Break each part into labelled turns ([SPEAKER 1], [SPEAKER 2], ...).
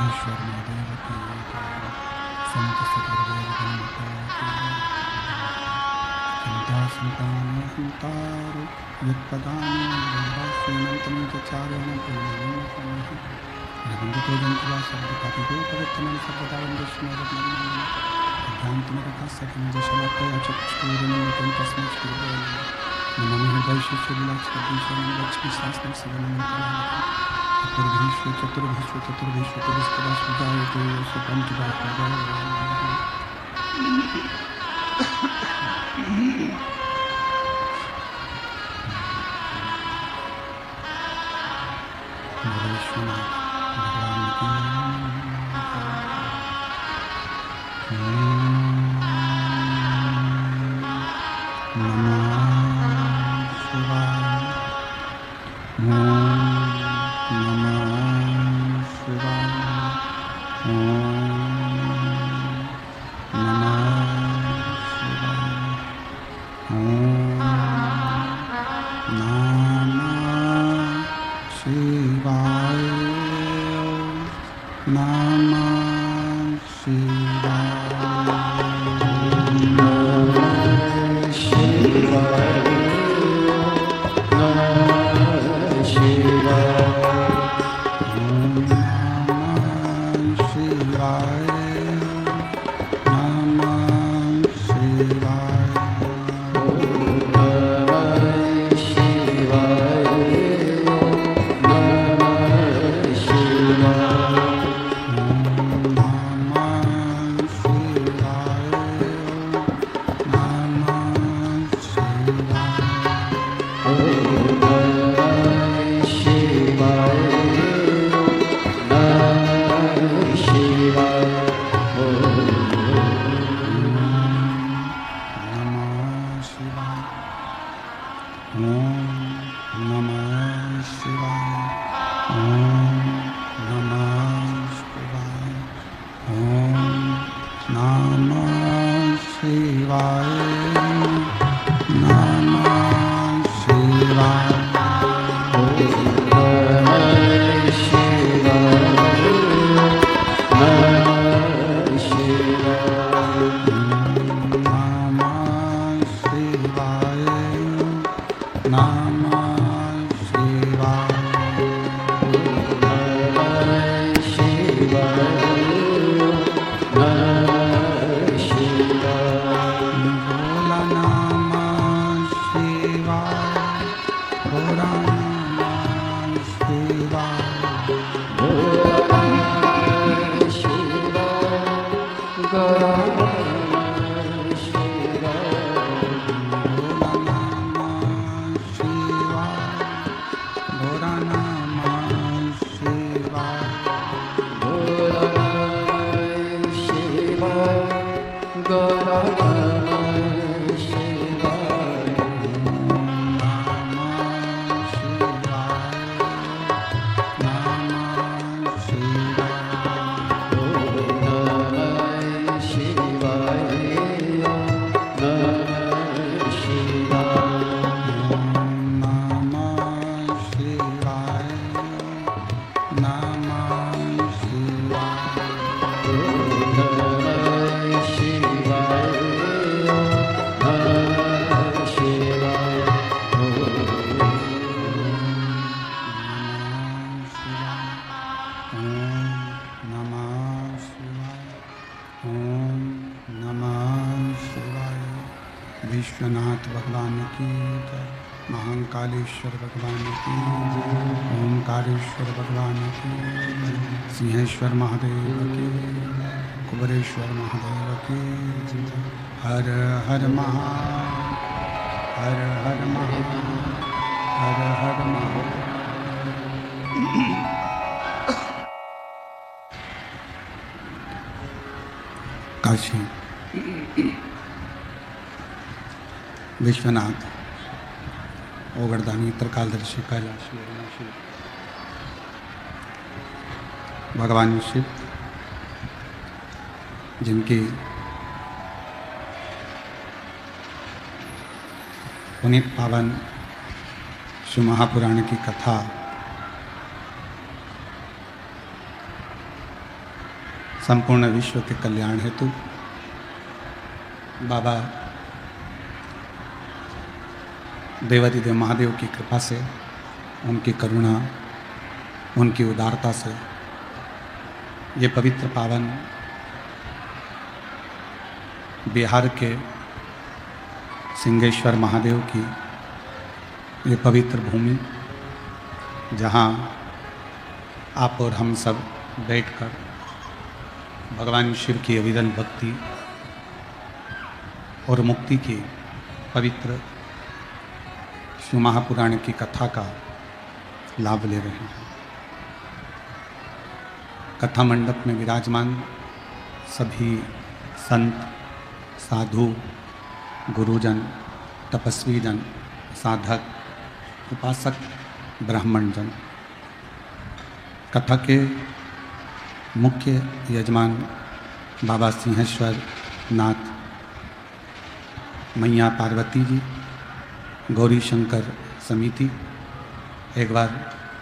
[SPEAKER 1] सिंहेश्वर महादेव की संत संता संतारो युत्पदानि वैवास्यनंतं चारेण रविंद्र जंतुवा शब्द कापिको पवित्रमन सर्वदा वंदस्मरणं अभ्यांतरकथा सकलजशलकया चक्षुरुन्मिलितं तस्मै श्रीगुरवे नमः वैशिष्यविलासकदीशनं लक्ष्मी शास्त्रं सगनं चतुर्भिश्व सुजायते सुपंचदात्मजा विश्वनाथ भगवान की नमः शिवाय नमः शिवाय विश्वनाथ भगवान की जय, महाकालेश्वर भगवान की जय, ओंकारेश्वर भगवान की जय, सिंहेश्वर महादेव की जय, कुबरेश्वर महादेव की जय। हर हर महादेव, हर हर महादेव, हर हर महादेव। काशी विश्वनाथ ओगरदानी त्रिकालदर्शी कैलाशी अविनाशी भगवान शिव जिनकी पुनीत पावन शिव महापुराण की कथा संपूर्ण विश्व के कल्याण हेतु बाबा देवाधिदेव महादेव की कृपा से, उनकी करुणा, उनकी उदारता से ये पवित्र पावन बिहार के सिंहेश्वर महादेव की ये पवित्र भूमि, जहाँ आप और हम सब बैठकर भगवान शिव की अविरल भक्ति और मुक्ति की पवित्र शिव महापुराण की कथा का लाभ ले रहे हैं। कथा मंडप में विराजमान सभी संत, साधु, गुरुजन, तपस्वी जन, साधक, उपासक, ब्राह्मण जन, कथा के मुख्य यजमान बाबा सिंहेश्वर नाथ, मैया पार्वती जी, गौरी शंकर समिति, एक बार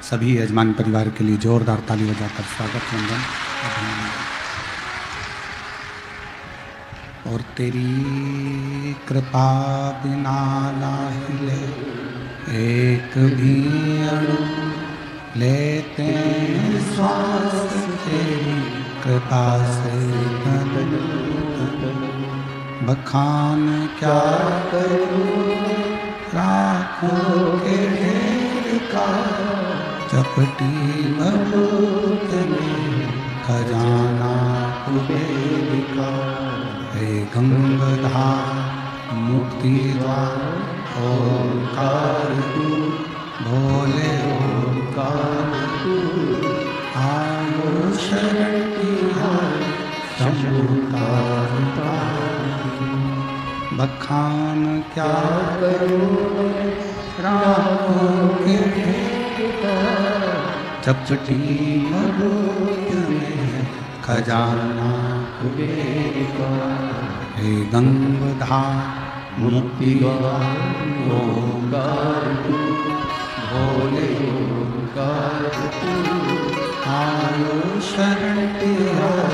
[SPEAKER 1] सभी यजमान परिवार के लिए जोरदार ताली बजाकर स्वागत वंदन अभिनंदन। और तेरी कृपा बिना लाहिले एक भी अणु, लेते हैं श्वास तेरी कृपा से तन, बखान क्या करूं राखों के ढेर का, चपटी भभूत में खजाना कुबेर का, हे गंगाधार मुक्ति द्वार ओंकार तू, भोले ओंकार तू, आयो शरण तिहार शंभु का बखान क्या करूं राहों के चपटी भभूत में खजाना कुबेर का, हे गंगाधार मुक्ति ओंकार तू, भोले ओंकार तू, आयो शरण तिहार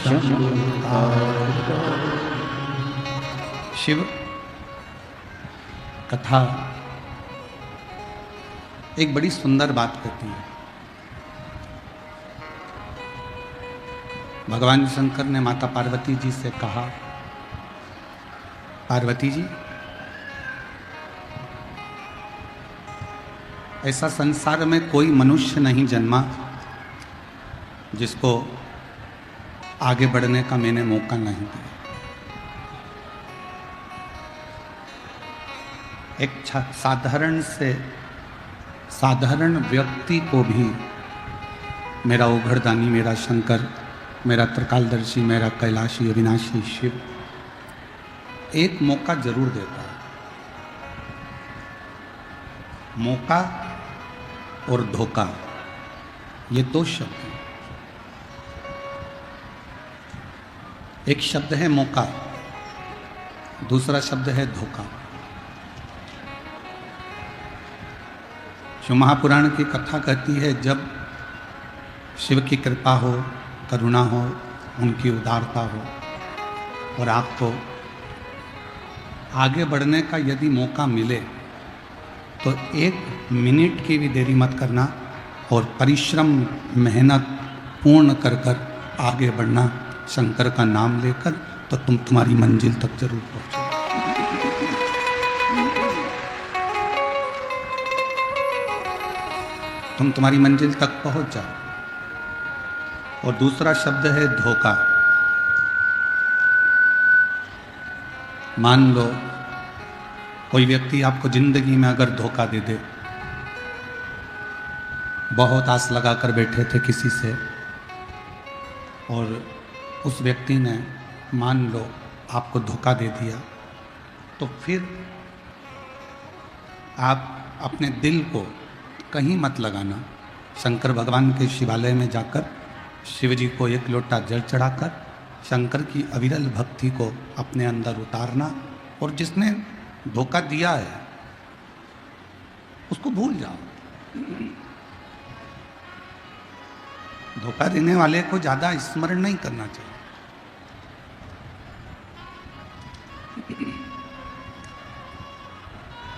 [SPEAKER 1] शंभु का। शिव कथा एक बड़ी सुंदर बात कहती है। भगवान शंकर ने माता पार्वती जी से कहा, पार्वती जी, ऐसा संसार में कोई मनुष्य नहीं जन्मा जिसको आगे बढ़ने का मैंने मौका नहीं दिया। एक साधारण व्यक्ति को भी मेरा ओघड़दानी, मेरा शंकर, मेरा त्रिकालदर्शी, मेरा कैलाशी अविनाशी शिव एक मौका जरूर देता है। मौका और धोखा, ये दो शब्द हैं। एक शब्द है मौका, दूसरा शब्द है धोखा। शिव महापुराण की कथा कहती है, जब शिव की कृपा हो, करुणा हो, उनकी उदारता हो और आपको आगे बढ़ने का यदि मौका मिले तो एक मिनट की भी देरी मत करना और परिश्रम, मेहनत पूर्ण कर कर आगे बढ़ना, शंकर का नाम लेकर, तो तुम तुम्हारी मंजिल तक जरूर पहुँचो। तुम तुम्हारी मंजिल तक पहुंच जाओ। और दूसरा शब्द है धोखा। मान लो कोई व्यक्ति आपको जिंदगी में अगर धोखा दे दे, बहुत आस लगा कर बैठे थे किसी से और उस व्यक्ति ने मान लो आपको धोखा दे दिया, तो फिर आप अपने दिल को कहीं मत लगाना। शंकर भगवान के शिवालय में जाकर शिव जी को एक लोटा जल चढ़ाकर शंकर की अविरल भक्ति को अपने अंदर उतारना और जिसने धोखा दिया है उसको भूल जाओ। धोखा देने वाले को ज़्यादा स्मरण नहीं करना चाहिए।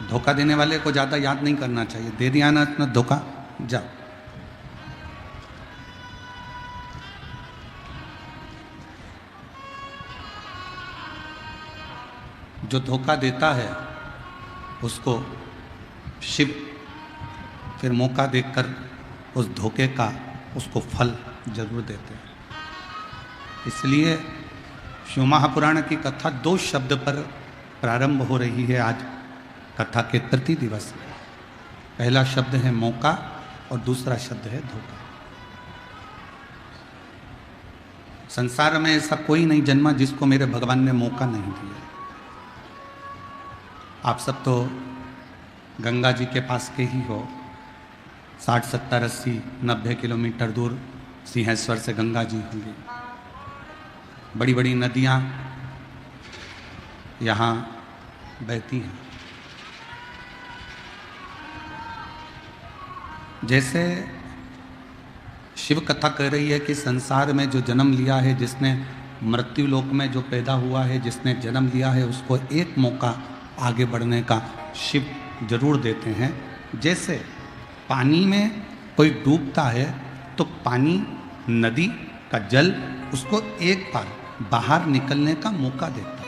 [SPEAKER 1] धोखा देने वाले को ज़्यादा याद नहीं करना चाहिए। दे दिया ना अपना धोखा, जाओ। जो धोखा देता है उसको शिव फिर मौका देखकर उस धोखे का उसको फल जरूर देते हैं। इसलिए शिव महापुराण की कथा 2 शब्द पर प्रारंभ हो रही है आज कथा के तृतीय दिवस में। पहला शब्द है मौका और दूसरा शब्द है धोखा। संसार में ऐसा कोई नहीं जन्मा जिसको मेरे भगवान ने मौका नहीं दिया। आप सब तो गंगा जी के पास के ही हो। 60, 70, 80, 90 किलोमीटर दूर सिंहेश्वर से गंगा जी होंगी। बड़ी बड़ी नदियाँ यहाँ बहती हैं। जैसे शिव कथा कह रही है कि संसार में जो जन्म लिया है, जिसने मृत्यु लोक में जो पैदा हुआ है, जिसने जन्म लिया है, उसको एक मौका आगे बढ़ने का शिव जरूर देते हैं। जैसे पानी में कोई डूबता है तो पानी, नदी का जल उसको एक बार बाहर निकलने का मौका देता है।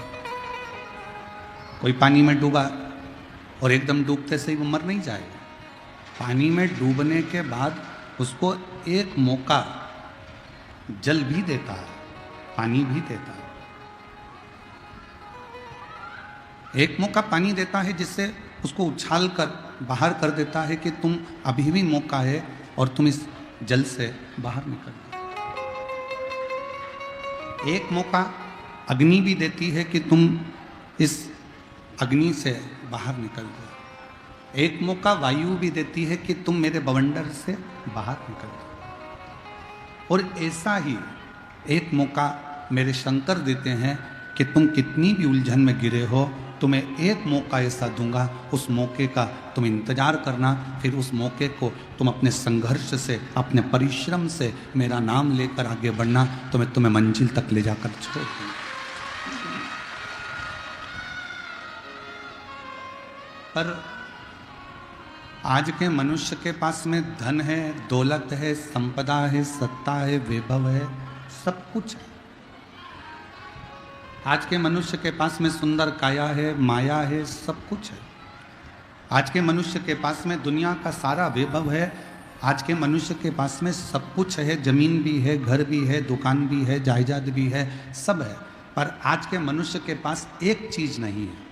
[SPEAKER 1] कोई पानी में डूबा और एकदम डूबते से ही वो मर नहीं जाएगा। पानी में डूबने के बाद उसको एक मौका जल भी देता है, पानी भी देता है। एक मौका पानी देता है जिससे उसको उछाल कर बाहर कर देता है कि तुम अभी भी मौका है और तुम इस जल से बाहर निकल जाओ। एक मौका अग्नि भी देती है कि तुम इस अग्नि से बाहर निकल जाओ। एक मौका वायु भी देती है कि तुम मेरे बवंडर से बाहर निकल जाओ। और ऐसा ही एक मौका मेरे शंकर देते हैं कि तुम कितनी भी उलझन में गिरे हो, तुम्हें एक मौका ऐसा दूंगा, उस मौके का तुम इंतजार करना। फिर उस मौके को तुम अपने संघर्ष से, अपने परिश्रम से मेरा नाम लेकर आगे बढ़ना, तो मैं तुम्हें मंजिल तक ले जाकर छोड़ दूंगा। पर आज के मनुष्य के पास में धन है, दौलत है, संपदा है, सत्ता है, वैभव है, सब कुछ है। आज के मनुष्य के पास में सुंदर काया है, माया है, सब कुछ है। आज के मनुष्य के पास में दुनिया का सारा वैभव है। आज के मनुष्य के पास में सब कुछ है, जमीन भी है, घर भी है, दुकान भी है, जायदाद भी है, सब है। पर आज के मनुष्य के पास एक चीज नहीं है,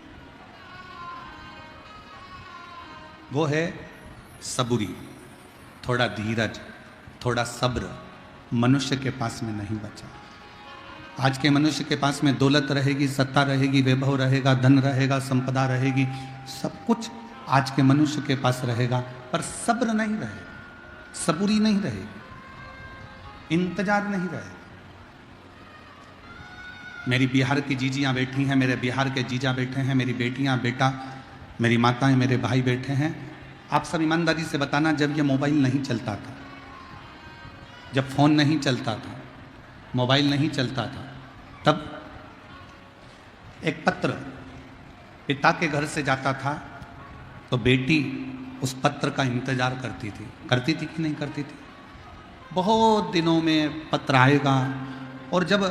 [SPEAKER 1] वो है सबूरी, थोड़ा धीरज, थोड़ा सब्र। मनुष्य के पास में नहीं बचा। आज के मनुष्य के पास में दौलत रहेगी, सत्ता रहेगी, वैभव रहेगा, धन रहेगा, संपदा रहेगी, सब कुछ आज के मनुष्य के पास रहेगा, पर सब्र नहीं रहेगा, सबूरी नहीं रहेगी, इंतजार नहीं रहेगा। मेरी बिहार की जीजियाँ बैठी हैं, मेरे बिहार के जीजा बैठे हैं, मेरी बेटियाँ, बेटा, मेरी माताएं, मेरे भाई बैठे हैं। आप सब ईमानदारी से बताना, जब ये मोबाइल नहीं चलता था, जब फ़ोन नहीं चलता था, मोबाइल नहीं चलता था, तब एक पत्र पिता के घर से जाता था तो बेटी उस पत्र का इंतजार करती थी कि नहीं करती थी? बहुत दिनों में पत्र आएगा। और जब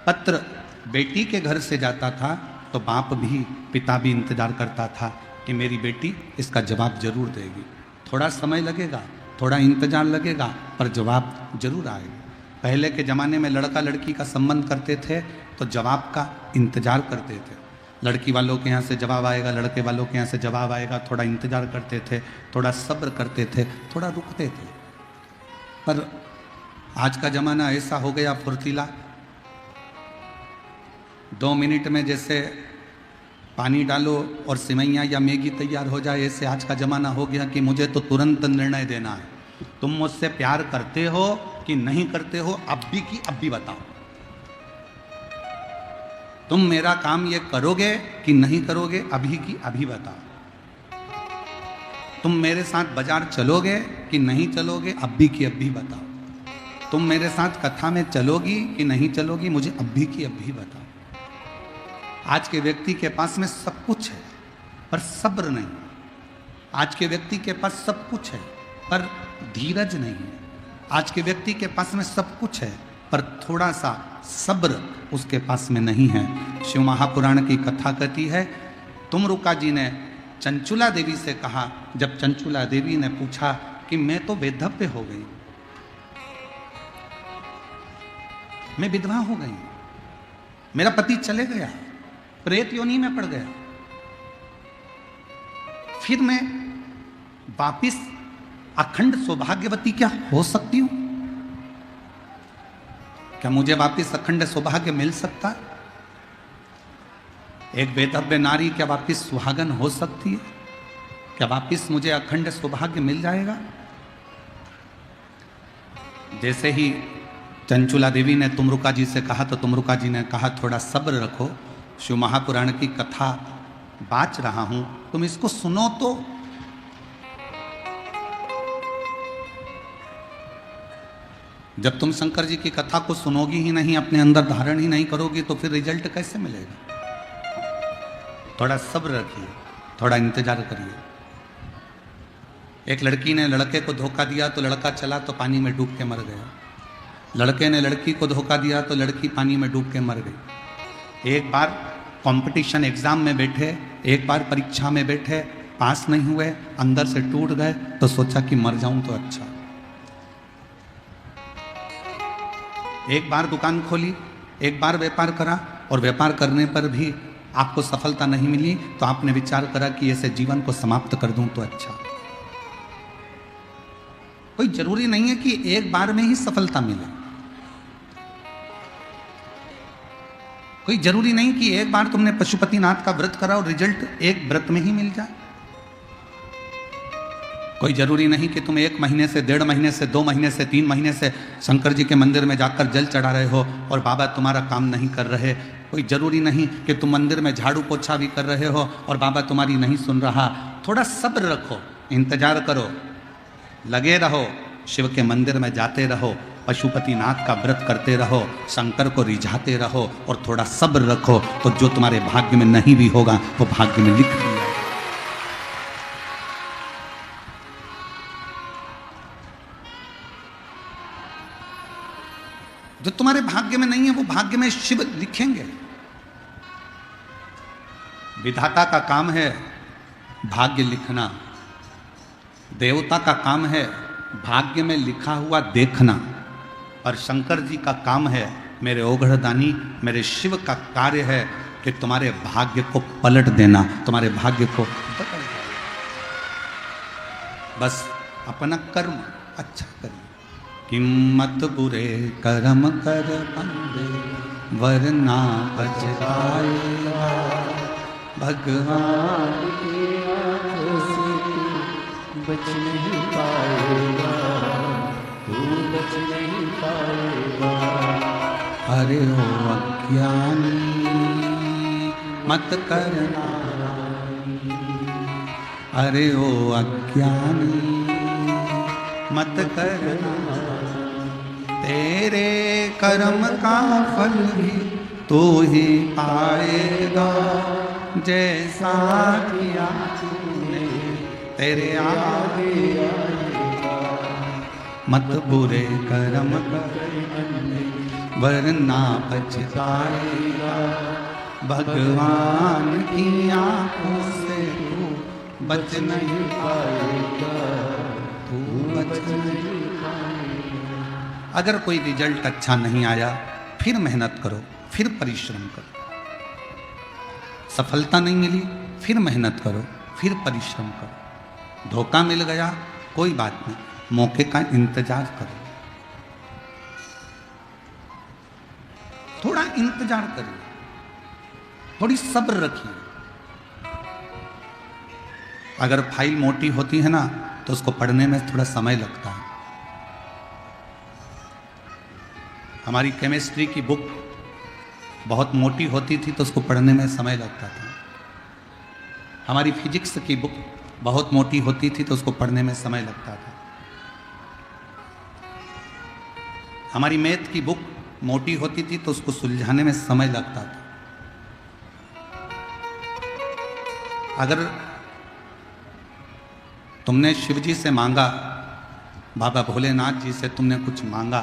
[SPEAKER 1] पत्र बेटी के घर से जाता था तो बाप भी, पिता भी इंतजार करता था कि मेरी बेटी इसका जवाब जरूर देगी। थोड़ा समय लगेगा, थोड़ा इंतजार लगेगा, पर जवाब जरूर आएगा। पहले के ज़माने में लड़का लड़की का संबंध करते थे तो जवाब का इंतजार करते थे। लड़की वालों के यहाँ से जवाब आएगा, लड़के वालों के यहाँ से जवाब आएगा, थोड़ा इंतजार करते थे, थोड़ा सब्र करते थे, थोड़ा रुकते थे। पर आज का ज़माना ऐसा हो गया फुर्तीला, 2 मिनट में जैसे पानी डालो और सिवैयाँ या मैगी तैयार हो जाए, ऐसे आज का ज़माना हो गया कि मुझे तो तुरंत निर्णय देना है। तुम मुझसे प्यार करते हो कि नहीं करते हो, अब भी की अब भी बताओ। तुम मेरा काम ये करोगे कि नहीं करोगे, अभी की अभी बताओ। तुम मेरे साथ बाजार चलोगे कि नहीं चलोगे, अब भी की अब भी बताओ। तुम मेरे साथ कथा में चलोगी कि नहीं चलोगी, मुझे अभी की अभी बताओ। आज के व्यक्ति के पास में सब कुछ है पर सब्र नहीं। आज के व्यक्ति के पास सब कुछ है पर धीरज नहीं है। आज के व्यक्ति के पास में सब कुछ है पर थोड़ा सा सब्र उसके पास में नहीं है। शिव महापुराण की कथा कहती है, तुमरुका जी ने चंचुला देवी से कहा, जब चंचुला देवी ने पूछा कि मैं तो वैधव्य हो गई, मैं विधवा हो गई, मेरा पति चले गया, प्रेत योनि में पड़ गया, फिर मैं वापिस अखंड सौभाग्यवती क्या हो सकती हूं? क्या मुझे वापिस अखंड सौभाग्य मिल सकता है? एक वेदव्य नारी क्या वापिस सुहागन हो सकती है? क्या वापिस मुझे अखंड सौभाग्य मिल जाएगा? जैसे ही चंचुला देवी ने तुमरुका जी से कहा तो तुमरुका जी ने कहा, थोड़ा सब्र रखो, शिव महापुराण की कथा बाच रहा हूं, तुम इसको सुनो तो। जब तुम शंकर जी की कथा को सुनोगी ही नहीं, अपने अंदर धारण ही नहीं करोगी, तो फिर रिजल्ट कैसे मिलेगा? थोड़ा सब्र रखिए, थोड़ा इंतजार करिए। एक लड़की ने लड़के को धोखा दिया तो लड़का चला तो पानी में डूब के मर गया। लड़के ने लड़की को धोखा दिया तो लड़की पानी में डूब के मर गई। एक बार कंपटीशन एग्जाम में बैठे, एक बार परीक्षा में बैठे, पास नहीं हुए, अंदर से टूट गए, तो सोचा कि मर जाऊं तो अच्छा। एक बार दुकान खोली, एक बार व्यापार करा और व्यापार करने पर भी आपको सफलता नहीं मिली, तो आपने विचार करा कि ऐसे जीवन को समाप्त कर दूं तो अच्छा। कोई जरूरी नहीं है कि एक बार में ही सफलता मिले, कोई जरूरी नहीं कि एक बार तुमने पशुपतिनाथ का व्रत करा और रिजल्ट एक व्रत में ही मिल जाए। कोई जरूरी नहीं कि तुम 1 महीने से, 1.5 महीने से, 2 महीने से, 3 महीने से शंकर जी के मंदिर में जाकर जल चढ़ा रहे हो और बाबा तुम्हारा काम नहीं कर रहे। कोई जरूरी नहीं कि तुम मंदिर में झाड़ू पोछा भी कर रहे हो और बाबा तुम्हारी नहीं सुन रहा। थोड़ा सब्र रखो, इंतजार करो, लगे रहो, शिव के मंदिर में जाते रहो, पशुपतिनाथ का व्रत करते रहो, शंकर को रिझाते रहो और थोड़ा सब्र रखो, तो जो तुम्हारे भाग्य में नहीं भी होगा वो भाग्य में लिख दिया। जो तुम्हारे भाग्य में नहीं है वो भाग्य में शिव लिखेंगे। विधाता का काम है भाग्य लिखना, देवता का काम है भाग्य में लिखा हुआ देखना, और शंकर जी का काम है, मेरे ओघड़दानी मेरे शिव का कार्य है कि तुम्हारे भाग्य को पलट देना, तुम्हारे भाग्य को बदल देना। बस अपना कर्म अच्छा करिए। किम्मत बुरे कर्म कर बंदे वरना पछताएगा, भगवान की आंखों से तू बच नहीं पाएगा, तू बच नहीं पाएगा। अरे ओ अज्ञानी मत करना, अरे ओ अज्ञानी मत करना, तेरे कर्म का फल भी तू ही पाएगा, जैसा किया तूने तेरे आगे आएगा। मत बुरे कर्म कर वरना पछताएगा, भगवान की आंखों से तू बच नहीं पाएगा, तू बच नहीं पाएगा। अगर कोई रिजल्ट अच्छा नहीं आया, फिर मेहनत करो, फिर परिश्रम करो। सफलता नहीं मिली, फिर मेहनत करो, फिर परिश्रम करो। धोखा मिल गया, कोई बात नहीं, मौके का इंतजार करो, थोड़ा इंतजार करिए, थोड़ी सब्र रखिए। अगर फाइल मोटी होती है ना तो उसको पढ़ने में थोड़ा समय लगता है। हमारी केमिस्ट्री की बुक बहुत मोटी होती थी तो उसको पढ़ने में समय लगता था। हमारी फिजिक्स की बुक बहुत मोटी होती थी तो उसको पढ़ने में समय लगता था। हमारी मैथ की बुक मोटी होती थी तो उसको सुलझाने में समय लगता था। अगर तुमने शिव जी से मांगा, बाबा भोलेनाथ जी से तुमने कुछ मांगा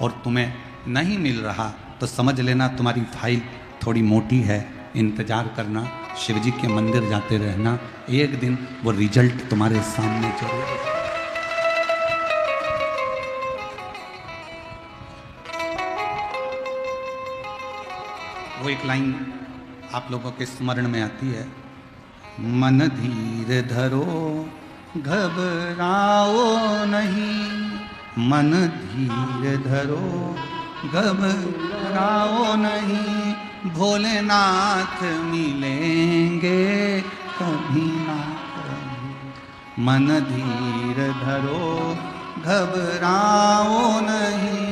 [SPEAKER 1] और तुम्हें नहीं मिल रहा, तो समझ लेना तुम्हारी फाइल थोड़ी मोटी है। इंतजार करना, शिव जी के मंदिर जाते रहना, एक दिन वो रिजल्ट तुम्हारे सामने जरूर। वो एक लाइन आप लोगों के स्मरण में आती है, मन धीर धरो घबराओ नहीं, मन धीर धरो घबराओ नहीं, भोलेनाथ मिलेंगे कभी ना कभी। मन धीर धरो घबराओ नहीं,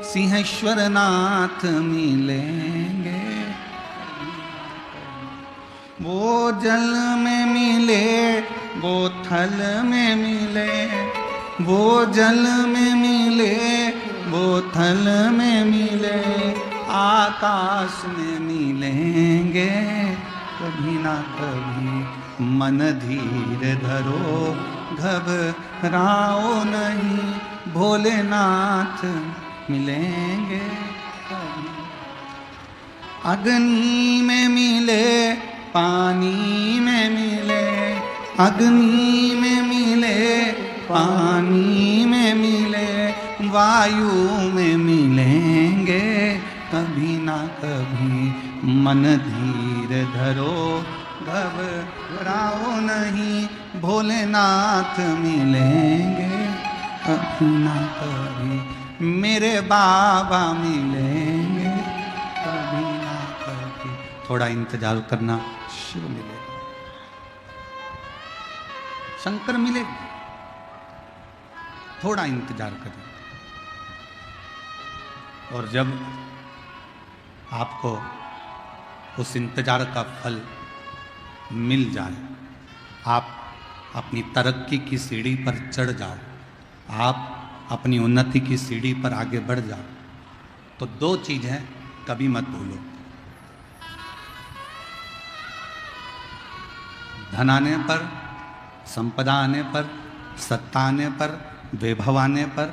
[SPEAKER 1] सिंहेश्वर नाथ मिलेंगे। वो जल में मिले, वो थल में मिले, वो जल में मिले, वो थल में मिले, आकाश में मिलेंगे कभी ना कभी। मन धीर धरो घबराओ नहीं, भोलेनाथ मिलेंगे कभी। अग्नि में मिले, पानी में मिले, अग्नि में मिले, पानी में मिले, वायु में मिलेंगे कभी ना कभी। मन धीर धरो घबराओ नहीं, भोलेनाथ मिलेंगे कभी ना कभी। मेरे बाबा मिलेंगे कभी ना कभी। थोड़ा इंतजार करना, शिव मिलेगा, शंकर मिलेगा। थोड़ा इंतजार करें, और जब आपको उस इंतजार का फल मिल जाए, आप अपनी तरक्की की सीढ़ी पर चढ़ जाओ, आप अपनी उन्नति की सीढ़ी पर आगे बढ़ जाओ, तो दो चीज है, कभी मत भूलो। धन आने पर, संपदा आने पर, सत्ता आने पर, वैभव आने पर,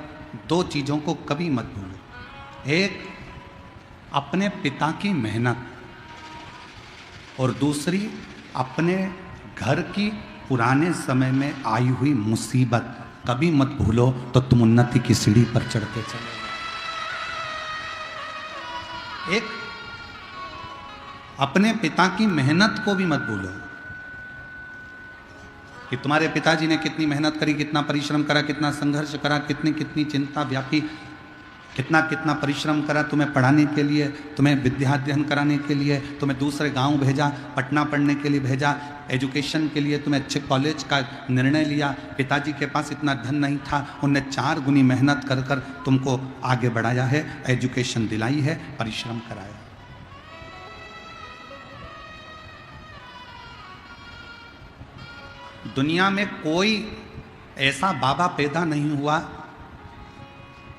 [SPEAKER 1] दो चीजों को कभी मत भूलो। एक अपने पिता की मेहनत, और दूसरी अपने घर की पुराने समय में आई हुई मुसीबत कभी मत भूलो, तो तुम उन्नति की सीढ़ी पर चढ़ते चले। एक अपने पिता की मेहनत को भी मत भूलो कि तुम्हारे पिताजी ने कितनी मेहनत करी, कितना परिश्रम करा, कितना संघर्ष करा, कितनी कितनी चिंता व्यापी, कितना कितना परिश्रम करा तुम्हें पढ़ाने के लिए, तुम्हें विद्याध्ययन कराने के लिए, तुम्हें दूसरे गांव भेजा, पटना पढ़ने के लिए भेजा, एजुकेशन के लिए तुम्हें अच्छे कॉलेज का निर्णय लिया। पिताजी के पास इतना धन नहीं था, उनने 4 गुनी मेहनत कर कर तुमको आगे बढ़ाया है, एजुकेशन दिलाई है, परिश्रम कराया। दुनिया में कोई ऐसा बाबा पैदा नहीं हुआ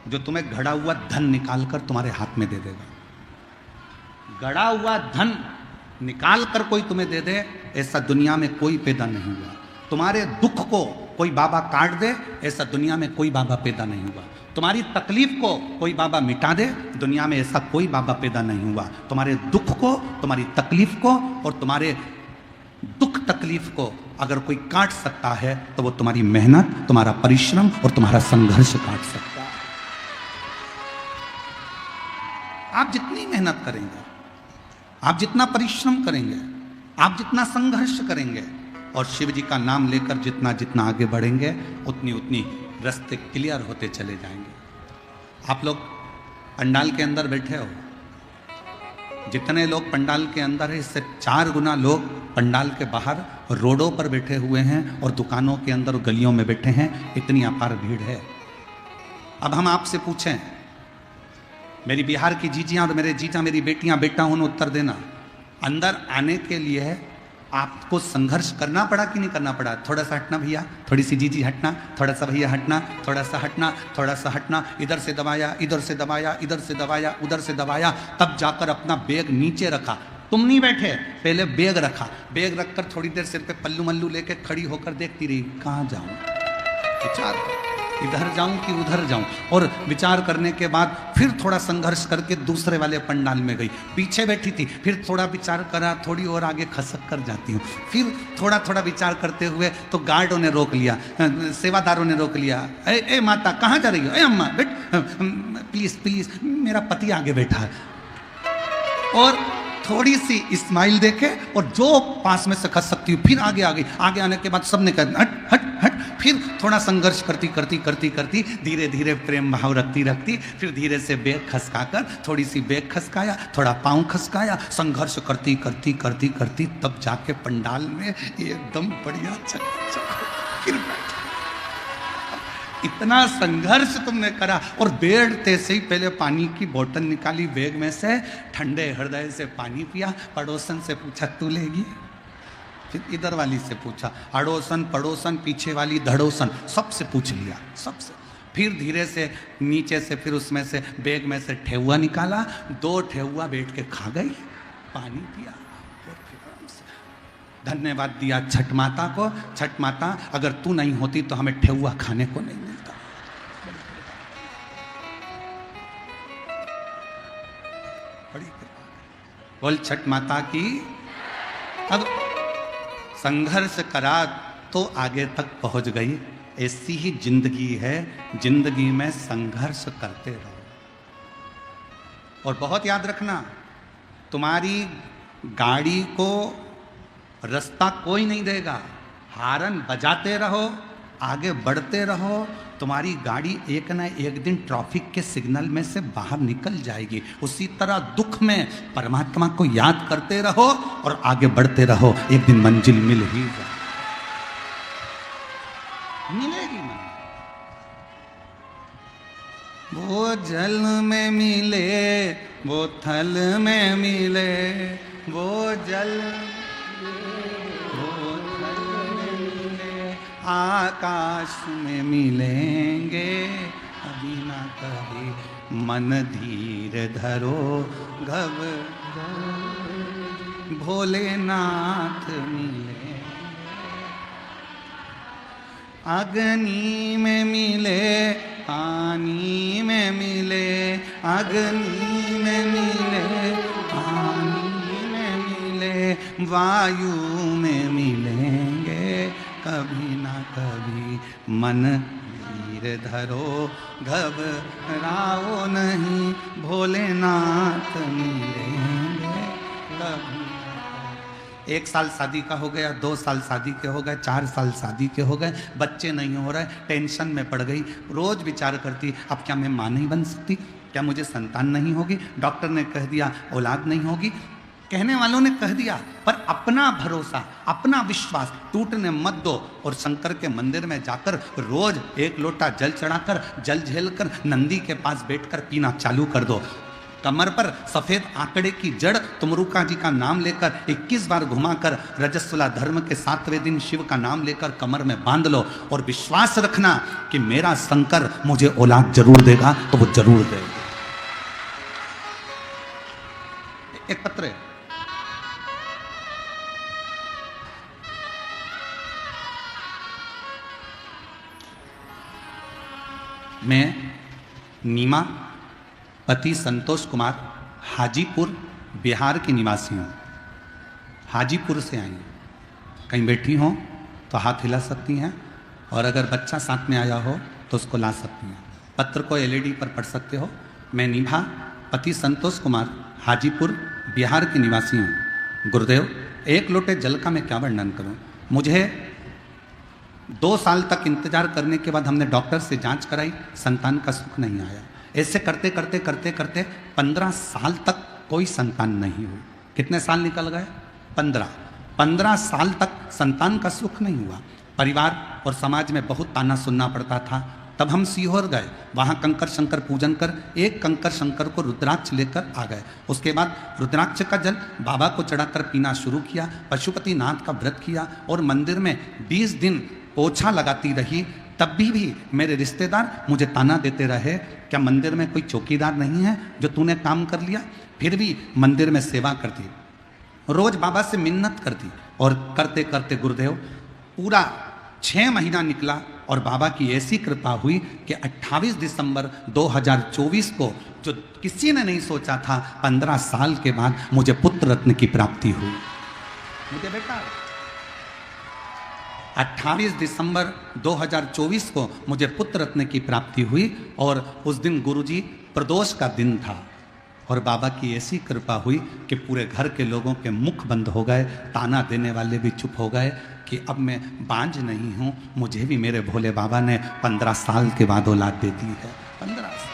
[SPEAKER 1] जो तुम्हें घड़ा हुआ धन निकालकर तुम्हारे हाथ में दे देगा। गड़ा हुआ धन निकालकर कोई तुम्हें दे दे, ऐसा दुनिया में कोई पैदा नहीं हुआ। तुम्हारे दुख को कोई बाबा काट दे, ऐसा दुनिया में कोई बाबा पैदा नहीं हुआ। तुम्हारी तकलीफ को कोई बाबा मिटा दे, दुनिया में ऐसा कोई बाबा पैदा नहीं हुआ। तुम्हारे दुख को, तुम्हारी तकलीफ को और तुम्हारे दुख तकलीफ को अगर कोई काट सकता है तो वो तुम्हारी मेहनत, तुम्हारा परिश्रम और तुम्हारा संघर्ष काट सकता है। आप जितनी मेहनत करेंगे, आप जितना परिश्रम करेंगे, आप जितना संघर्ष करेंगे और शिव जी का नाम लेकर जितना जितना आगे बढ़ेंगे, उतनी उतनी रास्ते क्लियर होते चले जाएंगे। आप लोग पंडाल के अंदर बैठे हो, जितने लोग पंडाल के अंदर है इससे 4 गुना लोग पंडाल के बाहर रोडों पर बैठे हुए हैं और दुकानों के अंदर गलियों में बैठे हैं। इतनी अपार भीड़ है। अब हम आपसे पूछें, मेरी बिहार की जीजियां और मेरे जीजा, मेरी बेटियां, बेटा उन्हें उत्तर देना, अंदर आने के लिए आपको संघर्ष करना पड़ा कि नहीं करना पड़ा? थोड़ा सा हटना भैया, थोड़ी सी जीजी हटना, थोड़ा सा भैया हटना, थोड़ा सा हटना, थोड़ा सा हटना, इधर से दबाया, इधर से दबाया, इधर से दबाया, उधर से दबाया, तब जाकर अपना बैग नीचे रखा। तुम नहीं बैठे, पहले बैग रखा, बैग रखकर थोड़ी देर सिर पे पल्लू मल्लू लेके खड़ी होकर देखती रही, कहाँ जाऊं, विचार, इधर जाऊं कि उधर जाऊं। और विचार करने के बाद फिर थोड़ा संघर्ष करके दूसरे वाले पंडाल में गई, पीछे बैठी थी, फिर थोड़ा विचार करा, थोड़ी और आगे खसक कर जाती हूँ, फिर थोड़ा थोड़ा विचार करते हुए तो गार्डों ने रोक लिया, सेवादारों ने रोक लिया, ए माता कहाँ जा रही हो, ए अम्मा बेट प्लीज प्लीज, मेरा पति आगे बैठा है। और थोड़ी सी स्माइल देके और जो पास में से खस सकती हूँ, फिर आगे आ गई, आगे आने के बाद सबने कहा हट हट हट, फिर थोड़ा संघर्ष करती करती करती करती धीरे धीरे प्रेम भाव रखती रखती, फिर धीरे से बैग खसकाकर थोड़ी सी बैग खसकाया, थोड़ा पाँव खसकाया, संघर्ष करती करती करती करती तब जाके पंडाल में एकदम बढ़िया फिर इतना संघर्ष तुमने करा। और बैठते से ही पहले पानी की बोतल निकाली बैग में से, ठंडे हृदय से पानी पिया, पड़ोसन से पूछा तू लेगी, फिर इधर वाली से पूछा, अड़ोसन पड़ोसन पीछे वाली धड़ोसन, सबसे पूछ लिया, सबसे। फिर धीरे से नीचे से फिर उसमें से बैग में से ठेहुआ निकाला, 2 ठेहुआ बैठ के खा गई, पानी पिया, धन्यवाद दिया छठ माता को, छठ माता अगर तू नहीं होती तो हमें ठेहुआ खाने को नहीं मिलता। बड़ी कृपा, बोल छठ माता की। अब संघर्ष करा तो आगे तक पहुंच गई। ऐसी ही जिंदगी है, जिंदगी में संघर्ष करते रहो। और बहुत याद रखना, तुम्हारी गाड़ी को रास्ता कोई नहीं देगा, हारन बजाते रहो, आगे बढ़ते रहो, तुम्हारी गाड़ी एक ना एक दिन ट्रैफिक के सिग्नल में से बाहर निकल जाएगी। उसी तरह दुख में परमात्मा को याद करते रहो और आगे बढ़ते रहो, एक दिन मंजिल मिल ही जाए, मिलेगी मंजिल। वो जल में मिले, वो थल में मिले, वो जल आकाश में मिलेंगे अभी ना कभी, मन धीर धरो घबराओ भोलेनाथ मिले। अग्नि में मिले, पानी में मिले, अग्नि में मिले, पानी में मिले, वायु में मिलेंगे कभी ना कभी, मन धीर धरो घबराओ नहीं भोलेनाथ मिलेंगे कभी। 1 साल शादी का हो गया, 2 साल शादी के हो गए, 4 साल शादी के हो गए, बच्चे नहीं हो रहे, टेंशन में पड़ गई, रोज विचार करती अब क्या मैं माँ नहीं बन सकती, क्या मुझे संतान नहीं होगी, डॉक्टर ने कह दिया औलाद नहीं होगी, कहने वालों ने कह दिया, पर अपना भरोसा अपना विश्वास टूटने मत दो। और शंकर के मंदिर में जाकर रोज 1 लोटा जल चढ़ाकर, जल झेलकर नंदी के पास बैठकर पीना चालू कर दो। कमर पर सफेद आंकड़े की जड़ तुमरुका जी का नाम लेकर 21 बार घुमाकर रजस्वला धर्म के 7वें दिन शिव का नाम लेकर कमर में बांध लो और विश्वास रखना कि मेरा शंकर मुझे औलाद जरूर देगा, तो वो जरूर देगा। एक पत्र है, मैं नीमा पति संतोष कुमार हाजीपुर बिहार की निवासी हूँ। हाजीपुर से आई हूँ, कहीं बैठी हो तो हाथ हिला सकती हैं, और अगर बच्चा साथ में आया हो तो उसको ला सकती हैं। पत्र को LED पर पढ़ सकते हो। मैं नीमा पति संतोष कुमार हाजीपुर बिहार की निवासी हूँ। गुरुदेव, 1 लोटे जल का मैं क्या वर्णन करूँ। मुझे 2 साल तक इंतजार करने के बाद हमने डॉक्टर से जांच कराई, संतान का सुख नहीं आया। ऐसे करते करते करते करते 15 साल तक कोई संतान नहीं हुई। कितने साल निकल गए? 15 साल तक संतान का सुख नहीं हुआ। परिवार और समाज में बहुत ताना सुनना पड़ता था, तब हम सीहोर गए, वहाँ कंकर शंकर पूजन कर एक कंकर शंकर को रुद्राक्ष लेकर आ गए। उसके बाद रुद्राक्ष का जल बाबा को चढ़ाकर पीना शुरू किया, पशुपति नाथ का व्रत किया और मंदिर में 20 दिन पोछा लगाती रही। तब भी मेरे रिश्तेदार मुझे ताना देते रहे, क्या मंदिर में कोई चौकीदार नहीं है जो तूने काम कर लिया? फिर भी मंदिर में सेवा करती, रोज बाबा से मिन्नत करती और करते करते गुरुदेव पूरा 6 महीना निकला और बाबा की ऐसी कृपा हुई कि 28 दिसंबर 2024 को, जो किसी ने नहीं सोचा था, 15 साल के बाद मुझे पुत्र रत्न की प्राप्ति हुई। मुझे बेटा 28 दिसंबर 2024 को मुझे पुत्र रत्न की प्राप्ति हुई और उस दिन गुरुजी प्रदोष का दिन था और बाबा की ऐसी कृपा हुई कि पूरे घर के लोगों के मुख बंद हो गए, ताना देने वाले भी चुप हो गए कि अब मैं बांझ नहीं हूँ, मुझे भी मेरे भोले बाबा ने 15 साल के बाद औलाद दे दी है। 15 साल।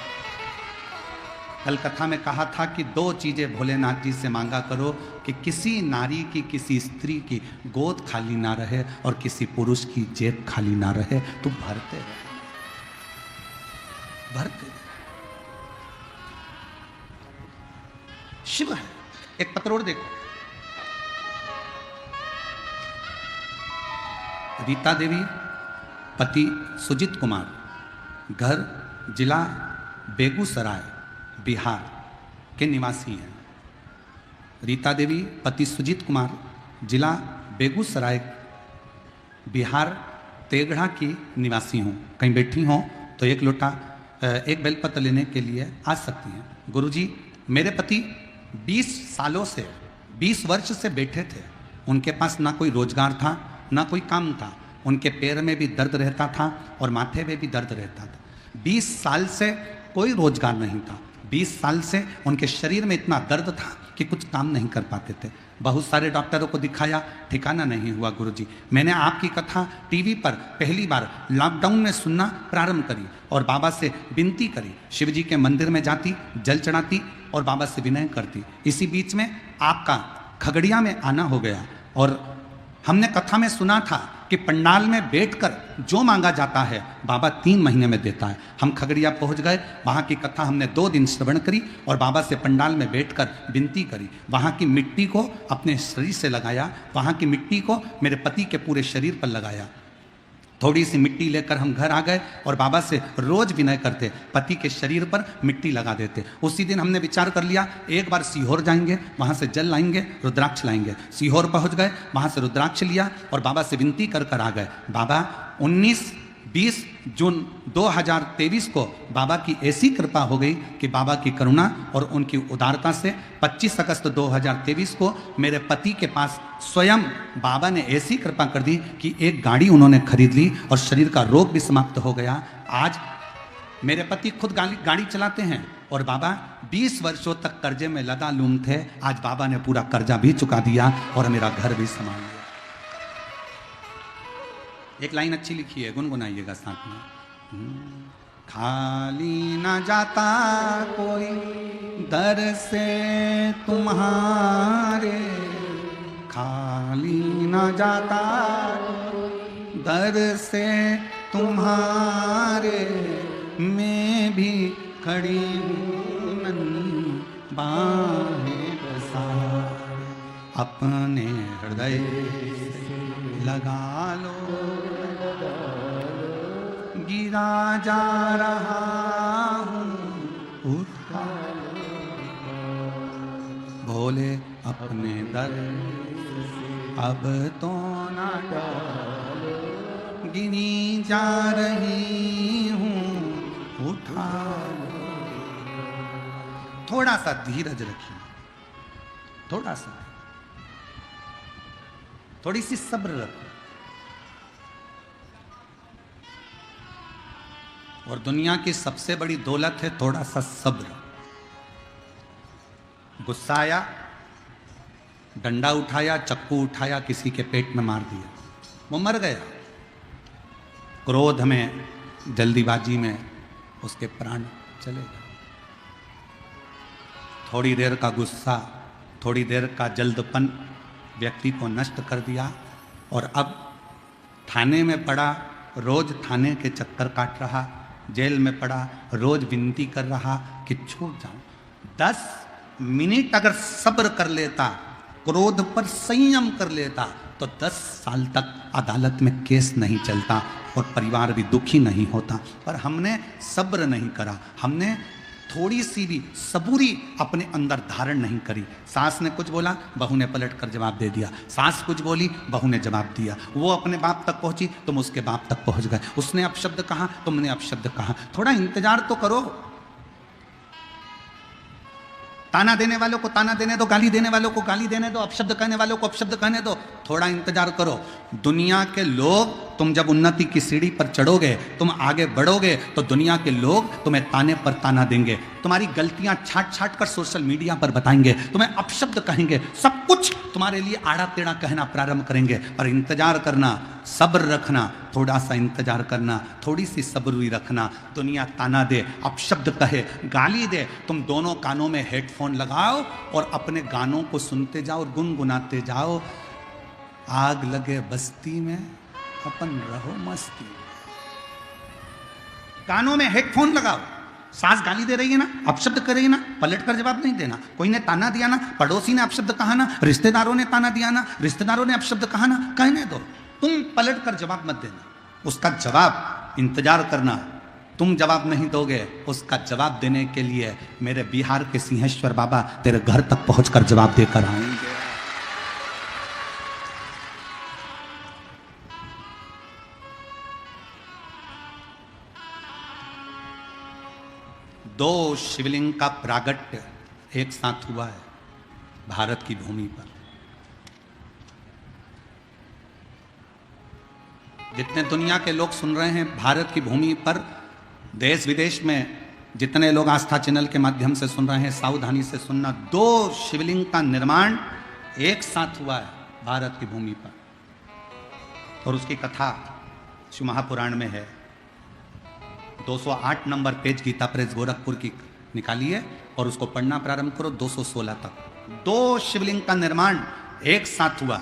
[SPEAKER 1] कल कथा में कहा था कि 2 चीज़ें भोलेनाथ जी से मांगा करो कि किसी नारी की, किसी स्त्री की गोद खाली ना रहे और किसी पुरुष की जेब खाली ना रहे। तो भरते रहे, भरते रहे। शिव है। एक पत्रोड़ देखो, रीता देवी, पति सुजीत कुमार, घर जिला बेगूसराय बिहार के निवासी हैं। रीता देवी पति सुजीत कुमार, जिला बेगूसराय बिहार तेगढ़ा की निवासी हूँ। कहीं बैठी हों तो एक लोटा एक बेलपत्र लेने के लिए आ सकती हैं। गुरुजी, मेरे पति 20 सालों से, 20 वर्ष से बैठे थे। उनके पास ना कोई रोजगार था, ना कोई काम था। उनके पैर में भी दर्द रहता था और माथे में भी दर्द रहता था। 20 साल से कोई रोजगार नहीं था। 20 साल से उनके शरीर में इतना दर्द था कि कुछ काम नहीं कर पाते थे। बहुत सारे डॉक्टरों को दिखाया, ठिकाना नहीं हुआ। गुरुजी, मैंने आपकी कथा टीवी पर पहली बार लॉकडाउन में सुनना प्रारंभ करी और बाबा से विनती करी। शिव जी के मंदिर में जाती, जल चढ़ाती और बाबा से विनय करती। इसी बीच में आपका खगड़िया में आना हो गया और हमने कथा में सुना था कि पंडाल में बैठकर जो मांगा जाता है बाबा 3 महीने में देता है। हम खगड़िया पहुंच गए, वहाँ की कथा हमने 2 दिन श्रवण करी और बाबा से पंडाल में बैठकर विनती करी। वहाँ की मिट्टी को अपने शरीर से लगाया, वहाँ की मिट्टी को मेरे पति के पूरे शरीर पर लगाया। थोड़ी सी मिट्टी लेकर हम घर आ गए और बाबा से रोज विनय करते, पति के शरीर पर मिट्टी लगा देते। उसी दिन हमने विचार कर लिया, एक बार सीहोर जाएंगे, वहाँ से जल लाएंगे, रुद्राक्ष लाएंगे। सीहोर पहुँच गए, वहाँ से रुद्राक्ष लिया और बाबा से विनती कर कर आ गए। बाबा 19-20 जून 2023 को बाबा की ऐसी कृपा हो गई कि बाबा की करुणा और उनकी उदारता से 25 अगस्त 2023 को मेरे पति के पास स्वयं बाबा ने ऐसी कृपा कर दी कि एक गाड़ी उन्होंने खरीद ली और शरीर का रोग भी समाप्त हो गया। आज मेरे पति खुद गाड़ी चलाते हैं और बाबा 20 वर्षों तक कर्जे में लदालूम थे। आज बाबा ने पूरा कर्जा भी चुका दिया और मेरा घर भी संभाल लिया। एक लाइन अच्छी लिखी है, गुनगुनाइएगा साथ में। खाली न जाता कोई दर से तुम्हारे, खाली न जाता दर से तुम्हारे, मैं भी खड़ी हूँ नन्ही बाहें पसारे, अपने हृदय लगा लो, गिरा जा रहा हूँ उठा भोले अपने दर, अब तो ना गिनी जा रही हूँ उठा। थोड़ा सा धीरज रखिए, थोड़ा सा, थोड़ी सी सब्र रखो। और दुनिया की सबसे बड़ी दौलत है थोड़ा सा सब्र। गुस्सा आया, डंडा उठाया, चक्कू उठाया, किसी के पेट में मार दिया, वो मर गया। क्रोध में, जल्दीबाजी में उसके प्राण चले गए। थोड़ी देर का गुस्सा, थोड़ी देर का जल्दपन व्यक्ति को नष्ट कर दिया और अब थाने में पड़ा, रोज थाने के चक्कर काट रहा, जेल में पड़ा, रोज विनती कर रहा कि छूट जाऊं। 10 मिनट अगर सब्र कर लेता, क्रोध पर संयम कर लेता, तो 10 साल तक अदालत में केस नहीं चलता और परिवार भी दुखी नहीं होता। पर हमने सब्र नहीं करा, हमने थोड़ी सी भी सबूरी अपने अंदर धारण नहीं करी। सास ने कुछ बोला, बहू ने पलट कर जवाब दे दिया। सास कुछ बोली, बहू ने जवाब दिया। वो अपने बाप तक पहुंची, तुम उसके बाप तक पहुंच गए। उसने अपशब्द कहा, तुमने अपशब्द कहा। थोड़ा इंतजार तो करो। ताना देने वालों को ताना देने दो, गाली देने वालों को गाली देने दो, अपशब्द कहने वालों को अपशब्द कहने दो। थोड़ा इंतजार करो। दुनिया के लोग, तुम जब उन्नति की सीढ़ी पर चढ़ोगे, तुम आगे बढ़ोगे, तो दुनिया के लोग तुम्हें ताने पर ताना देंगे, तुम्हारी गलतियां छाट छाट कर सोशल मीडिया पर बताएंगे, तुम्हें अपशब्द कहेंगे, सब कुछ तुम्हारे लिए आड़ा टेढ़ा कहना प्रारंभ करेंगे। पर इंतजार करना, सब्र रखना, थोड़ा सा इंतजार करना, थोड़ी सी सब्र रखना। दुनिया ताना दे, अपशब्द कहे, गाली दे, तुम दोनों कानों में हेडफोन लगाओ और अपने गानों को सुनते जाओ और गुनगुनाते जाओ। आग लगे बस्ती में, अपन रहो मस्ती। कानों में हेडफोन लगाओ। सास गाली दे रही है ना, अपशब्द कर रही है ना, पलट कर जवाब नहीं देना। कोई ने ताना दिया ना, पड़ोसी ने अपशब्द कहा ना, रिश्तेदारों ने ताना दिया ना, रिश्तेदारों ने अपशब्द कहा ना, कहने दो। तुम पलट कर जवाब मत देना, उसका जवाब इंतजार करना। तुम जवाब नहीं दोगे, उसका जवाब देने के लिए मेरे बिहार के सिंहेश्वर बाबा तेरे घर तक पहुंचकर जवाब देकर आएंगे। दो शिवलिंग का प्रागट्य एक साथ हुआ है भारत की भूमि पर। जितने दुनिया के लोग सुन रहे हैं, भारत की भूमि पर देश विदेश में जितने लोग आस्था चैनल के माध्यम से सुन रहे हैं, सावधानी से सुनना। 2 शिवलिंग का निर्माण एक साथ हुआ है भारत की भूमि पर, और उसकी कथा शिव महापुराण में है। 208 नंबर पेज गीता प्रेस गोरखपुर की निकालिए और उसको पढ़ना प्रारंभ करो 216 तक। 2 शिवलिंग का निर्माण एक साथ हुआ।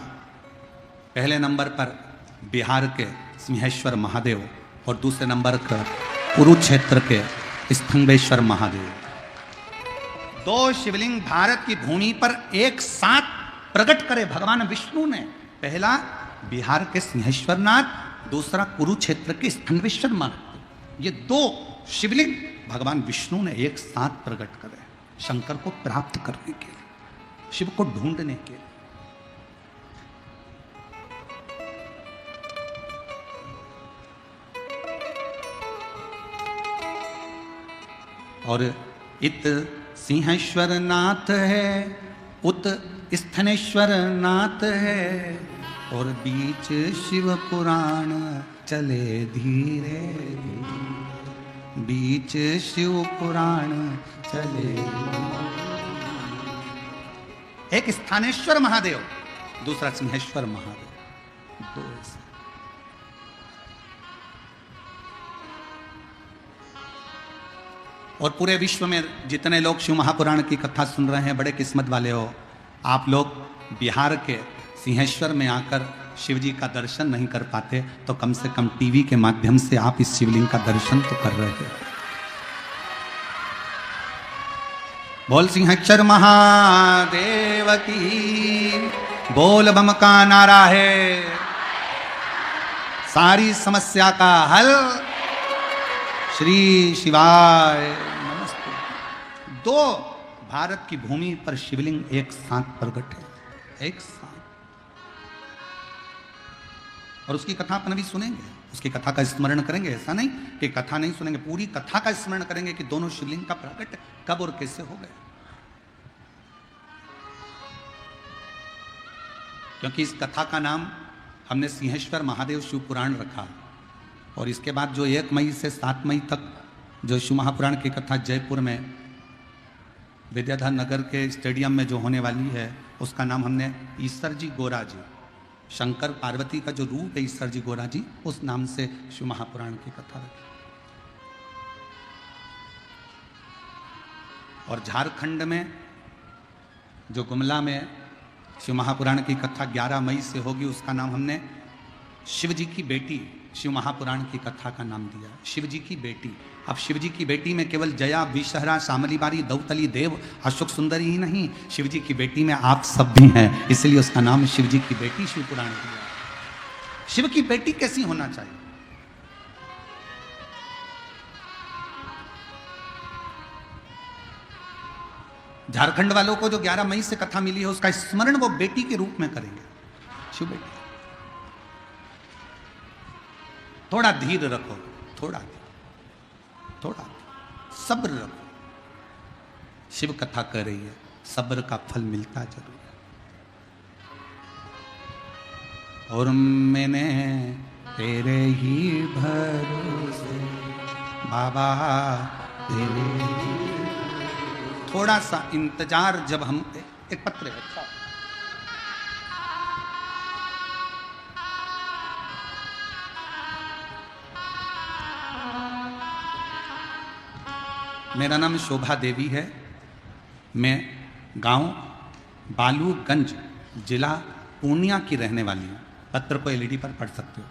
[SPEAKER 1] पहले नंबर पर बिहार के सिंहेश्वर महादेव और दूसरे नंबर पर कुरुक्षेत्र के स्तंभेश्वर महादेव। 2 शिवलिंग भारत की भूमि पर एक साथ प्रकट करे भगवान विष्णु ने। पहला बिहार के सिंहेश्वरनाथ, दूसरा कुरुक्षेत्र के स्तंभेश्वर महादेव। ये 2 शिवलिंग भगवान विष्णु ने एक साथ प्रकट करे, शंकर को प्राप्त करने के लिए, शिव को ढूंढने के लिए। और इत सिंहेश्वर नाथ है, उत स्थनेश्वर नाथ है, और बीच शिव पुराण चले धीरे धीरे, बीच शिव पुराण चले। एक स्थानेश्वर महादेव, दूसरा सिंहेश्वर महादेव, 2 ऐसे। और पूरे विश्व में जितने लोग शिव महापुराण की कथा सुन रहे हैं, बड़े किस्मत वाले हो आप लोग। बिहार के सिंहेश्वर में आकर शिव जी का दर्शन नहीं कर पाते, तो कम से कम टीवी के माध्यम से आप इस शिवलिंग का दर्शन तो कर रहे हैं। बोल सिंहेश्वर महादेव की, बोल बम का नारा है, सारी समस्या का हल श्री शिवाय नमस्ते। 2 भारत की भूमि पर शिवलिंग एक साथ प्रकट है, एक साथ। और उसकी कथा अपन भी सुनेंगे, उसकी कथा का स्मरण करेंगे। ऐसा नहीं कि कथा नहीं सुनेंगे, पूरी कथा का स्मरण करेंगे कि दोनों शिवलिंग का प्रकट कब और कैसे हो गए। क्योंकि इस कथा का नाम हमने सिंहेश्वर महादेव शिव पुराण रखा। और इसके बाद जो 1 मई से 7 मई तक जो शिव महापुराण की कथा जयपुर में विद्याधर नगर के स्टेडियम में जो होने वाली है, उसका नाम हमने ईश्वर जी गोरा जी, शंकर पार्वती का जो रूप है ईश्वर जी गोरा जी, उस नाम से शिव महापुराण की कथा रखी। और झारखंड में जो गुमला में शिव महापुराण की कथा 11 मई से होगी, उसका नाम हमने शिव जी की बेटी शिव महापुराण की कथा का नाम दिया। शिव जी की बेटी। अब शिव जी की बेटी में केवल जया, विषहरा, शामली बारी, दौतली, देव, अशोक सुंदरी ही नहीं, शिव जी की बेटी में आप सब भी हैं, इसलिए उसका नाम शिव जी की बेटी शिव पुराण दिया। शिव की बेटी कैसी होना चाहिए? झारखंड वालों को जो 11 मई से कथा मिली है उसका स्मरण वो बेटी के रूप में करेंगे। शिव बेटी। थोड़ा धीर रखो, थोड़ा सब्र रखो। शिव कथा कर रही है, सब्र का फल मिलता जरूर है। और मैंने तेरे ही भरोसे बाबा, तेरे ही। थोड़ा सा इंतजार। जब हम एक पत्र है, अच्छा मेरा नाम शोभा देवी है। मैं गांव बालूगंज, जिला पूर्णिया की रहने वाली हूँ। पत्र को एलईडी पर पढ़ सकते हो।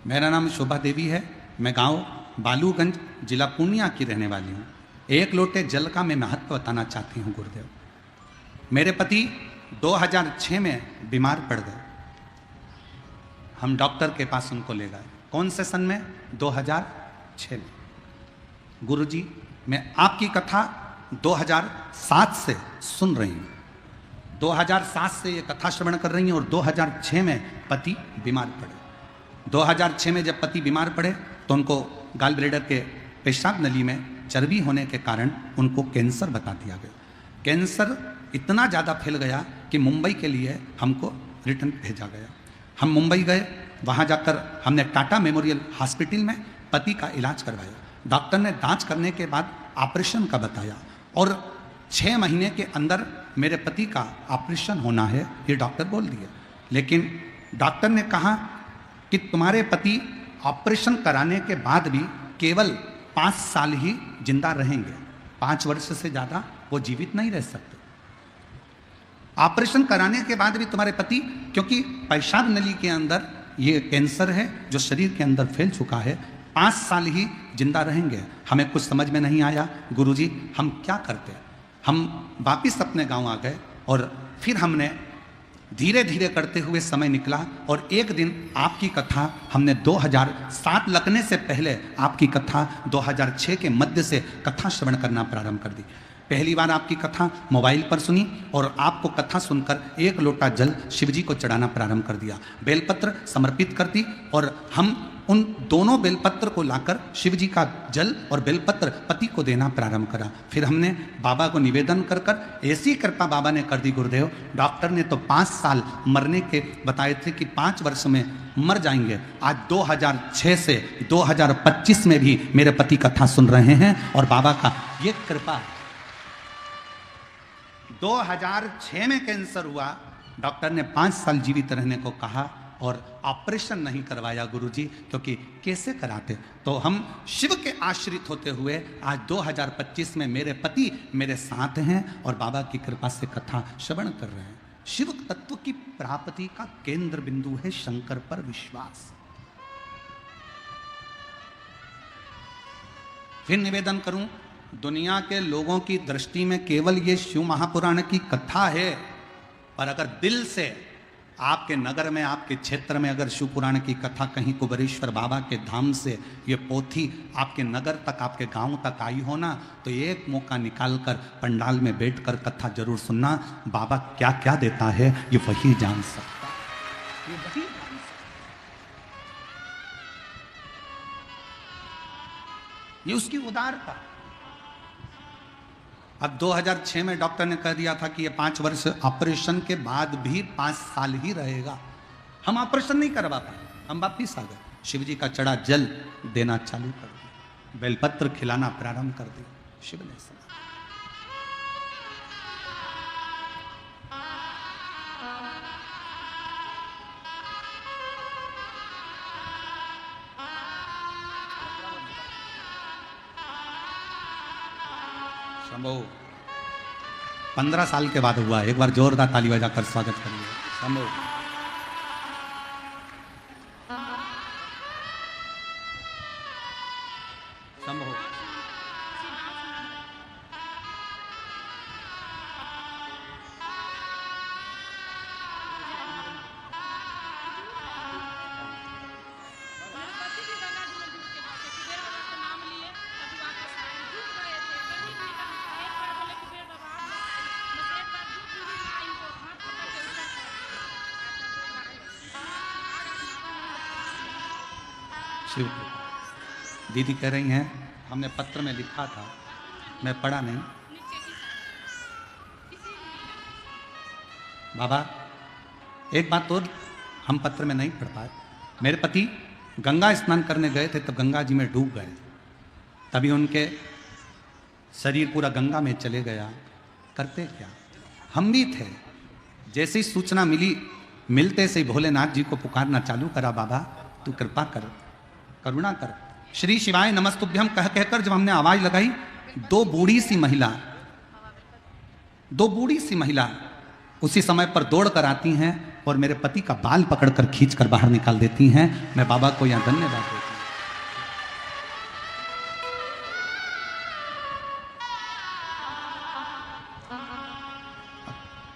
[SPEAKER 1] मेरा नाम शोभा देवी है। मैं गांव बालूगंज, जिला पूर्णिया की रहने वाली हूँ। एक लोटे जल का मैं महत्व बताना चाहती हूँ गुरुदेव। मेरे पति 2006 में बीमार पड़ गए। हम डॉक्टर के पास उनको ले गए। कौन से सन में? 2006 में। गुरुजी, मैं आपकी कथा 2007 से सुन रही हूँ। 2007 से ये कथा श्रवण कर रही हैं और 2006 में पति बीमार पड़े। 2006 में जब पति बीमार पड़े तो उनको गाल ब्लेडर के पेशाब नली में चर्बी होने के कारण उनको कैंसर बता दिया गया। कैंसर इतना ज़्यादा फैल गया कि मुंबई के लिए हमको रिटर्न भेजा गया। हम मुंबई गए। वहाँ जाकर हमने टाटा मेमोरियल हॉस्पिटल में पति का इलाज करवाया। डॉक्टर ने जांच करने के बाद ऑपरेशन का बताया और 6 महीने के अंदर मेरे पति का ऑपरेशन होना है, ये डॉक्टर बोल दिए। लेकिन डॉक्टर ने कहा कि तुम्हारे पति ऑपरेशन कराने के बाद भी केवल 5 साल ही जिंदा रहेंगे, 5 वर्ष से ज़्यादा वो जीवित नहीं रह सकते। ऑपरेशन कराने के बाद भी तुम्हारे पति, क्योंकि पेशाब नली के अंदर ये कैंसर है जो शरीर के अंदर फैल चुका है, 5 साल ही जिंदा रहेंगे। हमें कुछ समझ में नहीं आया गुरुजी, हम क्या करते। हम वापिस अपने गांव आ गए और फिर हमने धीरे धीरे करते हुए समय निकला और एक दिन आपकी कथा हमने 2007 लगने से पहले आपकी कथा 2006 के मध्य से कथा श्रवण करना प्रारंभ कर दी। पहली बार आपकी कथा मोबाइल पर सुनी और आपको कथा सुनकर 1 लोटा जल शिवजी को चढ़ाना प्रारंभ कर दिया। बेलपत्र समर्पित कर दी और हम उन दोनों बेलपत्र को लाकर शिवजी का जल और बेलपत्र पति को देना प्रारंभ करा। फिर हमने बाबा को निवेदन कर कर ऐसी कृपा बाबा ने कर दी गुरुदेव। डॉक्टर ने तो 5 साल मरने के बताए थे कि 5 वर्ष में मर जाएंगे। आज 2006 से 2025 में भी मेरे पति कथा सुन रहे हैं और बाबा का ये कृपा है। 2006 में कैंसर हुआ, डॉक्टर ने 5 साल जीवित रहने को कहा और ऑपरेशन नहीं करवाया गुरुजी, क्योंकि कैसे कराते। तो हम शिव के आश्रित होते हुए आज 2025 में मेरे पति मेरे साथ हैं और बाबा की कृपा से कथा श्रवण कर रहे हैं। शिव तत्व की प्राप्ति का केंद्र बिंदु है शंकर पर विश्वास। फिर निवेदन करूं, दुनिया के लोगों की दृष्टि में केवल ये शिव महापुराण की कथा है, पर अगर दिल से आपके नगर में, आपके क्षेत्र में अगर शिव पुराण की कथा कहीं कुबेरेश्वर बाबा के धाम से ये पोथी आपके नगर तक, आपके गांव तक आई हो ना, तो एक मौका निकालकर पंडाल में बैठकर कथा जरूर सुनना। बाबा क्या क्या देता है ये वही जान सकता है, ये वही जान सकता है। ये उसकी उदारता। अब 2006 में डॉक्टर ने कह दिया था कि ये 5 वर्ष ऑपरेशन के बाद भी 5 साल ही रहेगा। हम ऑपरेशन नहीं करवा पाए, हम वापिस आ गए। शिवजी का चढ़ा जल देना चालू कर दिया, बेलपत्र खिलाना प्रारंभ कर दिया। शिव ने सुना। शंभो 15 साल के बाद हुआ। एक बार जोरदार ताली बजाकर स्वागत करिए। शंभो शिव कृपा। दीदी कह रही हैं हमने पत्र में लिखा था, मैं पढ़ा नहीं। बाबा एक बात और हम पत्र में नहीं पढ़ पाए। मेरे पति गंगा स्नान करने गए थे, तब गंगा जी में डूब गए, तभी उनके शरीर पूरा गंगा में चले गया। करते क्या, हम भी थे। जैसी सूचना मिली, मिलते से ही भोलेनाथ जी को पुकारना चालू करा, बाबा तू कृपा कर, करुणा कर, श्री शिवाय नमस्तुभ्यम कह कहकर जब हमने आवाज लगाई, दो बूढ़ी सी महिला उसी समय पर दौड़ कर आती हैं और मेरे पति का बाल पकड़कर खींचकर बाहर निकाल देती हैं। मैं बाबा को यहां धन्यवाद देती हूं।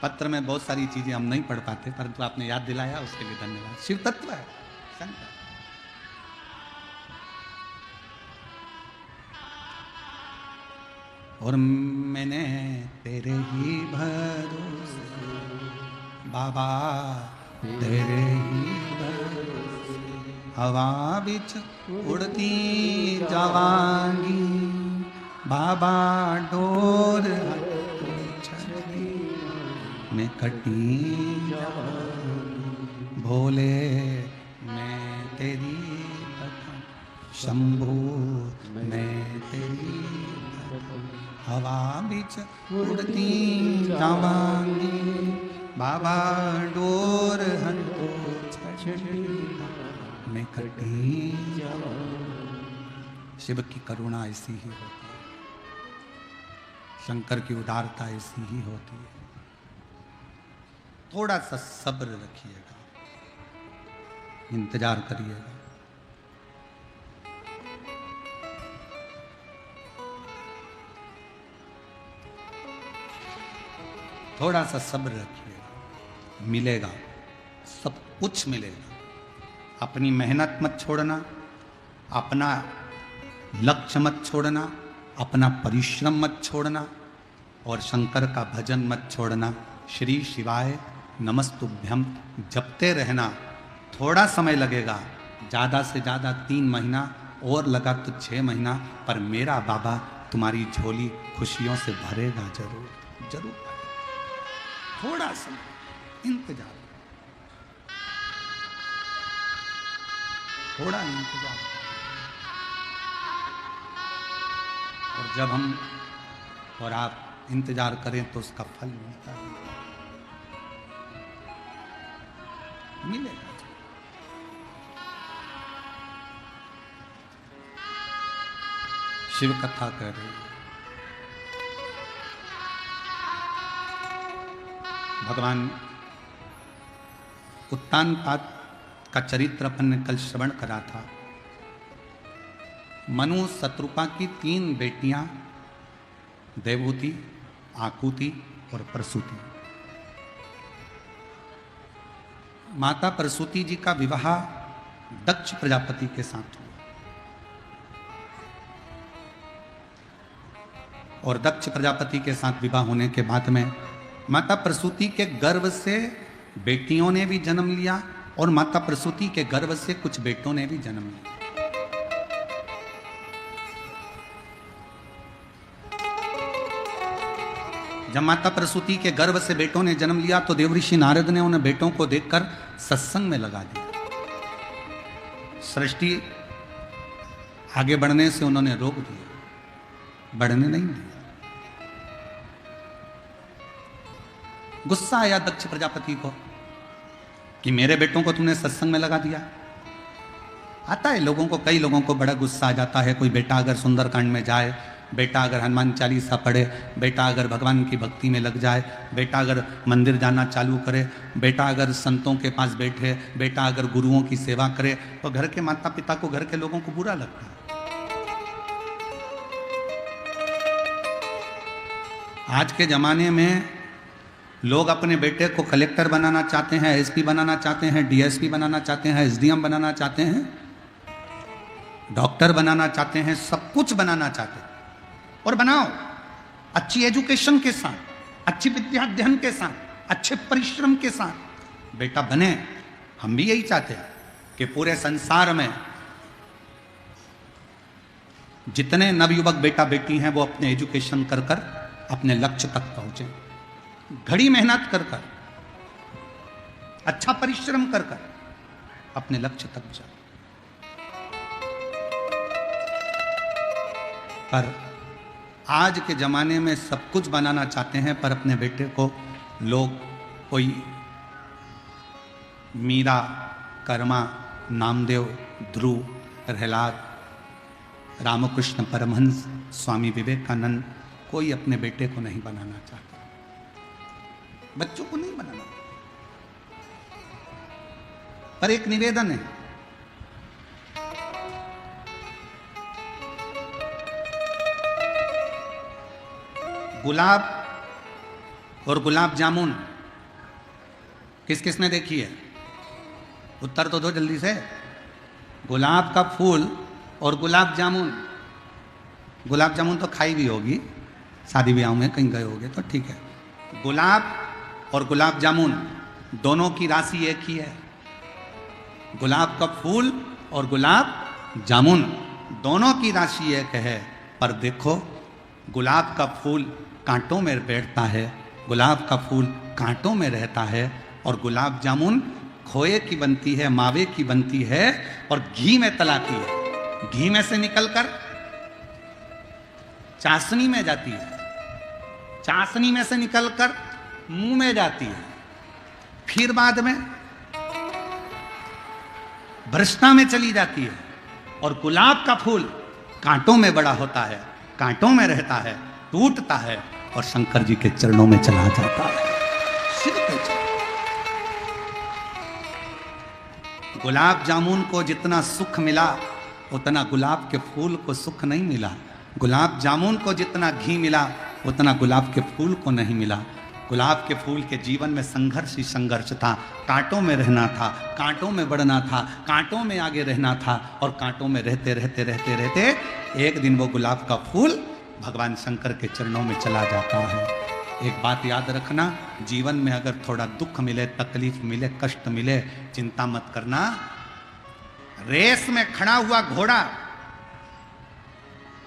[SPEAKER 1] पत्र में बहुत सारी चीजें हम नहीं पढ़ पाते, परंतु आपने याद दिलाया, उसके लिए धन्यवाद। शिव तत्व है शंकर। और मैंने तेरे ही भरोसे बाबा, तेरे ही भरोसे हवा बिच उड़ती जावांगी, बाबा डोर में कटी भोले मैं तेरी शंभू मैं तेरी हवा बिच उड़ती जावांगी, बाबा डोर हंटो में कटी। शिव की करुणा ऐसी ही होती है, शंकर की उदारता ऐसी ही होती है। थोड़ा सा सब्र रखिएगा, इंतजार करिएगा। थोड़ा सा सब्र रखिएगा, मिलेगा, सब कुछ मिलेगा। अपनी मेहनत मत छोड़ना, अपना लक्ष्य मत छोड़ना, अपना परिश्रम मत छोड़ना, और शंकर का भजन मत छोड़ना। श्री शिवाय नमस्तुभ्यम जपते रहना। थोड़ा समय लगेगा, ज़्यादा से ज़्यादा 3 महीना, और लगा तो 6 महीना, पर मेरा बाबा तुम्हारी झोली खुशियों से भरेगा जरूर, जरूर। थोड़ा समय इंतजार, थोड़ा इंतजार, और जब हम और आप इंतजार करें तो उसका फल मिलता है, मिलेगा। शिव कथा कह रहे हैं, भगवान उत्तानपाद का चरित्र अपन ने कल श्रवण करा था। मनु शत्रुपा की 3 बेटियां, देवहूति, आकुति और प्रसूति। माता प्रसूति जी का विवाह दक्ष प्रजापति के साथ हुआ, और दक्ष प्रजापति के साथ विवाह होने के बाद में माता प्रसूति के गर्भ से बेटियों ने भी जन्म लिया, और माता प्रसूति के गर्भ से कुछ बेटों ने भी जन्म लिया। जब माता प्रसूति के गर्भ से बेटों ने जन्म लिया तो देवऋषि नारद ने उन बेटों को देखकर सत्संग में लगा दिया। सृष्टि आगे बढ़ने से उन्होंने रोक दिया, बढ़ने नहीं दिया। गुस्सा आया दक्ष प्रजापति को कि मेरे बेटों को तुमने सत्संग में लगा दिया। आता है लोगों को, कई लोगों को बड़ा गुस्सा आ जाता है। कोई बेटा अगर सुंदरकांड में जाए, बेटा अगर हनुमान चालीसा पढ़े, बेटा अगर भगवान की भक्ति में लग जाए, बेटा अगर मंदिर जाना चालू करे, बेटा अगर संतों के पास बैठे, बेटा अगर गुरुओं की सेवा करे, तो घर के माता पिता को, घर के लोगों को बुरा लगता है। आज के जमाने में लोग अपने बेटे को कलेक्टर बनाना चाहते हैं, एसपी बनाना चाहते हैं, डीएसपी बनाना चाहते हैं, एसडीएम बनाना चाहते हैं, डॉक्टर बनाना चाहते हैं, सब कुछ बनाना चाहते हैं। और बनाओ, अच्छी एजुकेशन के साथ, अच्छी विद्या अध्ययन के साथ, अच्छे परिश्रम के साथ बेटा बने। हम भी यही चाहते हैं कि पूरे संसार में जितने नवयुवक बेटा बेटी हैं वो अपने एजुकेशन कर कर अपने लक्ष्य तक पहुंचे, घड़ी मेहनत कर कर, अच्छा परिश्रम कर कर अपने लक्ष्य तक जाए। पर आज के जमाने में सब कुछ बनाना चाहते हैं, पर अपने बेटे को लोग कोई मीरा, कर्मा, नामदेव, ध्रुव, प्रहलाद, रामकृष्ण परमहंस, स्वामी विवेकानंद, कोई अपने बेटे को नहीं बनाना चाहता, बच्चों को नहीं बनाना। पर एक निवेदन है, गुलाब और गुलाब जामुन किस किस ने देखी है? उत्तर तो दो जल्दी से। गुलाब का फूल और गुलाब जामुन, गुलाब जामुन तो खाई भी होगी, शादी ब्याह में कहीं गए होगे तो ठीक है। गुलाब और गुलाब जामुन दोनों की राशि एक ही है। गुलाब का फूल और गुलाब जामुन दोनों की राशि एक है, पर देखो गुलाब का फूल कांटों में बैठता है, गुलाब का फूल कांटों में रहता है, और गुलाब जामुन खोए की बनती है, मावे की बनती है और घी में तलाती है। घी में से निकलकर चाशनी में जाती है, चाशनी में से निकलकर मुंह में जाती है, फिर बाद में भ्रष्टा में चली जाती है। और गुलाब का फूल कांटों में बड़ा होता है, कांटों में रहता है, टूटता है और शंकर जी के चरणों में चला जाता है, सिर पे चला। गुलाब जामुन को जितना सुख मिला उतना गुलाब के फूल को सुख नहीं मिला। गुलाब जामुन को जितना घी मिला उतना गुलाब के फूल को नहीं मिला। गुलाब के फूल के जीवन में संघर्ष ही संघर्ष था, कांटों में रहना था, कांटों में बढ़ना था, कांटों में आगे रहना था, और कांटों में रहते रहते रहते रहते एक दिन वो गुलाब का फूल भगवान शंकर के चरणों में चला जाता है। एक बात याद रखना, जीवन में अगर थोड़ा दुख मिले, तकलीफ मिले, कष्ट मिले, चिंता मत करना। रेस में खड़ा हुआ घोड़ा,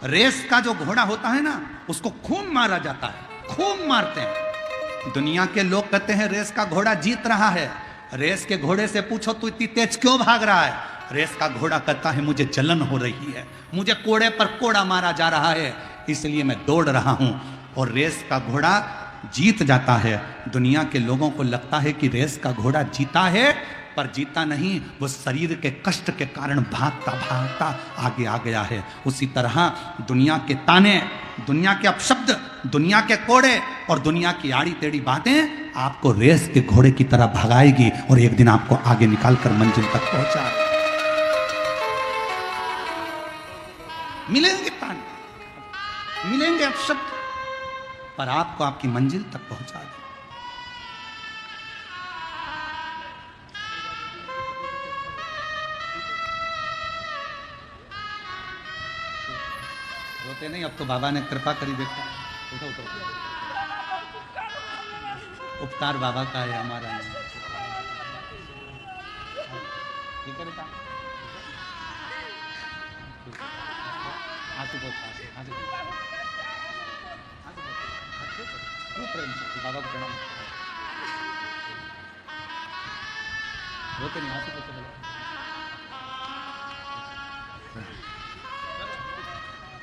[SPEAKER 1] रेस का जो घोड़ा होता है ना, उसको खूब मारा जाता है, खूब मारते हैं। दुनिया के लोग कहते हैं रेस का घोड़ा जीत रहा है। रेस के घोड़े से पूछो तू इतनी तेज क्यों भाग रहा है? रेस का घोड़ा कहता है मुझे जलन हो रही है, मुझे कोड़े पर कोड़ा मारा जा रहा है, इसलिए मैं दौड़ रहा हूं। और रेस का घोड़ा जीत जाता है। दुनिया के लोगों को लगता है कि रेस का घोड़ा जीता है, पर जीता नहीं, वो शरीर के कष्ट के कारण भागता भागता आगे आ गया है। उसी तरह दुनिया के ताने, दुनिया के अपशब्द, दुनिया के कोड़े और दुनिया की आड़ी टेढ़ी बातें आपको रेस के घोड़े की तरह भगाएगी और एक दिन आपको आगे निकालकर मंजिल तक पहुंचा। मिलेंगे ताने, मिलेंगे अपशब्द, पर आपको आपकी मंजिल तक पहुंचा दे। रोते नहीं, अब तो बाबा ने कृपा करी। देखो उठो उठो, उपकार बाबा का है, हमारा नहीं। ठीक है बेटा, बाबा को प्रणाम। रोते नहीं, आंसू पोछो बोलो।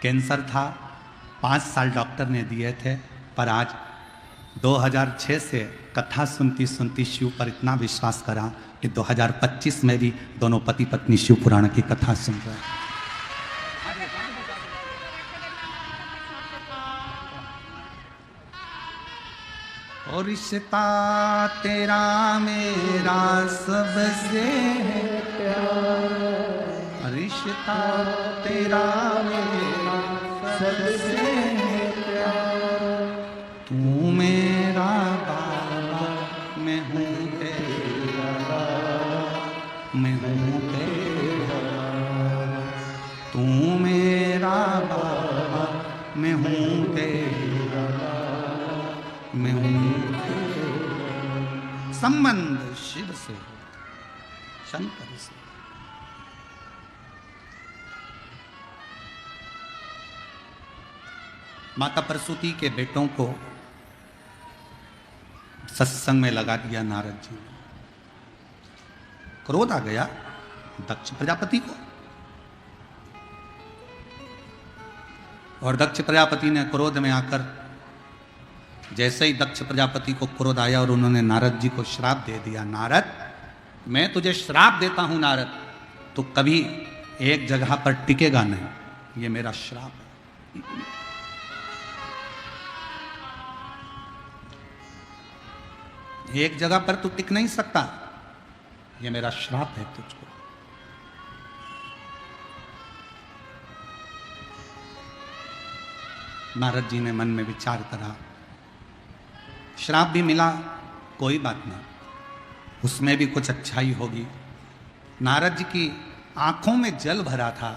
[SPEAKER 1] कैंसर था, 5 साल डॉक्टर ने दिए थे, पर आज 2006 से कथा सुनती सुनती शिव पर इतना विश्वास करा कि 2025 में भी दोनों पति पत्नी शिव पुराण की कथा सुन रहे हैं। और रिश्ता तेरा मेरा सबसे है प्यार, रिश्ता तेरा मेरा सबसे है प्यार। तू मेरा बाबा, मैं हूँ तेरा बाबा, मैं हूँ तेरा। तू मेरा बाबा, मैं हूँ तेरा बाबा, मैं हूँ। संबंध शिव से, शंकर से। माता प्रसूति के बेटों को सत्संग में लगा दिया नारद जी ने। क्रोध आ गया दक्ष प्रजापति को, और दक्ष प्रजापति ने क्रोध में आकर, जैसे ही दक्ष प्रजापति को क्रोध आया और उन्होंने नारद जी को श्राप दे दिया, नारद मैं तुझे श्राप देता हूं नारद, तो कभी एक जगह पर टिकेगा नहीं, ये मेरा श्राप है। एक जगह पर तू टिक नहीं सकता, ये मेरा श्राप है तुझको। नारद जी ने मन में विचार करा, श्राप भी मिला, कोई बात नहीं, उसमें भी कुछ अच्छाई होगी। नारद जी की आंखों में जल भरा था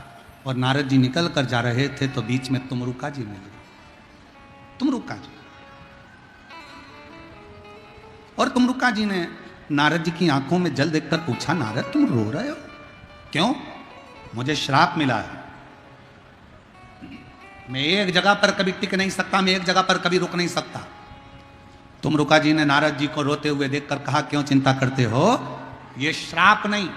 [SPEAKER 1] और नारद जी निकल कर जा रहे थे तो बीच में तुमरुका जी मिल गए। तुमरुका जी, और तुमरुका जी ने नारद जी की आंखों में जल देखकर पूछा, नारद तुम रो रहे हो क्यों? मुझे श्राप मिला है, मैं एक जगह पर कभी टिक नहीं सकता, मैं एक जगह पर कभी रुक नहीं सकता। तुमरुका जी ने नारद जी को रोते हुए देखकर कहा, क्यों चिंता करते हो, ये श्राप नहीं,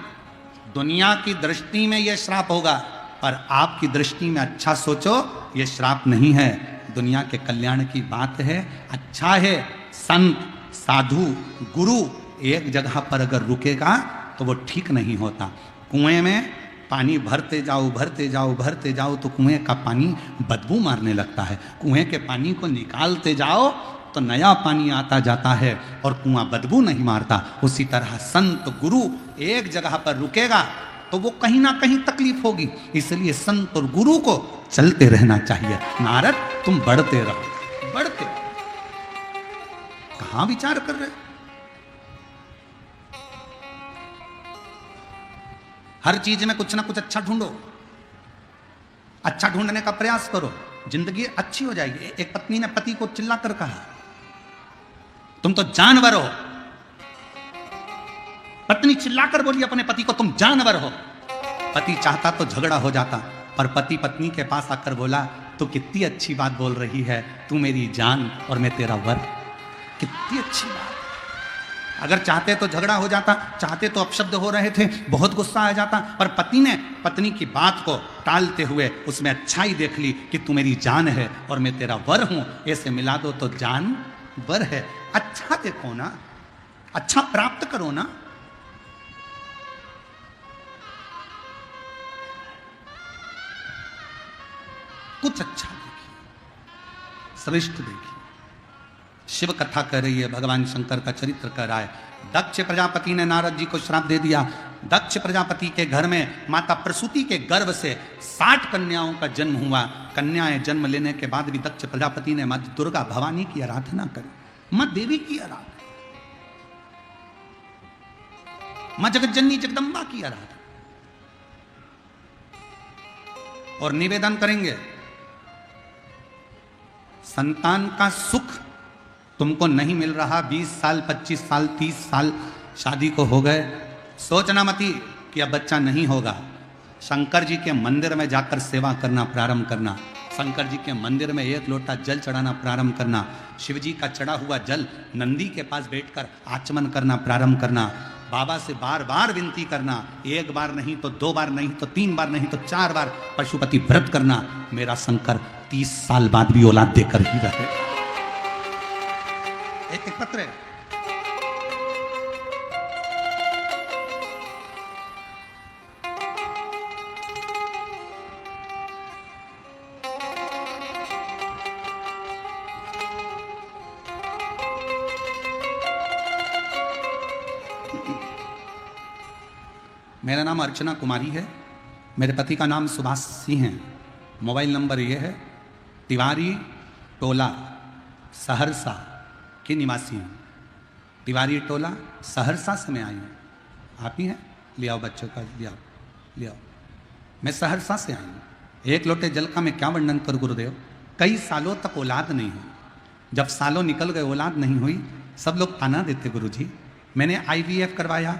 [SPEAKER 1] दुनिया की दृष्टि में यह श्राप होगा, पर आपकी दृष्टि में अच्छा सोचो, यह श्राप नहीं है, दुनिया के कल्याण की बात है, अच्छा है। संत साधु गुरु एक जगह पर अगर रुकेगा तो वो ठीक नहीं होता। कुएं में पानी भरते जाओ भरते जाओ भरते जाओ तो कुएं का पानी बदबू मारने लगता है, कुएं के पानी को निकालते जाओ तो नया पानी आता जाता है और कुआं बदबू नहीं मारता। उसी तरह संत गुरु एक जगह पर रुकेगा तो वो कहीं ना कहीं तकलीफ होगी, इसलिए संत और गुरु को चलते रहना चाहिए। नारद तुम बढ़ते रहो, बढ़ते रहो। कहां विचार कर रहे? हर चीज में कुछ ना कुछ अच्छा ढूंढो, अच्छा ढूंढने का प्रयास करो, जिंदगी अच्छी हो जाएगी। एक पत्नी ने पति को चिल्लाकर कहा, तुम तो जानवर हो। पत्नी चिल्लाकर बोली अपने पति को, तुम जानवर हो। पति चाहता तो झगड़ा हो जाता, पर पति पत्नी के पास आकर बोला, तू कितनी अच्छी बात बोल रही है, तू मेरी जान और मैं तेरा वर। कितनी अच्छी बात। अगर चाहते तो झगड़ा हो जाता, चाहते तो अपशब्द हो रहे थे, बहुत गुस्सा आ जाता, पर पति ने पत्नी की बात को टालते हुए उसमें अच्छाई देख ली कि तू मेरी जान है और मैं तेरा वर हूं, ऐसे मिला दो तो जान वर है। अच्छा देखो ना, अच्छा प्राप्त करो ना। कुछ अच्छा देखिए, श्रेष्ठ देखिए। शिव कथा कर रही है, भगवान शंकर का चरित्र कर रहा है। दक्ष प्रजापति ने नारद जी को श्राप दे दिया। दक्ष प्रजापति के घर में माता प्रसूति के गर्भ से 60 कन्याओं का जन्म हुआ। कन्याएं जन्म लेने के बाद भी दक्ष प्रजापति ने मां दुर्गा भवानी की आराधना करी, मां देवी की आराधना, मां जगतजननी जगदम्बा की आराधना। और निवेदन करेंगे, संतान का सुख तुमको नहीं मिल रहा, 20 साल 25 साल 30 साल शादी को हो गए, सोचना मती कि अब बच्चा नहीं होगा। शंकर जी के मंदिर में जाकर सेवा करना प्रारंभ करना, शंकर जी के मंदिर में 1 लोटा जल चढ़ाना प्रारंभ करना, शिव जी का चढ़ा हुआ जल नंदी के पास बैठकर आचमन करना प्रारंभ करना, बाबा से बार बार विनती करना, 1 बार नहीं तो 2 बार नहीं तो 3 बार नहीं तो 4 बार पशुपति व्रत करना, मेरा शंकर 30 साल बाद भी औलाद देकर ही रहे। एक पत्र है, मेरा नाम अर्चना कुमारी है, मेरे पति का नाम सुभाष सिंह है। मोबाइल नंबर ये है, तिवारी टोला सहरसा की निवासी हूँ। तिवारी टोला सहरसा से मैं आई हूँ। आप ही हैं? ले आओ बच्चों का, ले आओ ले आओ। मैं सहरसा से आई हूँ। 1 लोटे जल का मैं क्या वर्णन करूँ गुरुदेव। कई सालों तक औलाद नहीं हुई, जब सालों निकल गए औलाद नहीं हुई, सब लोग ताना देते गुरुजी। मैंने IVF करवाया,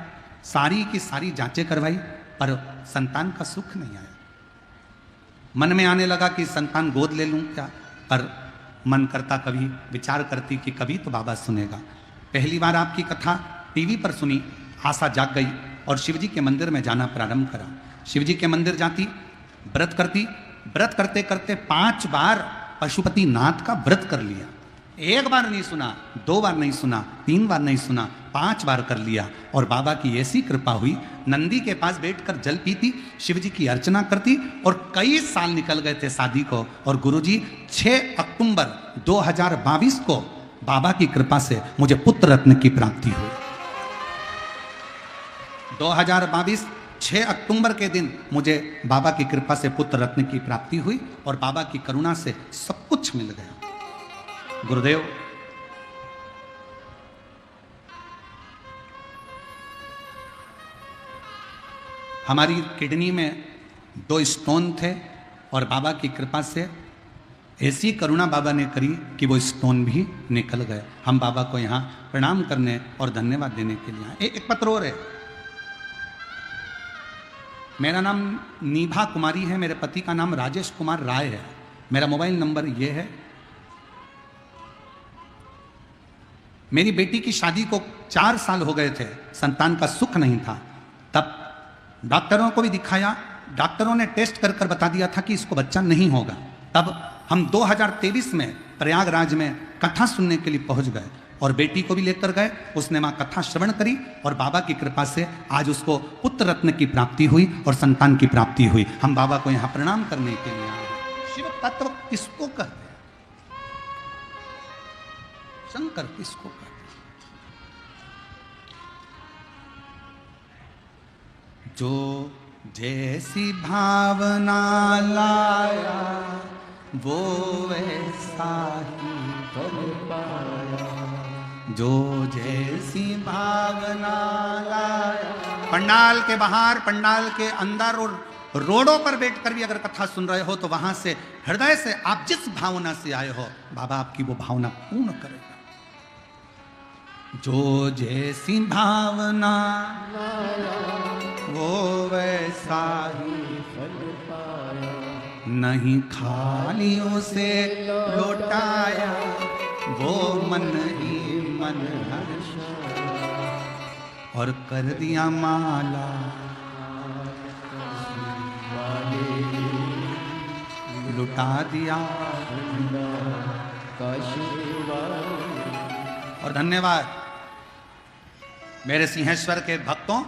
[SPEAKER 1] सारी की सारी जांचें करवाई, पर संतान का सुख नहीं आया। मन में आने लगा कि संतान गोद ले लूं क्या, पर मन करता, कभी विचार करती कि कभी तो बाबा सुनेगा। पहली बार आपकी कथा टीवी पर सुनी, आशा जाग गई और शिवजी के मंदिर में जाना प्रारंभ करा। शिवजी के मंदिर जाती, व्रत करती, व्रत करते करते 5 बार पशुपति नाथ का व्रत कर लिया। 1 बार नहीं सुना, 2 बार नहीं सुना, 3 बार नहीं सुना, 5 बार कर लिया। और बाबा की ऐसी कृपा हुई, नंदी के पास बैठकर जल पीती, शिवजी की अर्चना करती और कई साल निकल गए थे शादी को। और गुरुजी 6 अक्टूबर 2022 को बाबा की कृपा से मुझे पुत्र रत्न की प्राप्ति हुई। 2022 6 अक्टूबर के दिन मुझे बाबा की कृपा से पुत्र रत्न की प्राप्ति हुई और बाबा की करुणा से सब कुछ मिल गया। गुरुदेव, हमारी किडनी में 2 स्टोन थे और बाबा की कृपा से ऐसी करुणा बाबा ने करी कि वो स्टोन भी निकल गए। हम बाबा को यहाँ प्रणाम करने और धन्यवाद देने के लिए आए। एक पत्र और है। मेरा नाम नीभा कुमारी है, मेरे पति का नाम राजेश कुमार राय है। मेरा मोबाइल नंबर ये है। मेरी बेटी की शादी को 4 साल हो गए थे, संतान का सुख नहीं था। तब डॉक्टरों को भी दिखाया, डॉक्टरों ने टेस्ट कर कर बता दिया था कि इसको बच्चा नहीं होगा। तब हम 2023 में प्रयागराज में कथा सुनने के लिए पहुंच गए और बेटी को भी लेकर गए। उसने वहां कथा श्रवण करी और बाबा की कृपा से आज उसको पुत्र रत्न की प्राप्ति हुई और संतान की प्राप्ति हुई। हम बाबा को यहाँ प्रणाम करने के लिए आए। शिव तत्व किसको कहते हैं? शंकर किसको कहते हैं? जो जैसी भावना लाया वो वैसा ही फल पाया। जो जैसी भावना लाया। पंडाल के बाहर, पंडाल के अंदर और रोडों पर बैठकर भी अगर कथा सुन रहे हो तो वहां से हृदय से आप जिस भावना से आए हो, बाबा आपकी वो भावना पूर्ण करेगा। जो जैसी भावना वो वैसा ही फल पाया। नहीं खाली उसे लौटाया, वो मन ही मन हर्षाया। और कर दिया माला लुटा दिया। और धन्यवाद मेरे सिंहेश्वर के भक्तों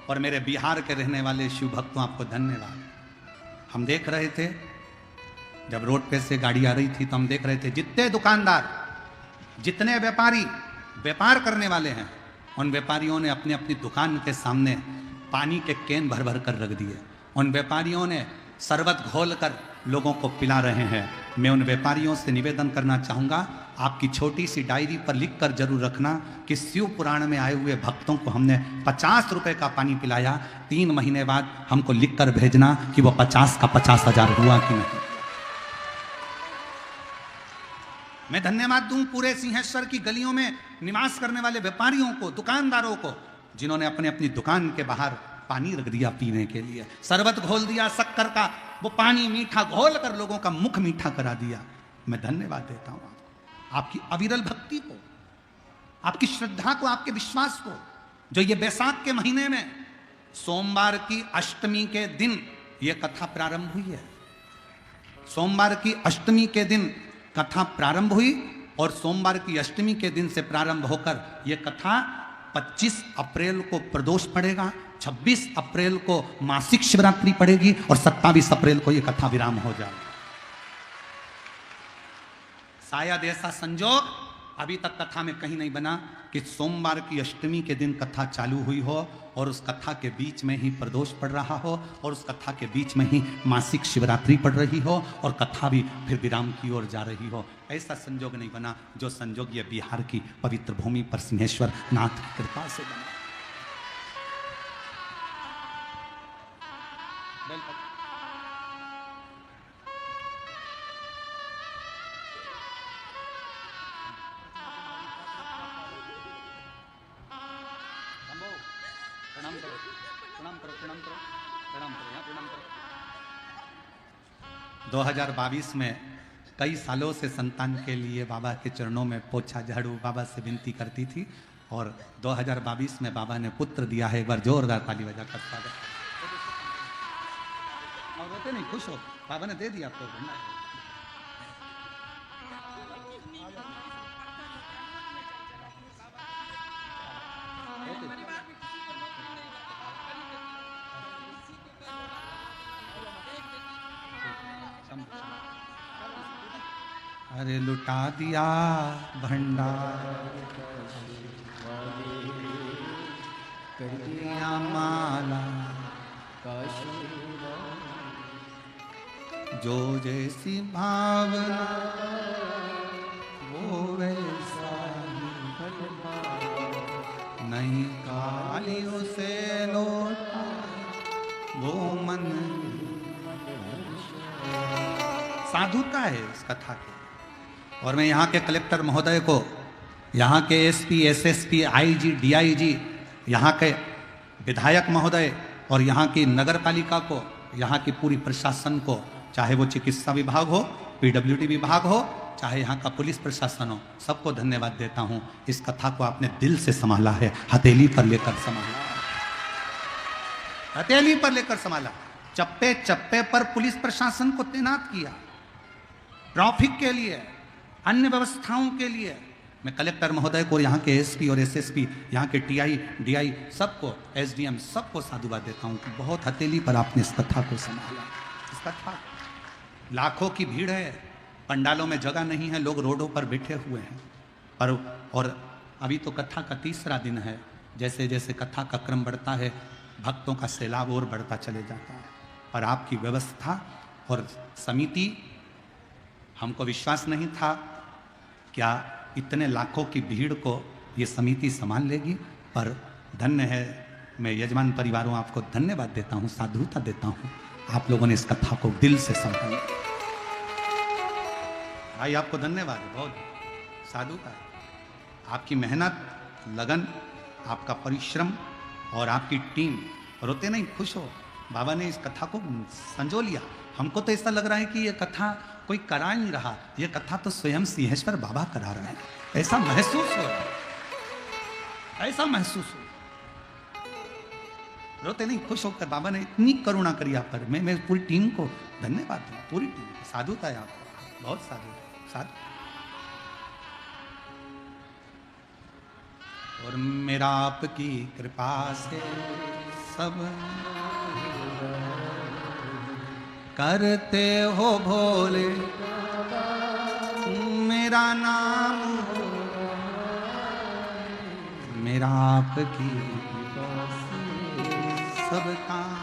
[SPEAKER 1] और मेरे बिहार के रहने वाले शिव भक्तों, आपको धन्यवाद। हम देख रहे थे जब रोड पे से गाड़ी आ रही थी तो हम देख रहे थे जितने दुकानदार, जितने व्यापारी व्यापार करने वाले हैं, उन व्यापारियों ने अपनी अपनी दुकान के सामने पानी के कैन भर भर कर रख दिए। उन व्यापारियों ने शरबत घोल कर लोगों को पिला रहे हैं। मैं उन व्यापारियों से निवेदन करना चाहूँगा, आपकी छोटी सी डायरी पर लिख कर जरूर रखना कि शिव पुराण में आए हुए भक्तों को हमने 50 रुपए का पानी पिलाया। 3 महीने बाद हमको लिख कर भेजना कि वो 50 का 50,000 हुआ कि नहीं। मैं धन्यवाद दूं पूरे सिंहेश्वर की गलियों में निवास करने वाले व्यापारियों को, दुकानदारों को, जिन्होंने अपने अपनी दुकान के बाहर पानी रख दिया पीने के लिए, शरबत घोल दिया, शक्कर का वो पानी मीठा घोल कर लोगों का मुख मीठा करा दिया। मैं धन्यवाद देता हूं आपकी अविरल भक्ति को, आपकी श्रद्धा को, आपके विश्वास को, जो ये बैसाख के महीने में सोमवार की अष्टमी के दिन ये कथा प्रारंभ हुई है। सोमवार की अष्टमी के दिन कथा प्रारंभ हुई और सोमवार की अष्टमी के दिन से प्रारंभ होकर यह कथा 25 अप्रैल को प्रदोष पड़ेगा, 26 अप्रैल को मासिक शिवरात्रि पड़ेगी और 27 अप्रैल को यह कथा विराम हो जाएगी। शायद ऐसा संजोग अभी तक कथा में कहीं नहीं बना कि सोमवार की अष्टमी के दिन कथा चालू हुई हो और उस कथा के बीच में ही प्रदोष पड़ रहा हो और उस कथा के बीच में ही मासिक शिवरात्रि पड़ रही हो और कथा भी फिर विराम की ओर जा रही हो। ऐसा संजोग नहीं बना जो संजोग ये बिहार की पवित्र भूमि पर सिंहेश्वर नाथ की कृपा से बना। प्रणाम करो, प्रणाम करो, प्रणाम करो, प्रणाम करो, यहाँ प्रणाम करो। 2022 में कई सालों से संतान के लिए बाबा के चरणों में पोछा झाड़ू बाबा से विनती करती थी और 2022 में बाबा ने पुत्र दिया है। एक बार जोरदार ताली बजाकर स्वागत। और रोते नहीं, खुश हो, बाबा ने दे दिया आपको। अरे लुटा दिया भंडार कर दिया माला, जो जैसी भावना वो वैसा ही नहीं, कालियों से लौटा वो मन। साधुता है इस कथा की। और मैं यहाँ के कलेक्टर महोदय को, यहाँ के एसपी, एसएसपी, आईजी, डीआईजी, यहाँ के विधायक महोदय और यहाँ की नगर पालिका को, यहाँ की पूरी प्रशासन को, चाहे वो चिकित्सा विभाग हो, पीडब्ल्यूडी विभाग हो, चाहे यहाँ का पुलिस प्रशासन हो, सबको धन्यवाद देता हूँ। इस कथा को आपने दिल से संभाला है, हथेली पर लेकर संभाला, हथेली पर लेकर संभाला। चप्पे चप्पे पर पुलिस प्रशासन को तैनात किया, ट्रैफिक के लिए, अन्य व्यवस्थाओं के लिए। मैं कलेक्टर महोदय को, यहाँ के एसपी और एसएसपी, यहाँ के टीआई, डीआई, सबको, एसडीएम, सबको साधुवाद देता हूँ कि बहुत हथेली पर आपने इस कथा को संभाला। इस कथा, लाखों की भीड़ है, पंडालों में जगह नहीं है, लोग रोडों पर बैठे हुए हैं। और अभी तो कथा का तीसरा दिन है। जैसे जैसे कथा का क्रम बढ़ता है, भक्तों का सैलाब और बढ़ता चले जाता है। पर आपकी व्यवस्था और समिति, हमको विश्वास नहीं था क्या इतने लाखों की भीड़ को ये समिति संभाल लेगी, पर धन्य है। मैं यजमान परिवारों आपको धन्यवाद देता हूँ, साधुता देता हूँ, आप लोगों ने इस कथा को दिल से संभाला। भाई आपको धन्यवाद, बहुत साधुता है। आपकी मेहनत, लगन, आपका परिश्रम और आपकी टीम। रोते नहीं, खुश हो। बाबा ने इस कथा को संजो लिया। हमको तो ऐसा लग रहा है कि ये कथा कोई करा नहीं रहा, ये कथा तो स्वयं सिंहेश्वर बाबा करा रहे हैं। ऐसा महसूस हो रहा है, ऐसा महसूस हो। रोते नहीं, खुश होकर बाबा ने इतनी करुणा करी आप पर। मैं पूरी टीम को धन्यवाद दूं, पूरी टीम। साधुता है आपको, बहुत साधु। और मेरा आपकी कृपा से सब करते हो भोले, मेरा नाम मेरा आपकी सब काम।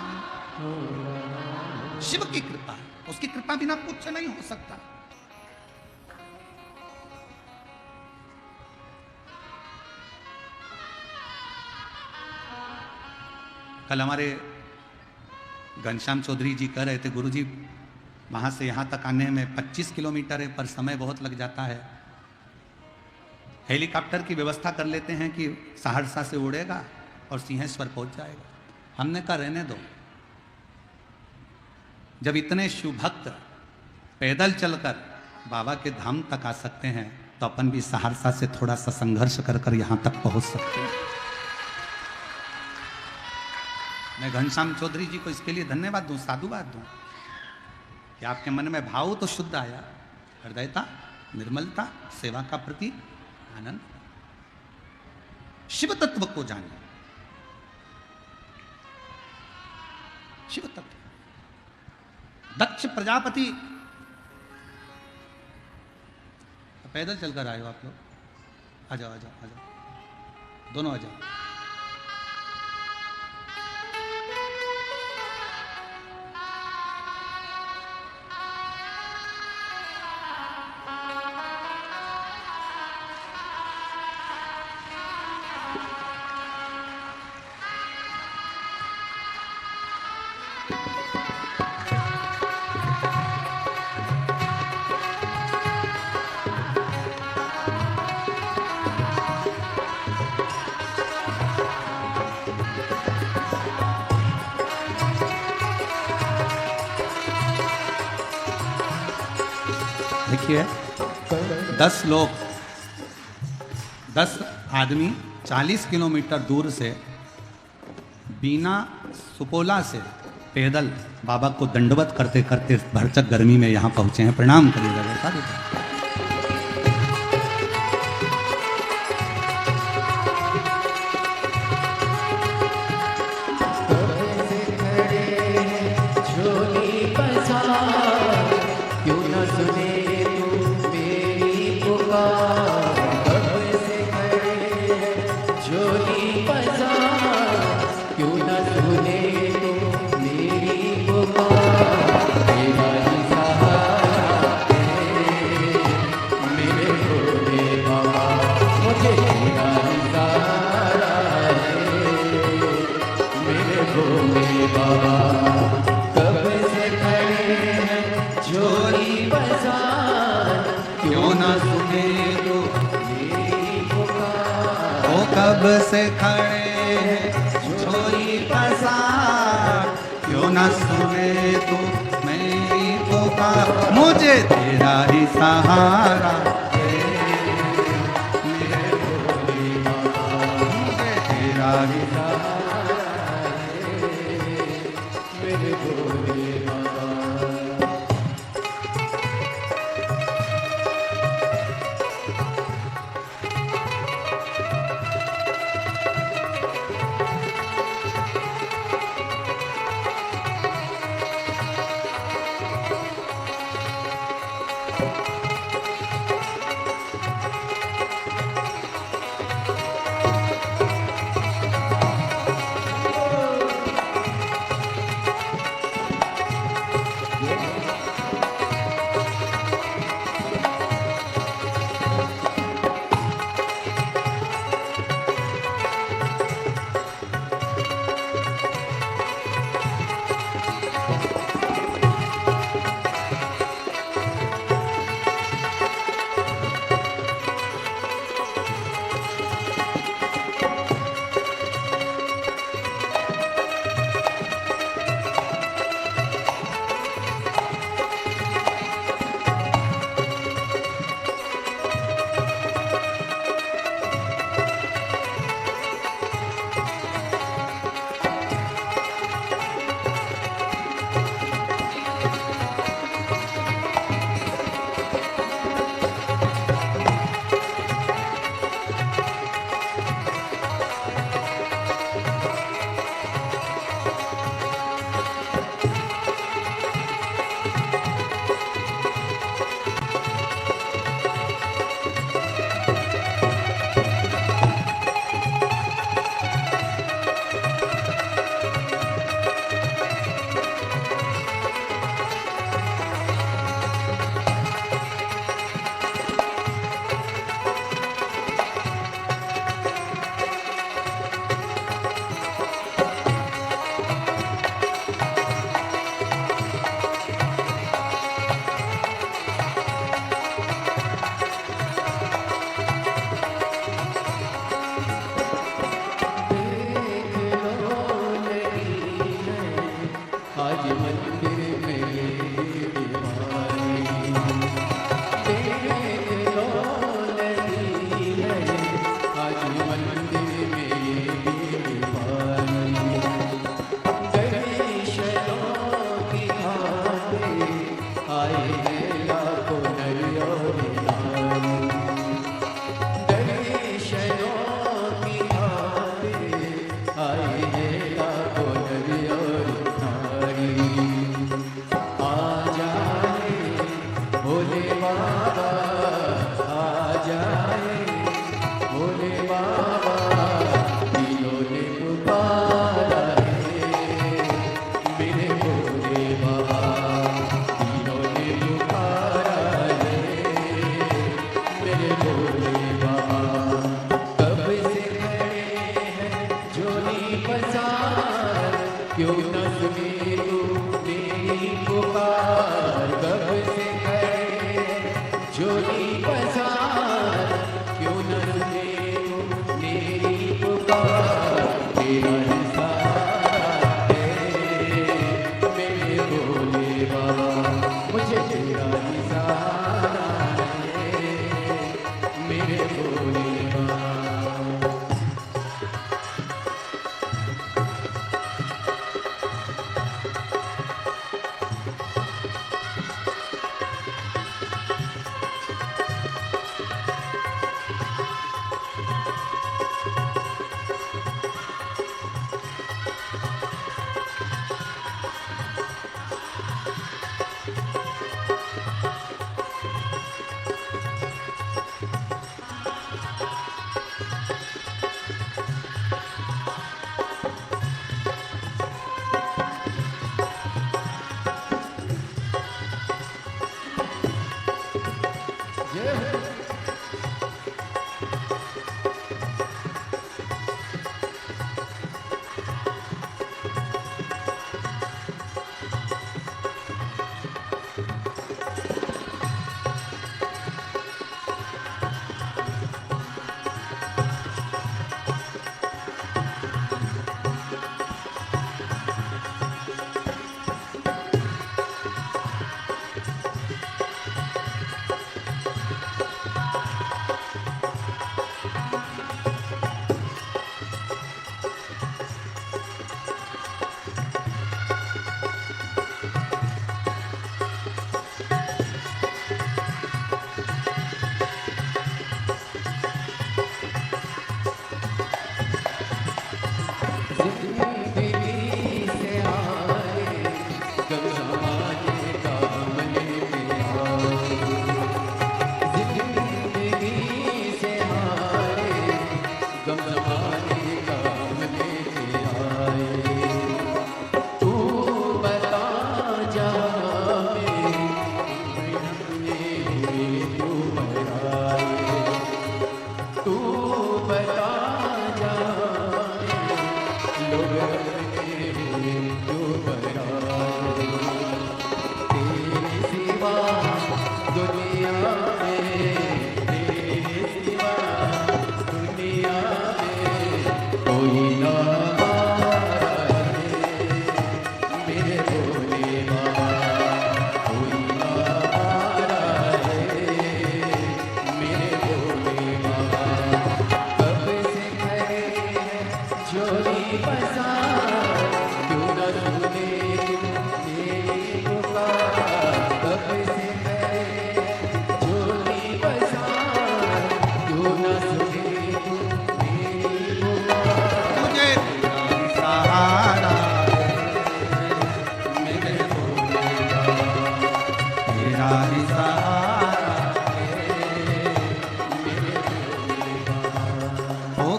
[SPEAKER 1] शिव की कृपा है, उसकी कृपा बिना कुछ नहीं हो सकता। कल हमारे घनश्याम चौधरी जी कह रहे थे, गुरुजी वहाँ से यहाँ तक आने में 25 किलोमीटर है, पर समय बहुत लग जाता है। हेलीकॉप्टर की व्यवस्था कर लेते हैं कि सहरसा से उड़ेगा और सिंहेश्वर पहुँच जाएगा। हमने कहा रहने दो, जब इतने शिव भक्त पैदल चलकर बाबा के धाम तक आ सकते हैं, तो अपन भी सहरसा से थोड़ा सा संघर्ष कर कर यहाँ तक पहुँच सकते हैं। मैं घनश्याम चौधरी जी को इसके लिए धन्यवाद दूं, साधुवाद दूं कि आपके मन में भाव तो शुद्ध आया, हृदयता, निर्मलता, सेवा का प्रति आनंद। शिव तत्व को जानिए, शिव तत्व। दक्ष प्रजापति, पैदल चलकर आए हो आप लोग, आ जाओ आ जाओ आ जाओ, दोनों आ जाओ। देखिए 10 लोग 10 आदमी 40 किलोमीटर दूर से बिना सुपोला से पैदल बाबा को दंडवत करते करते भरचक गर्मी में यहाँ पहुँचे हैं। प्रणाम करिएगा सारे। कब से खड़े हैं झोली पसार, क्यों न सुने तू मेरी पुकार। मुझे तेरा ही सहारा है मेरे भोले बाबा, मुझे तेरा ही सहारा है मेरे भोले बाबा।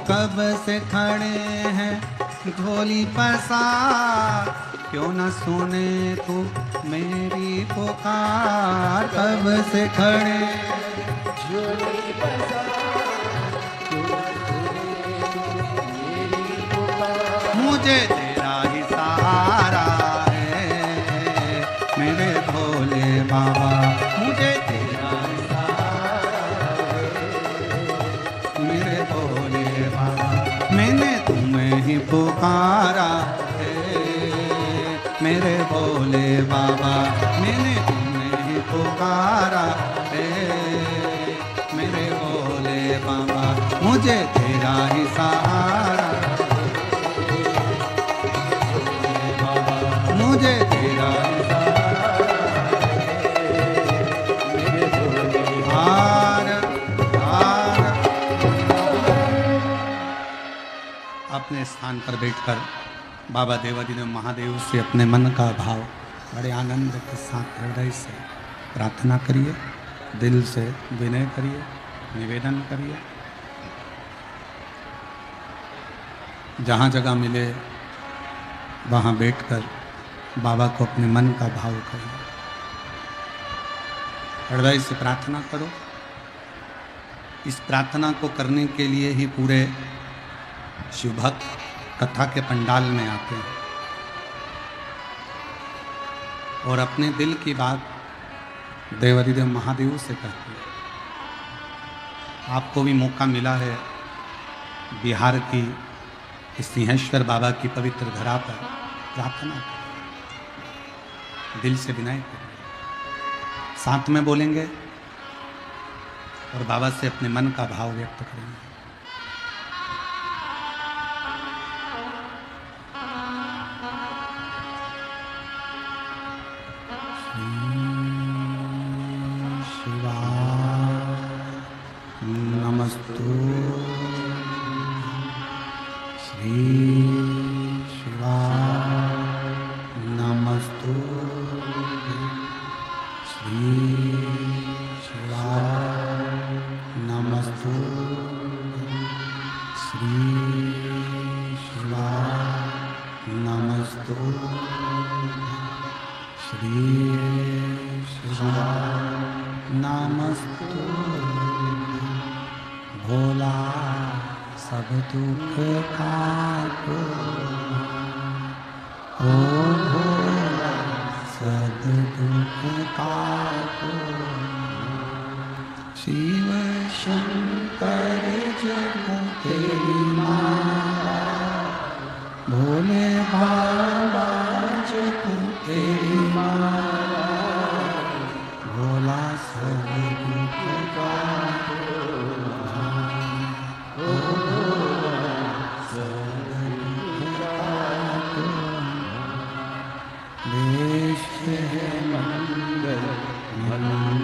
[SPEAKER 1] कब से खड़े हैं ढोली पसार, क्यों न सुने तू मेरी पुकार। कब से खड़े ढोली पसार, क्यों न सुने तू मेरी पुकार। मुझे तेरा ही सहारा है मेरे भोले बाबा, मुझे तेरा ही सहारा है मेरे भोले बाबा। मैंने तुम्हें ही पुकारा है मेरे भोले बाबा, मैंने तुम्हें ही पुकारा है मेरे भोले बाबा। मुझे तेरा ही सहारा बाबा, मुझे तेरा ही सहारा मेरे भोले हार हार। अपने स्थान पर बैठकर बाबा देवादिदेव महादेव से अपने मन का भाव बड़े आनंद के साथ हृदय से प्रार्थना करिए, दिल से विनय करिए, निवेदन करिए। जहाँ जगह मिले वहाँ बैठकर बाबा को अपने मन का भाव करिए, हृदय से प्रार्थना करो। इस प्रार्थना को करने के लिए ही पूरे शिवभक्त कथा के पंडाल में आते हैं और अपने दिल की बात देवादिदेव महादेव से कहते हैं। आपको भी मौका मिला है बिहार की सिंहेश्वर बाबा की पवित्र धरा पर प्रार्थना करें, दिल से विनय करें। साथ में बोलेंगे और बाबा से अपने मन का भाव व्यक्त करेंगे। नमस्तु श्री शिवाय नमस्तु श्री शिवाय नमस्तु श्री शिवाय नमस्तु श्री शिवाय नमस्तु भोला सब दुख काटो, ओ भोला सब दुख काटो। शिव शंकर जग तेरी माला, भोले बाबा जग तेरी माला, भोला सब दुख काटो। मंगल मंगल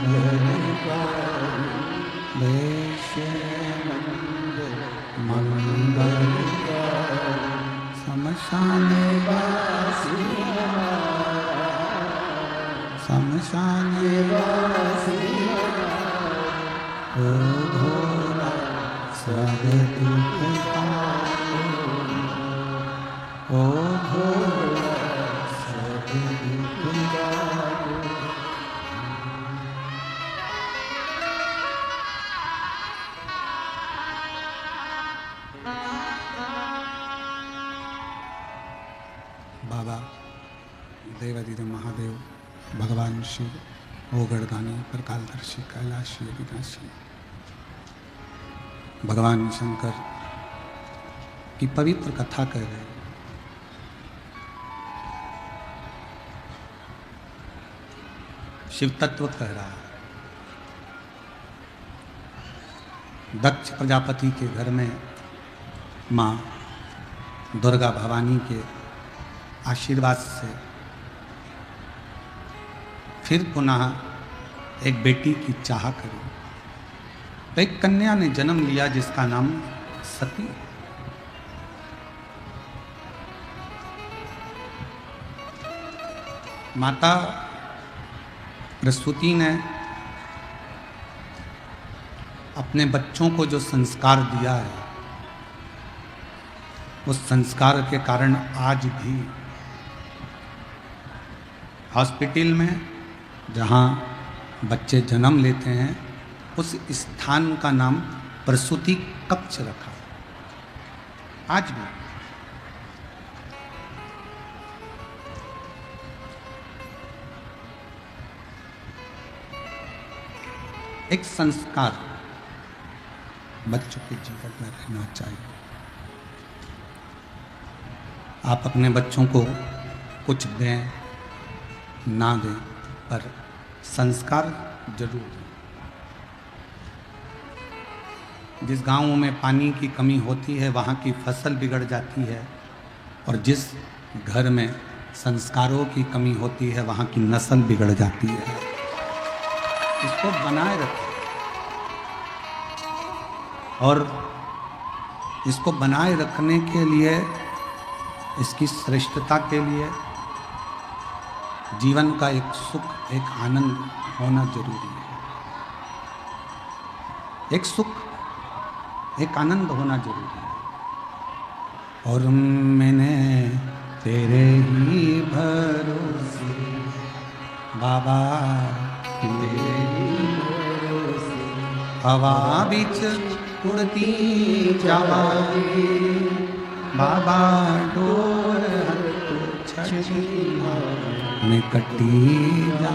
[SPEAKER 1] मंगल शमशान वासी शमशान वासी, ओ भोला सब दुख काटो, ओ भोला सब दुख काटो। बाबा देवादिदेव महादेव भगवान शिव ओगड़गानी परकालदर्शी कैलाशी अविनाशी भगवान शंकर की पवित्र कथा कह रहे हैं। शिव तत्व कह रहा है। दक्ष प्रजापति के घर में माँ दुर्गा भवानी के आशीर्वाद से फिर पुनः एक बेटी की चाह करी। तो एक कन्या ने जन्म लिया जिसका नाम सती। माता प्रसूति ने अपने बच्चों को जो संस्कार दिया है, उस संस्कार के कारण आज भी हॉस्पिटल में जहाँ बच्चे जन्म लेते हैं उस स्थान का नाम प्रसूति कक्ष रखा है। आज भी एक संस्कार बच्चों के जीवन में रहना चाहिए। आप अपने बच्चों को कुछ दें ना दें, पर संस्कार जरूर दें। जिस गांवों में पानी की कमी होती है वहाँ की फसल बिगड़ जाती है, और जिस घर में संस्कारों की कमी होती है वहाँ की नस्ल बिगड़ जाती है। इसको बनाए रखें, और इसको बनाए रखने के लिए, इसकी श्रेष्ठता के लिए जीवन का एक सुख, एक आनंद होना जरूरी है। एक सुख, एक आनंद होना जरूरी है। और मैंने तेरे ही भरोसे बाबा, तेरे ही भरोसे हवा बिच उड़ती जावागी, बाबा डोर में कटी जा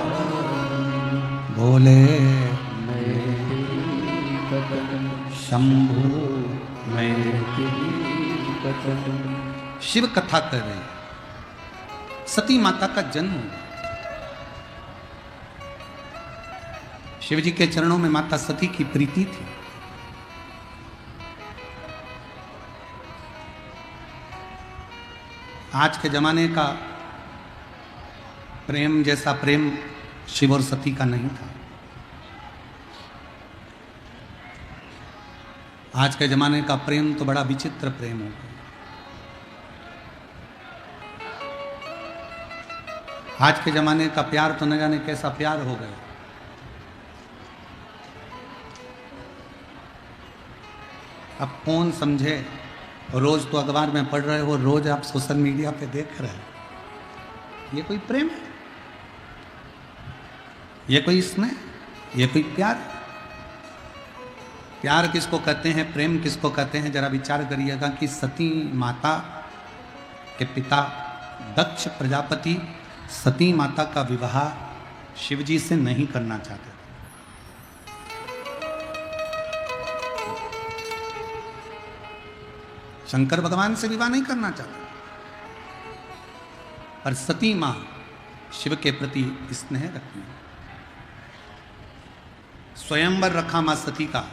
[SPEAKER 1] बोले शंभु में। शिव कथा कर रहे हैं। सती माता का जन्म, शिव जी के चरणों में माता सती की प्रीति थी। आज के जमाने का प्रेम जैसा प्रेम शिव और सती का नहीं था। आज के जमाने का प्रेम तो बड़ा विचित्र प्रेम हो गया। आज के जमाने का प्यार तो न जाने कैसा प्यार हो गया। अब कौन समझे, रोज तो अखबार में पढ़ रहे हो, रोज आप सोशल मीडिया पे देख रहे हो। ये कोई प्रेम है? ये कोई स्नेह? ये कोई प्यार? प्यार किसको कहते हैं, प्रेम किसको कहते हैं? जरा विचार करिएगा कि सती माता के पिता दक्ष प्रजापति सती माता का विवाह शिवजी से नहीं करना चाहते थे। शंकर भगवान से विवाह नहीं करना चाहते, पर सती मां शिव के प्रति स्नेह रखती। स्वयंवर रखा मां सती का,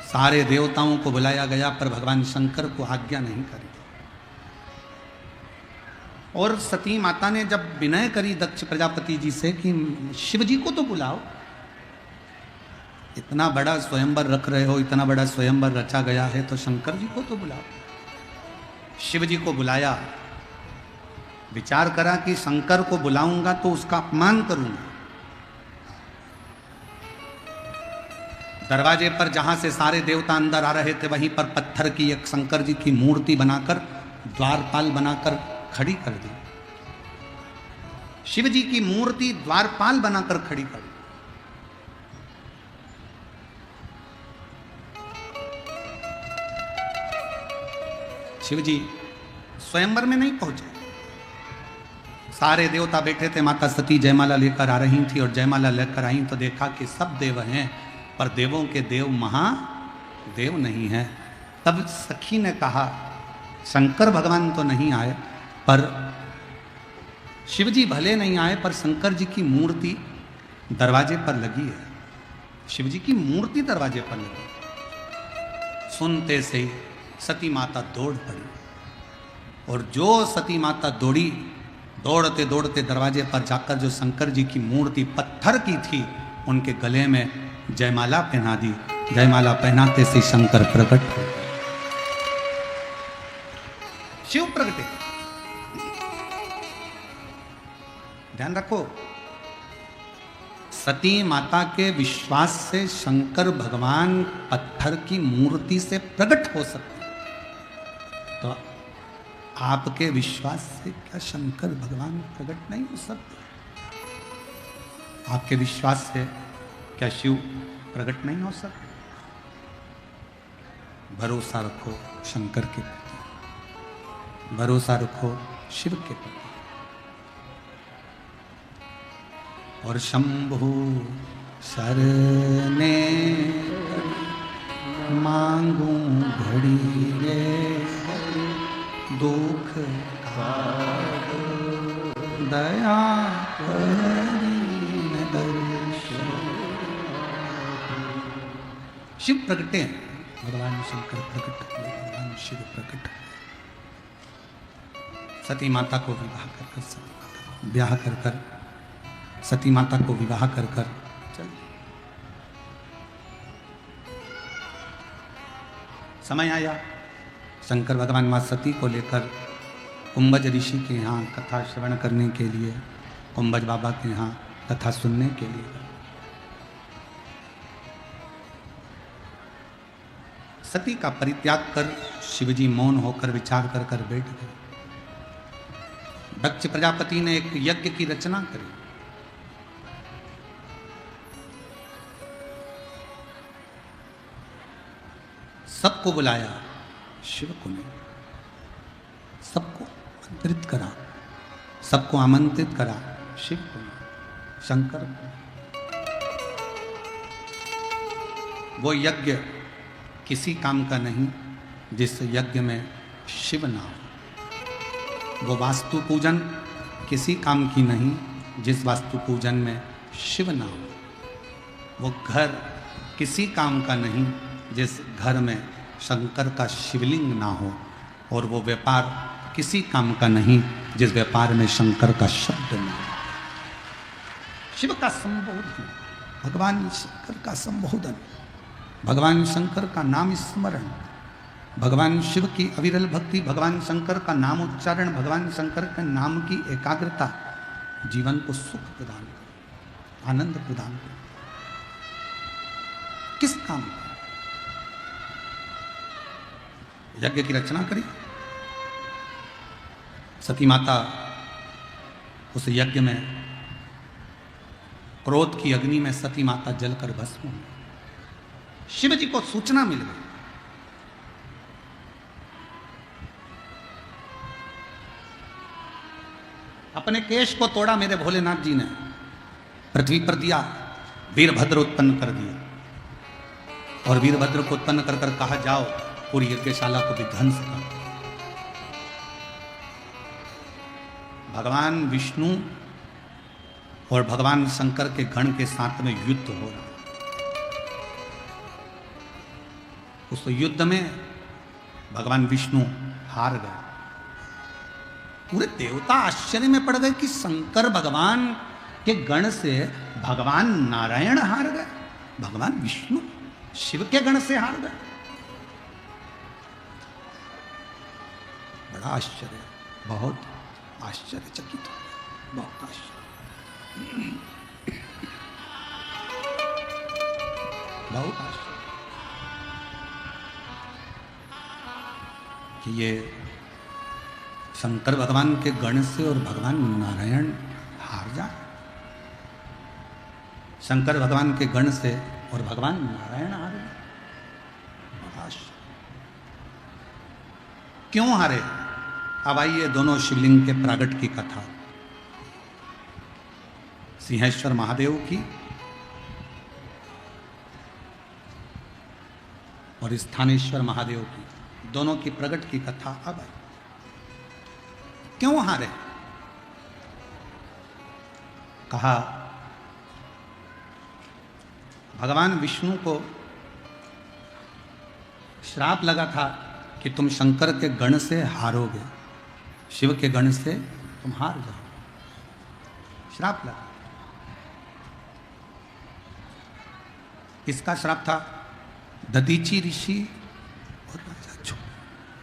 [SPEAKER 1] सारे देवताओं को बुलाया गया, पर भगवान शंकर को आज्ञा नहीं करी। और सती माता ने जब विनय करी दक्ष प्रजापति जी से कि शिव जी को तो बुलाओ, इतना बड़ा स्वयंवर रख रहे हो, इतना बड़ा स्वयंवर रचा गया है, तो शंकर जी को तो बुलाओ। शिव जी को बुलाया, विचार करा कि शंकर को बुलाऊंगा तो उसका अपमान करूंगा। दरवाजे पर जहां से सारे देवता अंदर आ रहे थे, वहीं पर पत्थर की एक शंकर जी की मूर्ति बनाकर, द्वारपाल बनाकर खड़ी कर दी। शिव जी की मूर्ति द्वारपाल बनाकर खड़ी कर दी। शिव जी स्वयंवर में नहीं पहुंचे। सारे देवता बैठे थे, माता सती जयमाला लेकर आ रही थी, और जयमाला लेकर आई तो देखा कि सब देव हैं, पर देवों के देव महादेव नहीं है। तब सखी ने कहा, शंकर भगवान तो नहीं आए, पर शिव जी भले नहीं आए, पर शंकर जी की मूर्ति दरवाजे पर लगी है। शिव जी की मूर्ति दरवाजे पर लगी। सुनते से ही सती माता दौड़ पड़ी, और जो सती माता दौड़ी, दौड़ते दौड़ते दरवाजे पर जाकर जो शंकर जी की मूर्ति पत्थर की थी, उनके गले में जयमाला पहना दी। जयमाला पहनाते से शंकर प्रकट हो, शिव प्रगटे। ध्यान रखो, सती माता के विश्वास से शंकर भगवान पत्थर की मूर्ति से प्रकट हो सकते, तो आपके विश्वास से क्या शंकर भगवान प्रकट नहीं हो सकते? आपके विश्वास से क्या शिव प्रकट नहीं हो सकते? भरोसा रखो शंकर के प्रति, भरोसा रखो शिव के प्रति। और शंभु शरणे मांगू घड़ी रे, दुख दया शिव प्रकटे हैं। भगवान शंकर प्रकट हुए, भगवान शिव प्रकट हुए। सती माता को विवाह कर सती माता को ब्याह कर सती माता को विवाह कर चल। समय आया, शंकर भगवान मां सती को लेकर कुंभज ऋषि के यहाँ कथा श्रवण करने के लिए, कुंभज बाबा के यहाँ कथा सुनने के लिए। सती का परित्याग कर शिवजी मौन होकर विचार कर बैठ गए। दक्ष प्रजापति ने एक यज्ञ की रचना करी। सबको बुलाया, शिव को नहीं। सबको आमंत्रित करा, सबको आमंत्रित करा, शिव को नहीं, शंकर को। वो यज्ञ किसी काम का नहीं जिस यज्ञ में शिव ना हो। वो वास्तु पूजन किसी काम की नहीं जिस वास्तु पूजन में शिव ना हो। वो घर किसी काम का नहीं जिस घर में शंकर का शिवलिंग ना हो, और वो व्यापार किसी काम का नहीं जिस व्यापार में शंकर का शब्द ना हो। शिव का संबोधन, भगवान शंकर का संबोधन, भगवान शंकर का नाम स्मरण, भगवान शिव की अविरल भक्ति, भगवान शंकर का नाम उच्चारण, भगवान शंकर के नाम की एकाग्रता जीवन को सुख प्रदान करे, आनंद प्रदान करे। किस काम का? यज्ञ की रचना करी, सती माता उस यज्ञ में क्रोध की अग्नि में सती माता जलकर भस्म हुई। शिव जी को सूचना मिल गई, अपने केश को तोड़ा मेरे भोलेनाथ जी ने, पृथ्वी पर दिया, वीरभद्र उत्पन्न कर दिया, और वीरभद्र को उत्पन्न कर कर कहा जाओ पूरी यज्ञशाला को विध्वंस करो। भगवान विष्णु और भगवान शंकर के गण के साथ में युद्ध हो रहा। उस युद्ध में भगवान विष्णु हार गए। पूरे देवता आश्चर्य में पड़ गए कि शंकर भगवान के गण से भगवान नारायण हार गए, भगवान विष्णु शिव के गण से हार गए। बड़ा आश्चर्य, बहुत आश्चर्यचकित हो गया, बहुत आश्चर्य, बहुत आश्चर्य कि ये शंकर भगवान के गण से और भगवान नारायण हार जाए। शंकर भगवान के गण से और भगवान नारायण हार गए। क्यों हारे? अब आइए दोनों शिवलिंग के प्रागट की कथा। सिंहेश्वर महादेव की और स्थानेश्वर महादेव की, दोनों की प्रगट की कथा अब आई। क्यों हारे? कहा भगवान विष्णु को श्राप लगा था कि तुम शंकर के गण से हारोगे, शिव के गण से तुम हार जाओ, श्राप लगा। इसका श्राप था दधीची ऋषि और राजा छुप।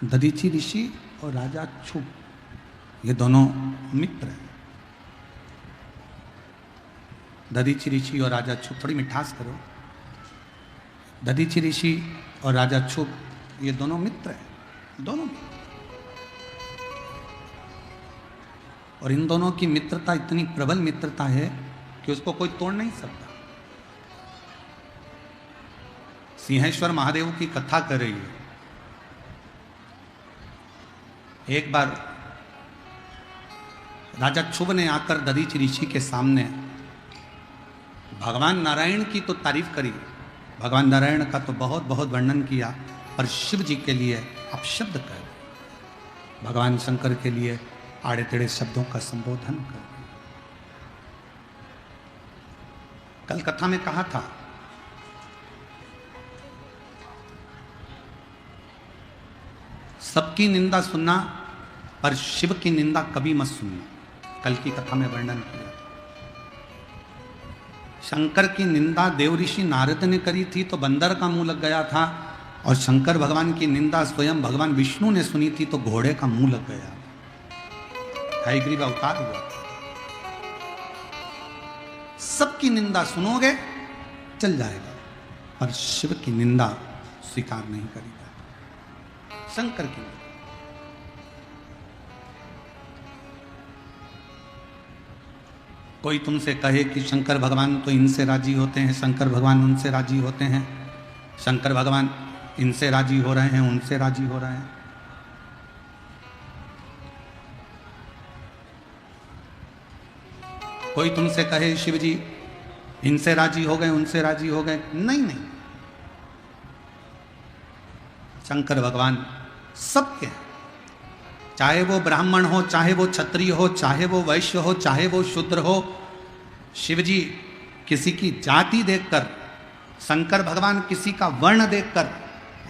[SPEAKER 1] दधीची ऋषि और राजा छुप ये दोनों मित्र हैं। दधीची ऋषि और राजा छुप, थोड़ी मिठास करो। दधीची ऋषि और राजा छुप ये दोनों मित्र हैं, दोनों मित्र। और इन दोनों की मित्रता इतनी प्रबल मित्रता है कि उसको कोई तोड़ नहीं सकता। सिंहेश्वर महादेव की कथा कर रही है। एक बार राजा शुभ ने आकर दधीची ऋषि के सामने भगवान नारायण की तो तारीफ करी, भगवान नारायण का तो बहुत बहुत वर्णन किया, पर शिव जी के लिए अपशब्द कर, भगवान शंकर के लिए आड़े टेढ़े शब्दों का संबोधन कर। कल कथा में कहा था सबकी निंदा सुनना पर शिव की निंदा कभी मत सुनना। कल की कथा में वर्णन किया। शंकर की निंदा देव ऋषि नारद ने करी थी तो बंदर का मुंह लग गया था, और शंकर भगवान की निंदा स्वयं भगवान विष्णु ने सुनी थी तो घोड़े का मुंह लग गया। हयग्रीव अवतार हुआ। सबकी निंदा सुनोगे चल जाएगा, पर शिव की निंदा स्वीकार नहीं करेगा। शंकर की कोई तुमसे कहे कि शंकर भगवान तो इनसे राजी होते हैं, शंकर भगवान उनसे राजी होते हैं, शंकर भगवान इनसे राजी हो रहे हैं, उनसे राजी हो रहे हैं। कोई तुमसे कहे शिव जी इनसे राजी हो गए, उनसे राजी हो गए, नहीं नहीं, शंकर भगवान सबके हैं। चाहे वो ब्राह्मण हो, चाहे वो क्षत्रिय हो, चाहे वो वैश्य हो, चाहे वो शूद्र हो, शिव जी किसी की जाति देखकर शंकर भगवान किसी का वर्ण देखकर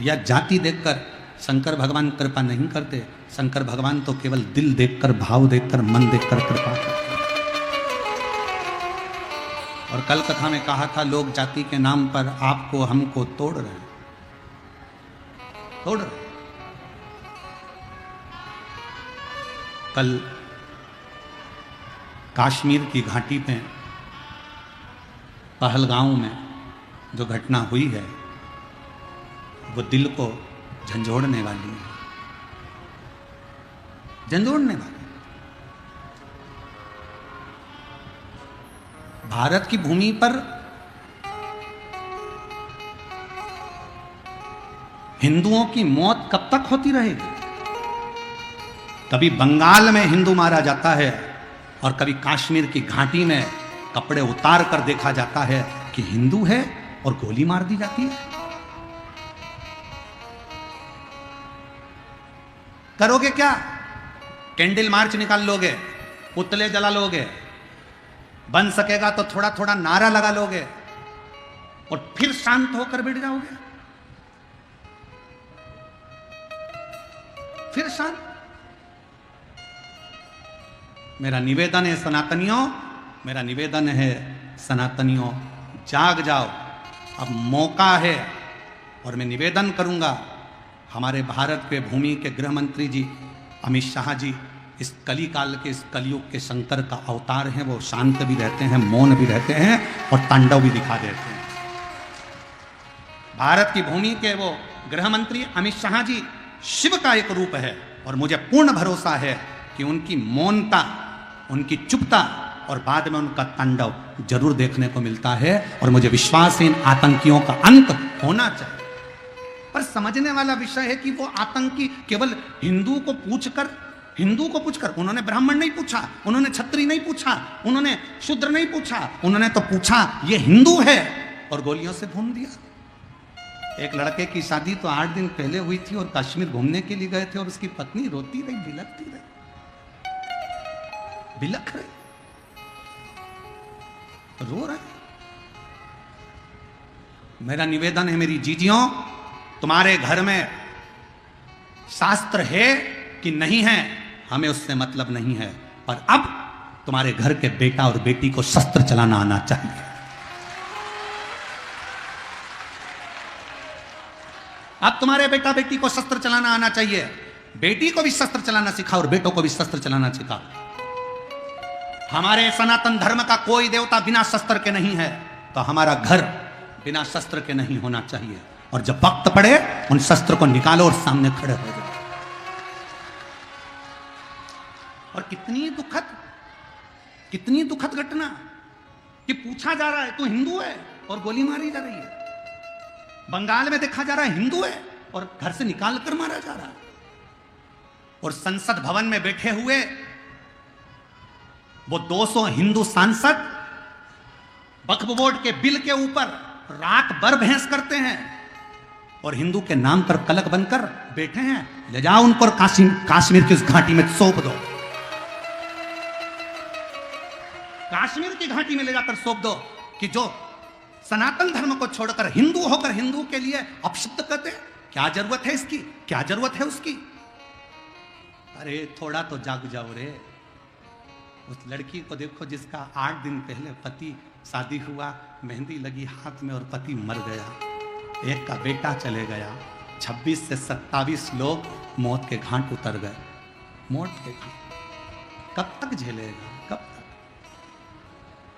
[SPEAKER 1] या जाति देखकर शंकर भगवान कृपा नहीं करते। शंकर भगवान तो केवल दिल देखकर, भाव देखकर, मन देखकर कृपा करते। और कल कथा में कहा था, लोग जाति के नाम पर आपको हमको तोड़ रहे हैं, तोड़ रहे। कल कश्मीर की घाटी पे पहलगांव में जो घटना हुई है वो दिल को झंझोड़ने वाली है, झंझोड़ने वाली। भारत की भूमि पर हिंदुओं की मौत कब तक होती रहेगी? कभी बंगाल में हिंदू मारा जाता है और कभी कश्मीर की घाटी में कपड़े उतार कर देखा जाता है कि हिंदू है और गोली मार दी जाती है। करोगे क्या? कैंडल मार्च निकाल लोगे, पुतले जला लोगे, बन सकेगा तो थोड़ा थोड़ा नारा लगा लोगे और फिर शांत होकर बैठ जाओगे, फिर शांत। मेरा निवेदन है सनातनियों, मेरा निवेदन है सनातनियों, जाग जाओ, अब मौका है। और मैं निवेदन करूंगा, हमारे भारत के भूमि के गृह मंत्री जी अमित शाह जी इस कली काल के, इस कलयुग के शंकर का अवतार हैं। वो शांत भी रहते हैं, मौन भी रहते हैं और तांडव भी दिखा देते हैं। भारत की भूमि के वो गृह मंत्री अमित शाह जी शिव का एक रूप है और मुझे पूर्ण भरोसा है कि उनकी मौनता, उनकी चुपता और बाद में उनका तांडव जरूर देखने को मिलता है। और मुझे विश्वास है इन आतंकियों का अंत होना चाहिए। पर समझने वाला विषय है कि वो आतंकी केवल हिंदू को पूछकर, उन्होंने ब्राह्मण नहीं पूछा, उन्होंने क्षत्रिय नहीं पूछा, उन्होंने शूद्र नहीं पूछा, उन्होंने तो पूछा ये हिंदू है और गोलियों से भून दिया। एक लड़के की शादी तो 8 दिन पहले हुई थी और कश्मीर घूमने के लिए गए थे और उसकी पत्नी रोती रही, बिलखती रही, बिलख रही, रो रहे। मेरा निवेदन है मेरी जीजियों, तुम्हारे घर में शास्त्र है कि नहीं है हमें उससे मतलब नहीं है, पर अब तुम्हारे घर के बेटा और बेटी को शस्त्र चलाना आना चाहिए। अब तुम्हारे बेटा बेटी को शस्त्र चलाना आना चाहिए। बेटी को भी शस्त्र चलाना सिखाओ और बेटों को भी शस्त्र चलाना सिखाओ। हमारे सनातन धर्म का कोई देवता बिना शस्त्र के नहीं है, तो हमारा घर बिना शस्त्र के नहीं होना चाहिए। और जब वक्त पड़े उन शस्त्र को निकालो और सामने खड़े हो जाओ। और कितनी दुखद घटना कि पूछा जा रहा है तू हिंदू है और गोली मारी जा रही है। बंगाल में देखा जा रहा है हिंदू है और घर से निकाल कर मारा जा रहा है। और संसद भवन में बैठे हुए वो 200 हिंदू सांसद वक्फ बोर्ड के बिल के ऊपर रात भर बहस करते हैं और हिंदू के नाम पर कलंक बनकर बैठे हैं। ले जाओ उनको कश्मीर की उस घाटी में सौंप दो, कश्मीर की घाटी में ले जाकर सौंप दो कि जो सनातन धर्म को छोड़कर हिंदू होकर हिंदू के लिए अपशब्द करते हैं। क्या जरूरत है इसकी, क्या जरूरत है उसकी? अरे थोड़ा तो जाग जाओ रे। उस लड़की को देखो जिसका 8 दिन पहले पति, शादी हुआ, मेहंदी लगी हाथ में और पति मर गया, एक का बेटा चले गया, 26 से 27 लोग मौत के घाट उतर गए। मौत के घाट कब तक झेलेगा, कब तक?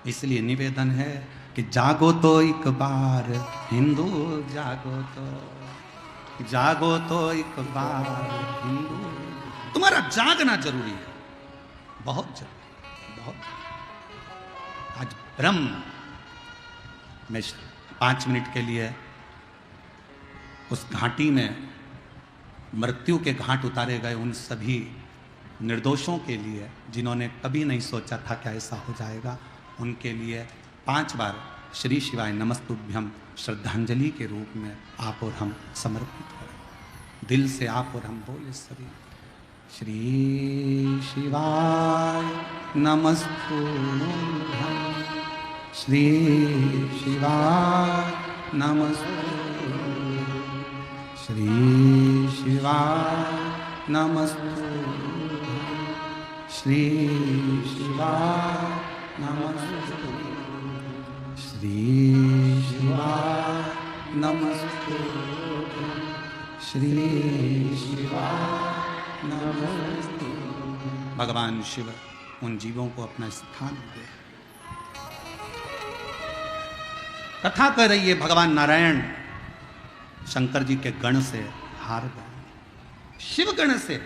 [SPEAKER 1] इसलिए निवेदन है कि जागो तो एक बार हिंदू, जागो तो एक बार हिंदू। तुम्हारा जागना जरूरी है, बहुत जरूरी, बहुत। आज ब्रह्म में 5 मिनट के लिए उस घाटी में मृत्यु के घाट उतारे गए उन सभी निर्दोषों के लिए जिन्होंने कभी नहीं सोचा था कि ऐसा हो जाएगा, उनके लिए 5 बार श्री शिवाय नमस्तुभ्यम श्रद्धांजलि के रूप में आप और हम समर्पित करें। दिल से आप और हम बोले सभी श्री शिवाय नमस्तुभ्यम, श्री शिवाय नमस्तु श्री शिवाय नमस्तु श्री शिवाय नमस्तु श्री शिवाय नमस्तु श्री शिवाय नमस्तु। भगवान शिव उन जीवों को अपना स्थान दे। कथा कर रही है भगवान नारायण शंकर जी के गण से हार गए। शिव गण से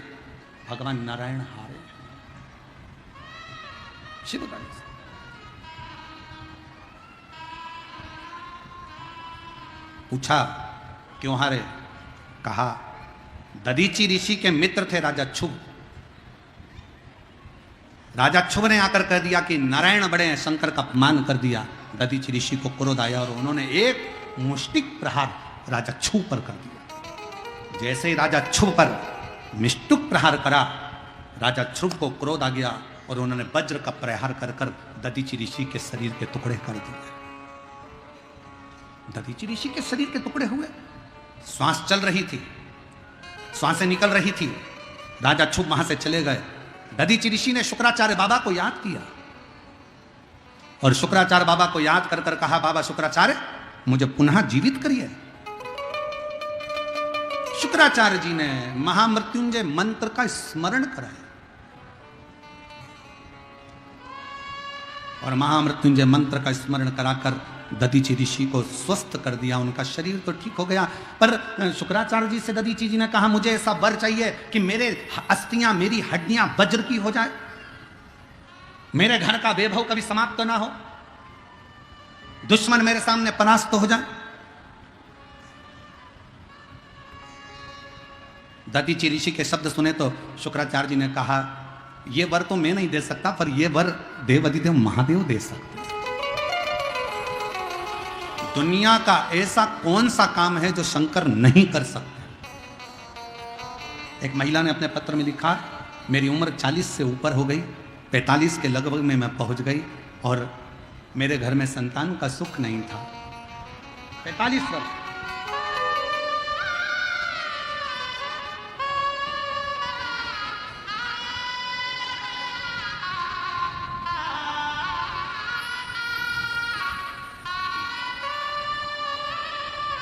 [SPEAKER 1] भगवान नारायण हारे। शिव गण से पूछा क्यों हारे? कहा दधीची ऋषि के मित्र थे राजा क्षुभ। राजा क्षुभ ने आकर कह दिया कि नारायण बड़े हैं, शंकर का अपमान कर दिया। दधीची ऋषि को क्रोध आया और उन्होंने एक मुष्टिक प्रहार राजा क्षुभ पर कर दिया। जैसे ही राजा क्षुभ पर मिष्टुक प्रहार करा, राजा क्षुभ को क्रोध आ गया और उन्होंने वज्र का प्रहार कर कर दधीची ऋषि के शरीर के टुकड़े कर दिए। दधीची ऋषि के शरीर के टुकड़े हुए। श्वास चल रही थी, श्वासें निकल रही थी। राजा क्षुभ वहां से चले गए। दधीची ऋषि ने शुक्राचार्य बाबा को याद किया और शुक्राचार्य बाबा को याद कर कर कहा, बाबा शुक्राचार्य मुझे पुनः जीवित करिए। शुक्राचार्य जी ने महामृत्युंजय मंत्र का स्मरण कराया और महामृत्युंजय मंत्र का स्मरण कराकर दधीची ऋषि को स्वस्थ कर दिया। उनका शरीर तो ठीक हो गया, पर शुक्राचार्य जी से दधीची जी ने कहा, मुझे ऐसा वर चाहिए कि मेरे अस्थियां, मेरी हड्डियां वज्र की हो जाए, मेरे घर का वैभव कभी समाप्त ना हो, दुश्मन मेरे सामने परास्त हो जाए। दधीची ऋषि के शब्द सुने तो शुक्राचार्य जी ने कहा, यह वर तो मैं नहीं दे सकता, पर यह वर देवाधिदेव महादेव दे सकते। दुनिया का ऐसा कौन सा काम है जो शंकर नहीं कर सकते? एक महिला ने अपने पत्र में लिखा, मेरी उम्र 40 से ऊपर हो गई, 45 के लगभग में मैं पहुंच गई और मेरे घर में संतान का सुख नहीं था। 45 वर्ष।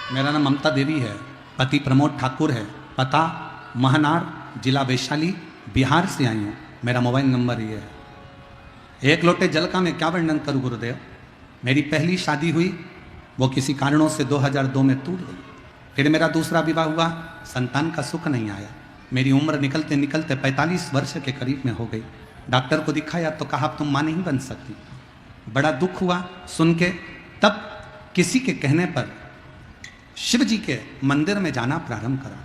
[SPEAKER 1] मेरा नाम ममता देवी है, पति प्रमोद ठाकुर है, पता महनार, जिला वैशाली, बिहार से आई हूँ। मेरा मोबाइल नंबर ये है। एक लोटे जल का मैं क्या वर्णन करूँ गुरुदेव। मेरी पहली शादी हुई, वो किसी कारणों से 2002 में टूट गई। फिर मेरा दूसरा विवाह हुआ, संतान का सुख नहीं आया। मेरी उम्र निकलते निकलते 45 वर्ष के करीब में हो गई। डॉक्टर को दिखाया तो कहा तुम माँ नहीं बन सकती। बड़ा दुख हुआ सुन के। तब किसी के कहने पर शिव जी के मंदिर में जाना प्रारंभ करा।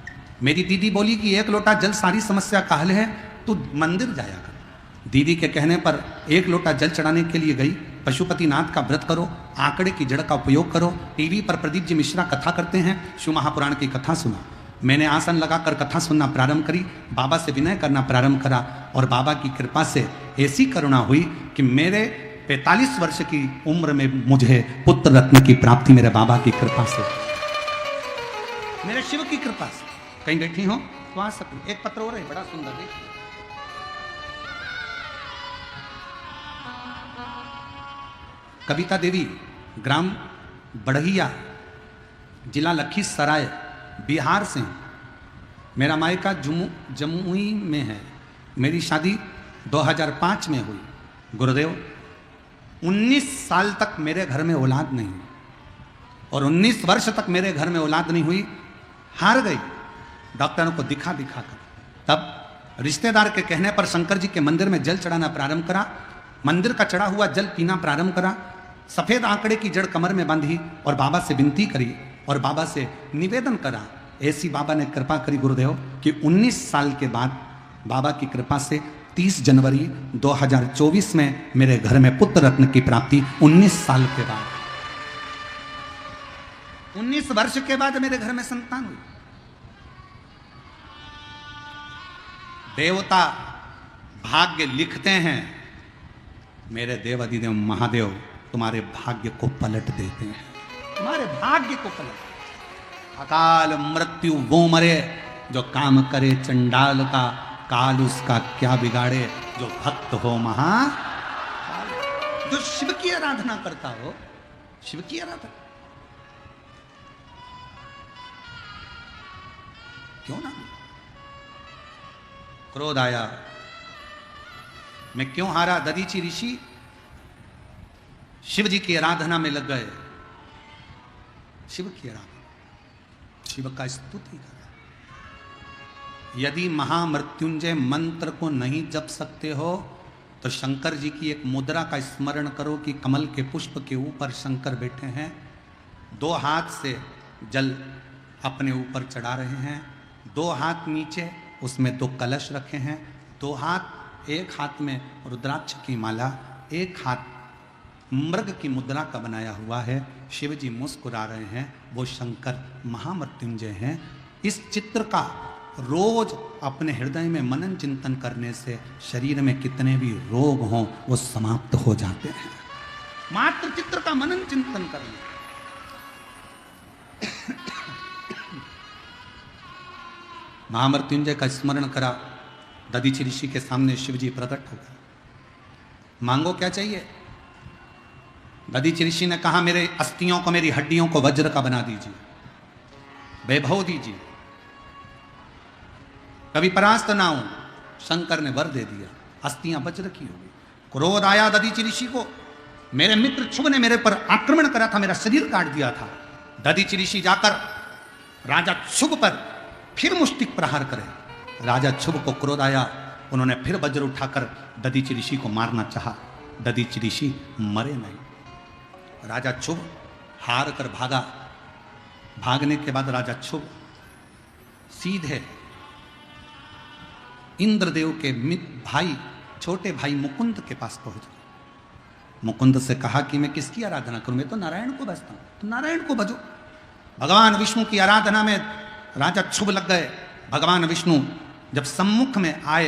[SPEAKER 1] मेरी दीदी बोली कि एक लोटा जल सारी समस्या का हल है, तू मंदिर जाया कर। दीदी के कहने पर एक लोटा जल चढ़ाने के लिए गई। पशुपतिनाथ का व्रत करो, आंकड़े की जड़ का उपयोग करो। टीवी पर प्रदीप जी मिश्रा कथा करते हैं, शिव महापुराण की कथा सुना। मैंने आसन लगाकर कथा सुनना प्रारंभ करी, बाबा से विनय करना प्रारंभ करा और बाबा की कृपा से ऐसी करुणा हुई कि मेरे 45 वर्ष की उम्र में मुझे पुत्र रत्न की प्राप्ति मेरे बाबा की कृपा से, मेरे शिव की कृपा से। कहीं बैठी हो तो आ सकती। एक पत्र हो रहा है बड़ा सुंदर, देखिए। कविता देवी, ग्राम बढ़िया, जिला लखीसराय, बिहार से। मेरा मायका जमुई में है। मेरी शादी 2005 में हुई। गुरुदेव 19 साल तक मेरे घर में औलाद नहीं हुई और 19 वर्ष तक मेरे घर में औलाद नहीं हुई। हार गई डॉक्टरों को दिखा दिखा कर। तब रिश्तेदार के कहने पर शंकर जी के मंदिर में जल चढ़ाना प्रारंभ करा। मंदिर का चढ़ा हुआ जल पीना प्रारंभ करा। सफेद आंकड़े की जड़ कमर में बांधी और बाबा से विनती करी और बाबा से निवेदन करा। ऐसी बाबा ने कृपा करी गुरुदेव कि 19 साल के बाद बाबा की कृपा से 30 जनवरी 2024 में मेरे घर में पुत्र रत्न की प्राप्ति। 19 साल के बाद, 19 वर्ष के बाद मेरे घर में संतान हुई। देवता भाग्य लिखते हैं, मेरे देव अधिदेव महादेव तुम्हारे भाग्य को पलट देते हैं। तुम्हारे भाग्य को कलंक। अकाल मृत्यु वो मरे जो काम करे चंडाल का, काल उसका क्या बिगाड़े जो भक्त हो महा। जो शिव की आराधना करता हो, शिव की आराधना क्यों ना। क्रोध आया, मैं क्यों हारा। दधीचि ऋषि शिव जी की आराधना में लग गए। शिव की आराधना, शिव का स्तुति कर। यदि महामृत्युंजय मंत्र को नहीं जप सकते हो तो शंकर जी की एक मुद्रा का स्मरण करो कि कमल के पुष्प के ऊपर शंकर बैठे हैं, दो हाथ से जल अपने ऊपर चढ़ा रहे हैं, दो हाथ नीचे, उसमें दो कलश रखे हैं, दो हाथ, एक हाथ में रुद्राक्ष की माला, एक हाथ मृग की मुद्रा का बनाया हुआ है। शिव जी मुस्कुरा रहे हैं, वो शंकर महामृत्युंजय हैं। इस चित्र का रोज अपने हृदय में मनन चिंतन करने से शरीर में कितने भी रोग हों वो समाप्त हो जाते हैं। मात्र चित्र का मनन चिंतन करने। महामृत्युंजय का स्मरण करा, दधीचि ऋषि के सामने शिव जी प्रकट हो गए। मांगो क्या चाहिए। दधीचि ऋषि ने कहा, मेरे अस्थियों को, मेरी हड्डियों को वज्र का बना दीजिए, वैभव दीजिए, कभी परास्त ना हूं। शंकर ने वर दे दिया, अस्थियां वज्र की हो गई। क्रोध आया दधीचि ऋषि को, मेरे मित्र शुभ ने मेरे पर आक्रमण करा था, मेरा शरीर काट दिया था। दधीचि ऋषि जाकर राजा शुभ पर फिर मुष्टिक प्रहार करे। राजा शुभ को क्रोध आया, उन्होंने फिर वज्र उठाकर दधीचि ऋषि को मारना चाहा। दधीचि ऋषि मरे नहीं। राजा शुभ हार कर भागा। भागने के बाद राजा शुभ सीधे इंद्रदेव के मित्र भाई, छोटे भाई मुकुंद के पास पहुंच गए। मुकुंद से कहा कि मैं किसकी आराधना करूं, मैं तो नारायण को भजता हूं, तो नारायण को भजो। भगवान विष्णु की आराधना में राजा शुभ लग गए। भगवान विष्णु जब सम्मुख में आए,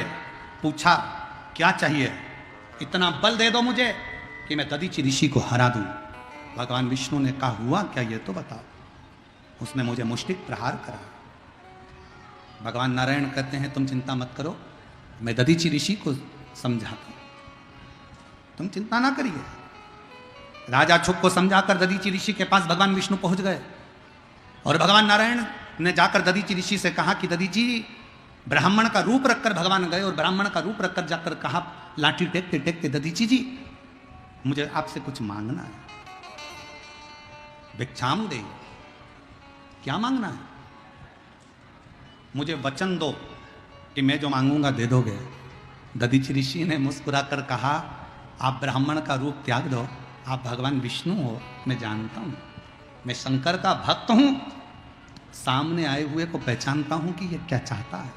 [SPEAKER 1] पूछा क्या चाहिए। इतना बल दे दो मुझे कि मैं दधीचि ऋषि को हरा दूं। भगवान विष्णु ने कहा, हुआ क्या ये तो बताओ। उसने मुझे मुष्टिक प्रहार करा। भगवान नारायण कहते हैं, तुम चिंता मत करो, मैं दधीचि ऋषि को समझाता हूं, तुम चिंता ना करिए। राजा शुभ को समझाकर दधीचि ऋषि के पास भगवान विष्णु पहुंच गए। और भगवान नारायण ने जाकर दधीचि ऋषि से कहा कि दधीचि, ब्राह्मण का रूप रखकर भगवान गए और ब्राह्मण का रूप रखकर जाकर कहा, लाठी टेकते टेकते, दधीचि जी मुझे आपसे कुछ मांगना है, भिक्षाम दे। क्या मांगना है। मुझे वचन दो कि मैं जो मांगूंगा दे दोगे। दधीचि ऋषि ने मुस्कुराकर कहा, आप ब्राह्मण का रूप त्याग दो, आप भगवान विष्णु हो, मैं जानता हूं, मैं शंकर का भक्त हूं, सामने आए हुए को पहचानता हूं कि ये क्या चाहता है।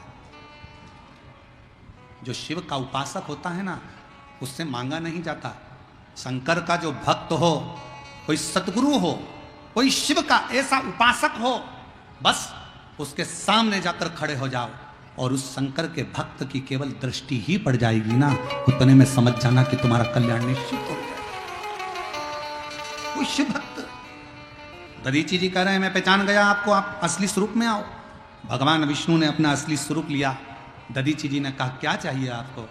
[SPEAKER 1] जो शिव का उपासक होता है ना, उससे मांगा नहीं जाता। शंकर का जो भक्त हो, कोई सतगुरु हो, कोई शिव का ऐसा उपासक हो, बस उसके सामने जाकर खड़े हो जाओ और उस शंकर के भक्त की केवल दृष्टि ही पड़ जाएगी ना, उतने में समझ जाना कि तुम्हारा कल्याण निश्चित हो जाएगा। कोई शिव भक्त। दधीचि जी कह रहे हैं, मैं पहचान गया आपको, आप असली स्वरूप में आओ। भगवान विष्णु ने अपना असली स्वरूप लिया। दधीचि जी ने कहा, क्या चाहिए आपको।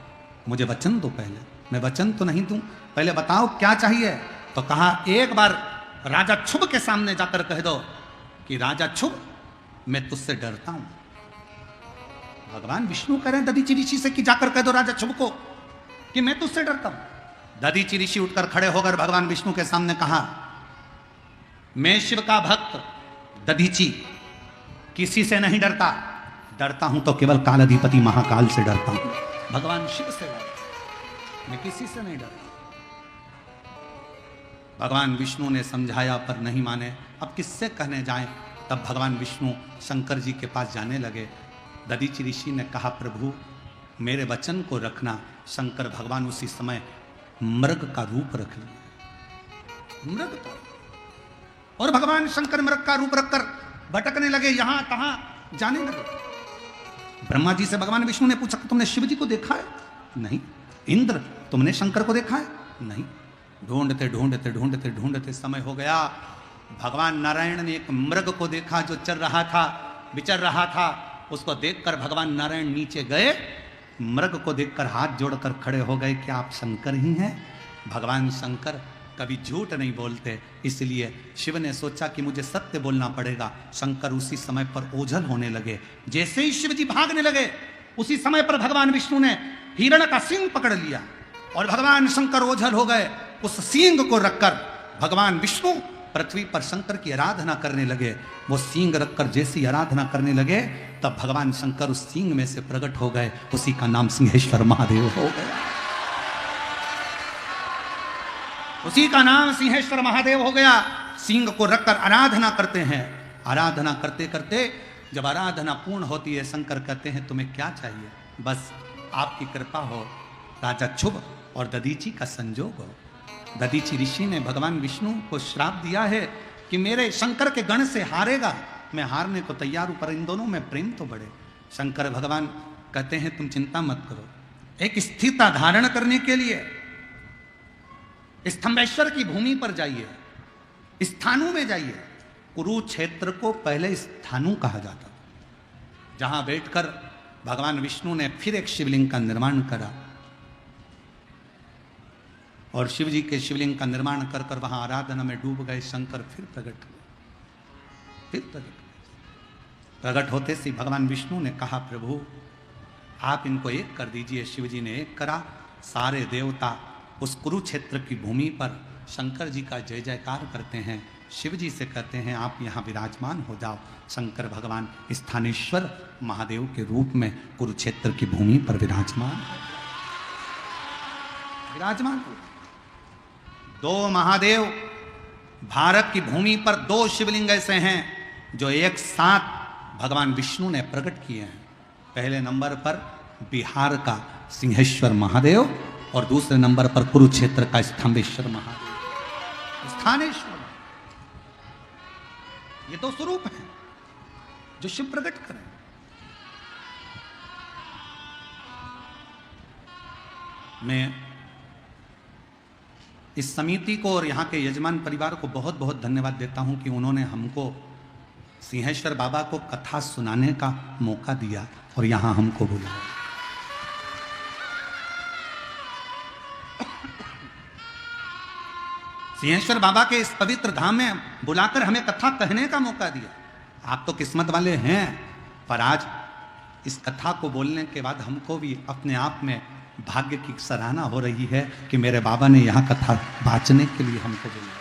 [SPEAKER 1] मुझे वचन दो पहले। मैं वचन तो नहीं दूं, पहले बताओ क्या चाहिए। तो कहा, एक बार राजा शुभ के सामने जाकर कह दो कि राजा शुभ, मैं तुझसे डरता हूं। भगवान विष्णु कह रहे हैं दधीचि ऋषि से कि जाकर कह दो राजा शुभ को कि मैं तुझसे डरता हूं। दधीचि ऋषि उठकर खड़े होकर भगवान विष्णु के सामने कहा, मैं शिव का भक्त दधीचि किसी से नहीं डरता, डरता हूं तो केवल कालाधिपति महाकाल से डरता हूं। भगवान शिव से डरता, मैं किसी से नहीं डरता। भगवान विष्णु ने समझाया पर नहीं माने। अब किससे कहने जाएं। तब भगवान विष्णु शंकर जी के पास जाने लगे। दधीचि ऋषि ने कहा, प्रभु मेरे वचन को रखना। शंकर भगवान उसी समय मृग का रूप रख लिए। मृग का, और भगवान शंकर मृग का रूप रखकर भटकने लगे, यहां तहां जाने लगे। ब्रह्मा जी से भगवान विष्णु ने पूछा, तुमने शिव जी को देखा है। नहीं। इंद्र, तुमने शंकर को देखा है। नहीं। ढूंढते ढूंढते ढूंढते ढूंढते समय हो गया। भगवान नारायण ने एक मृग को देखा जो चल रहा था, विचर रहा था। उसको देखकर भगवान नारायण नीचे गए, मृग को देखकर हाथ जोड़कर खड़े हो गए कि आप शंकर ही हैं। भगवान शंकर कभी झूठ नहीं बोलते, इसलिए शिव ने सोचा कि मुझे सत्य बोलना पड़ेगा। शंकर उसी समय पर ओझल होने लगे। जैसे ही शिव जी भागने लगे, उसी समय पर भगवान विष्णु ने हिरण का सींग पकड़ लिया और भगवान शंकर ओझल हो गए। उस सींग को रखकर भगवान विष्णु पृथ्वी पर शंकर की आराधना करने लगे। वो सींग रखकर जैसी आराधना करने लगे, तब भगवान शंकर उस सींग में से प्रकट हो गए। उसी का नाम सिंहेश्वर महादेव हो गया। उसी का नाम सिंहेश्वर महादेव हो गया। सींग को रखकर आराधना करते हैं। आराधना करते करते जब आराधना पूर्ण होती है, शंकर कहते हैं तुम्हें क्या चाहिए? बस आपकी कृपा हो, राजा शुभ और दधीची का संजोग हो। दधीची ऋषि ने भगवान विष्णु को श्राप दिया है कि मेरे शंकर के गण से हारेगा, मैं हारने को तैयार हूं, पर इन दोनों में प्रेम तो बढ़े। शंकर भगवान कहते हैं तुम चिंता मत करो, एक स्थिरता धारण करने के लिए स्तंभेश्वर की भूमि पर जाइए, स्थानु में जाइए। कुरुक्षेत्र को पहले स्थानु कहा जाता था, जहां बैठकर भगवान विष्णु ने फिर एक शिवलिंग का निर्माण करा और शिव जी के शिवलिंग का निर्माण कर कर वहां आराधना में डूब गए। शंकर फिर प्रकट हुए, प्रकट होते से भगवान विष्णु ने कहा प्रभु आप इनको एक कर दीजिए। शिव जी ने एक करा। सारे देवता उस कुरुक्षेत्र की भूमि पर शंकर जी का जय जयकार करते हैं। शिव जी से कहते हैं आप यहाँ विराजमान हो जाओ। शंकर भगवान स्थानेश्वर महादेव के रूप में कुरुक्षेत्र की भूमि पर विराजमान हो। दो महादेव भारत की भूमि पर, दो शिवलिंग ऐसे हैं जो एक साथ भगवान विष्णु ने प्रकट किए हैं। पहले नंबर पर बिहार का सिंहेश्वर महादेव और दूसरे नंबर पर कुरुक्षेत्र का स्तंभेश्वर महादेव, स्थानेश्वर। ये दो स्वरूप हैं जो शिव प्रकट करें। मैं इस समिति को और यहाँ के यजमान परिवार को बहुत बहुत धन्यवाद देता हूँ कि उन्होंने हमको सिंहेश्वर बाबा को कथा सुनाने का मौका दिया और यहाँ हमको बुलाया। सिंहेश्वर बाबा के इस पवित्र धाम में बुलाकर हमें कथा कहने का मौका दिया। आप तो किस्मत वाले हैं, पर आज इस कथा को बोलने के बाद हमको भी अपने आप में भाग्य की सराहना हो रही है कि मेरे बाबा ने यहाँ कथा बांचने के लिए हमको बुलाया,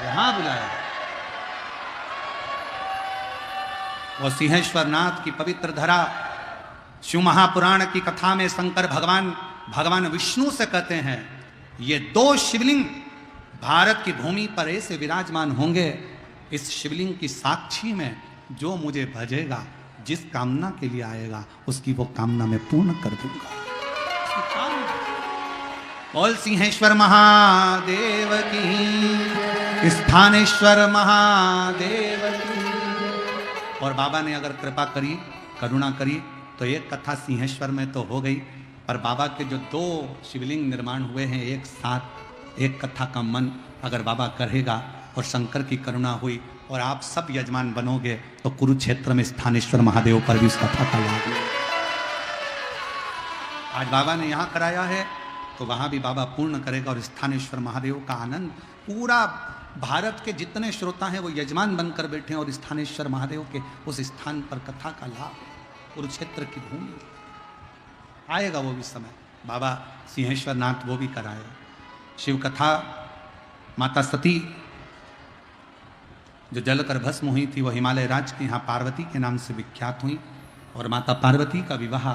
[SPEAKER 1] यहाँ बुलाया। और सिंहेश्वर नाथ की पवित्र धरा शिव महापुराण की कथा में शंकर भगवान विष्णु से कहते हैं ये दो शिवलिंग भारत की भूमि पर ऐसे विराजमान होंगे, इस शिवलिंग की साक्षी में जो मुझे भजेगा, जिस कामना के लिए आएगा, उसकी वो कामना मैं पूर्ण कर दूंगा। बोल सिंहेश्वर महादेव की, स्थानेश्वर महादेव की। और बाबा ने अगर कृपा करी, करुणा करी, तो एक कथा सिंहेश्वर में तो हो गई, पर बाबा के जो दो शिवलिंग निर्माण हुए हैं एक साथ, एक कथा का मन अगर बाबा करेगा और शंकर की करुणा हुई और आप सब यजमान बनोगे, तो कुरुक्षेत्र में स्थानेश्वर महादेव पर भी उस कथा का लाभ ले। आज बाबा ने यहाँ कराया है तो वहाँ भी बाबा पूर्ण करेगा और स्थानेश्वर महादेव का आनंद पूरा भारत के जितने श्रोता हैं वो यजमान बनकर बैठे हैं और स्थानेश्वर महादेव के उस स्थान पर कथा का लाभ, कुरुक्षेत्र की भूमि आएगा। वो भी समय बाबा सिंहेश्वर नाथ वो भी कराएगा। शिव कथा माता सती जो जलकर भस्म हुई थी वो हिमालय राज की यहाँ पार्वती के नाम से विख्यात हुई और माता पार्वती का विवाह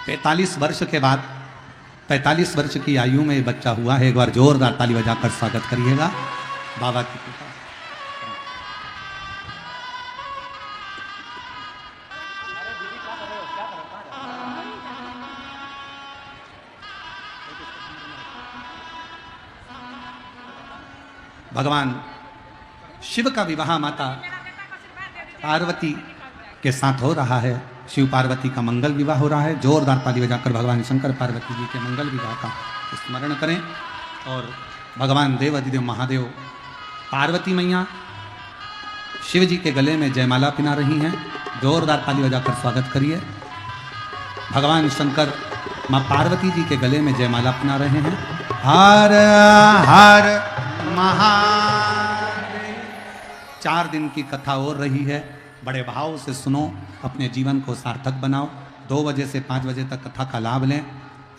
[SPEAKER 1] पैंतालीस वर्ष के बाद, 45 वर्ष की आयु में बच्चा हुआ है। एक बार जोरदार ताली बजाकर स्वागत करिएगा बाबा की कृपा। भगवान शिव का विवाह माता पार्वती के साथ हो रहा है। शिव पार्वती का मंगल विवाह हो रहा है। जोरदार ताली बजाकर भगवान शंकर पार्वती जी के मंगल विवाह का स्मरण करें। और भगवान देव अधिदेव महादेव पार्वती मैया शिव जी के गले में जयमाला पिना रही हैं। जोरदार ताली बजाकर स्वागत करिए। भगवान शंकर माँ पार्वती जी के गले में जयमाला पिना रहे हैं। हर हर महादेव। 4 दिन की कथा हो रही है। बड़े भाव से सुनो, अपने जीवन को सार्थक बनाओ। 2 बजे से 5 बजे तक कथा का लाभ लें।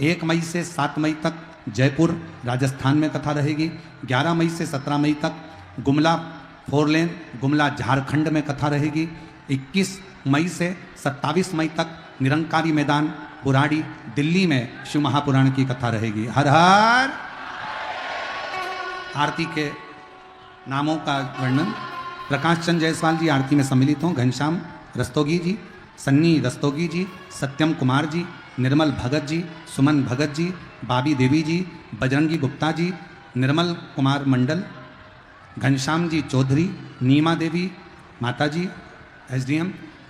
[SPEAKER 1] 1 मई से 7 मई तक जयपुर राजस्थान में कथा रहेगी। 11 मई से 17 मई तक गुमला 4 लेन गुमला झारखंड में कथा रहेगी। 21 मई से 27 मई तक निरंकारी मैदान पुराड़ी दिल्ली में शिव महापुराण की कथा रहेगी। हर हर। आरती के नामों का वर्णन। प्रकाश चंद जायसवाल जी आरती में सम्मिलित हों। घनश्याम रस्तोगी जी, सन्नी रस्तोगी जी, सत्यम कुमार जी, निर्मल भगत जी, सुमन भगत जी, बाबी देवी जी, बजरंगी गुप्ता जी, निर्मल कुमार मंडल, घनश्याम जी चौधरी, नीमा देवी माता जी SDM,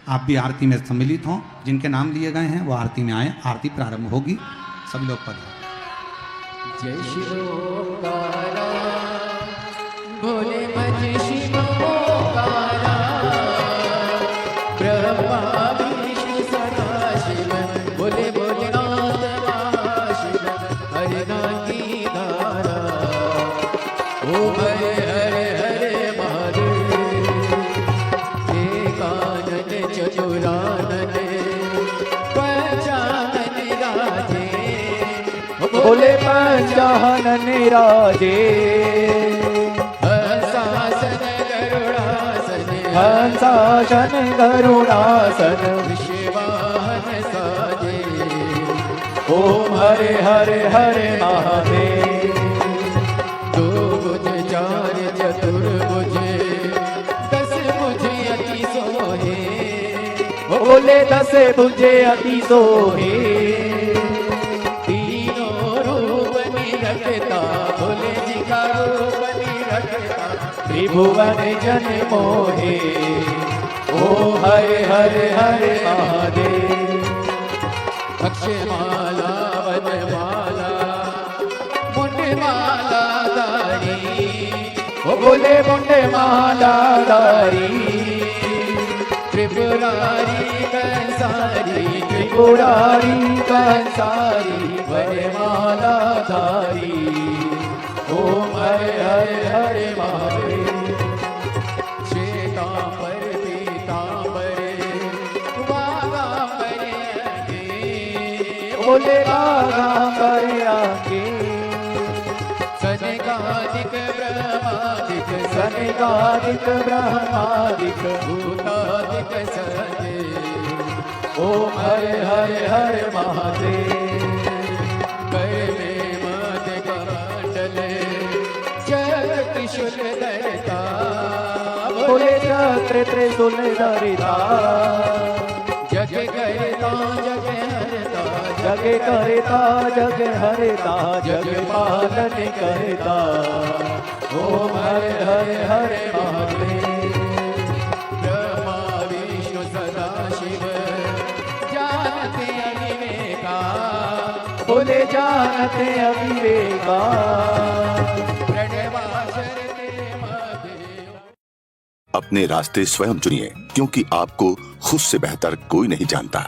[SPEAKER 1] आप भी आरती में सम्मिलित हों। जिनके नाम लिए गए हैं वो आरती में आए। आरती प्रारंभ होगी। सभी लोग पढ़ें।
[SPEAKER 2] जय शिवोकारा भोले भज शिवोकारा ब्रह्मा विष्णु सदा शिव भोले भोलेनाथ महाशिव हरे नाम की धारा ओम हरे हरे हरे महादेव एकानन चतुरानन पंचानन राजे
[SPEAKER 3] बोले पंचानन राजे हंसासन गरुड़ासन
[SPEAKER 2] विश्ववाहन साजे
[SPEAKER 3] ओम हरे हरे हरे महादेव।
[SPEAKER 2] 2 भुज 4 चतुर्भुज 10 भुज अति सोहे
[SPEAKER 3] बोले 10 भुजे अति सोहे
[SPEAKER 2] भोले जी का रूप निरखता
[SPEAKER 3] त्रिभुवन जन मोहे ओम हरे हरे हरे महादेव।
[SPEAKER 2] अक्षमाला वनमाला मुंडमाला दारी
[SPEAKER 3] बोले मुंडे माला दारी
[SPEAKER 2] त्रिपुरारी कंसारी
[SPEAKER 3] त्रिपुरारी कंसारी वरमाला धारी ओम हरे हरे हरे महादेव।
[SPEAKER 2] श्वेतांबर पीतांबर वागांबर अंगे
[SPEAKER 3] बोले बागांबर आगे
[SPEAKER 2] सनकादिक ब्रह्मादिक
[SPEAKER 3] सनकादिक ब्रह्मादिक
[SPEAKER 2] भूतादिक सदे
[SPEAKER 3] ओम हरे हरे हरे महादेव।
[SPEAKER 2] करले मध्य कमंडल जग त्रिशूल धरता
[SPEAKER 3] बोले चक्र त्रिशूल धरिता
[SPEAKER 2] जग करता जग हरता
[SPEAKER 3] जग करता जग हरता जग पालन करता ओम हरे हरे हरे महादेव।
[SPEAKER 2] ब्रह्मा विष्णु सदा शिव जानते अविवेका
[SPEAKER 3] बोले जानते अविवेका
[SPEAKER 2] प्रणवाशरते महादेव।
[SPEAKER 4] अपने रास्ते स्वयं चुनिए, क्योंकि आपको खुद से बेहतर कोई नहीं जानता।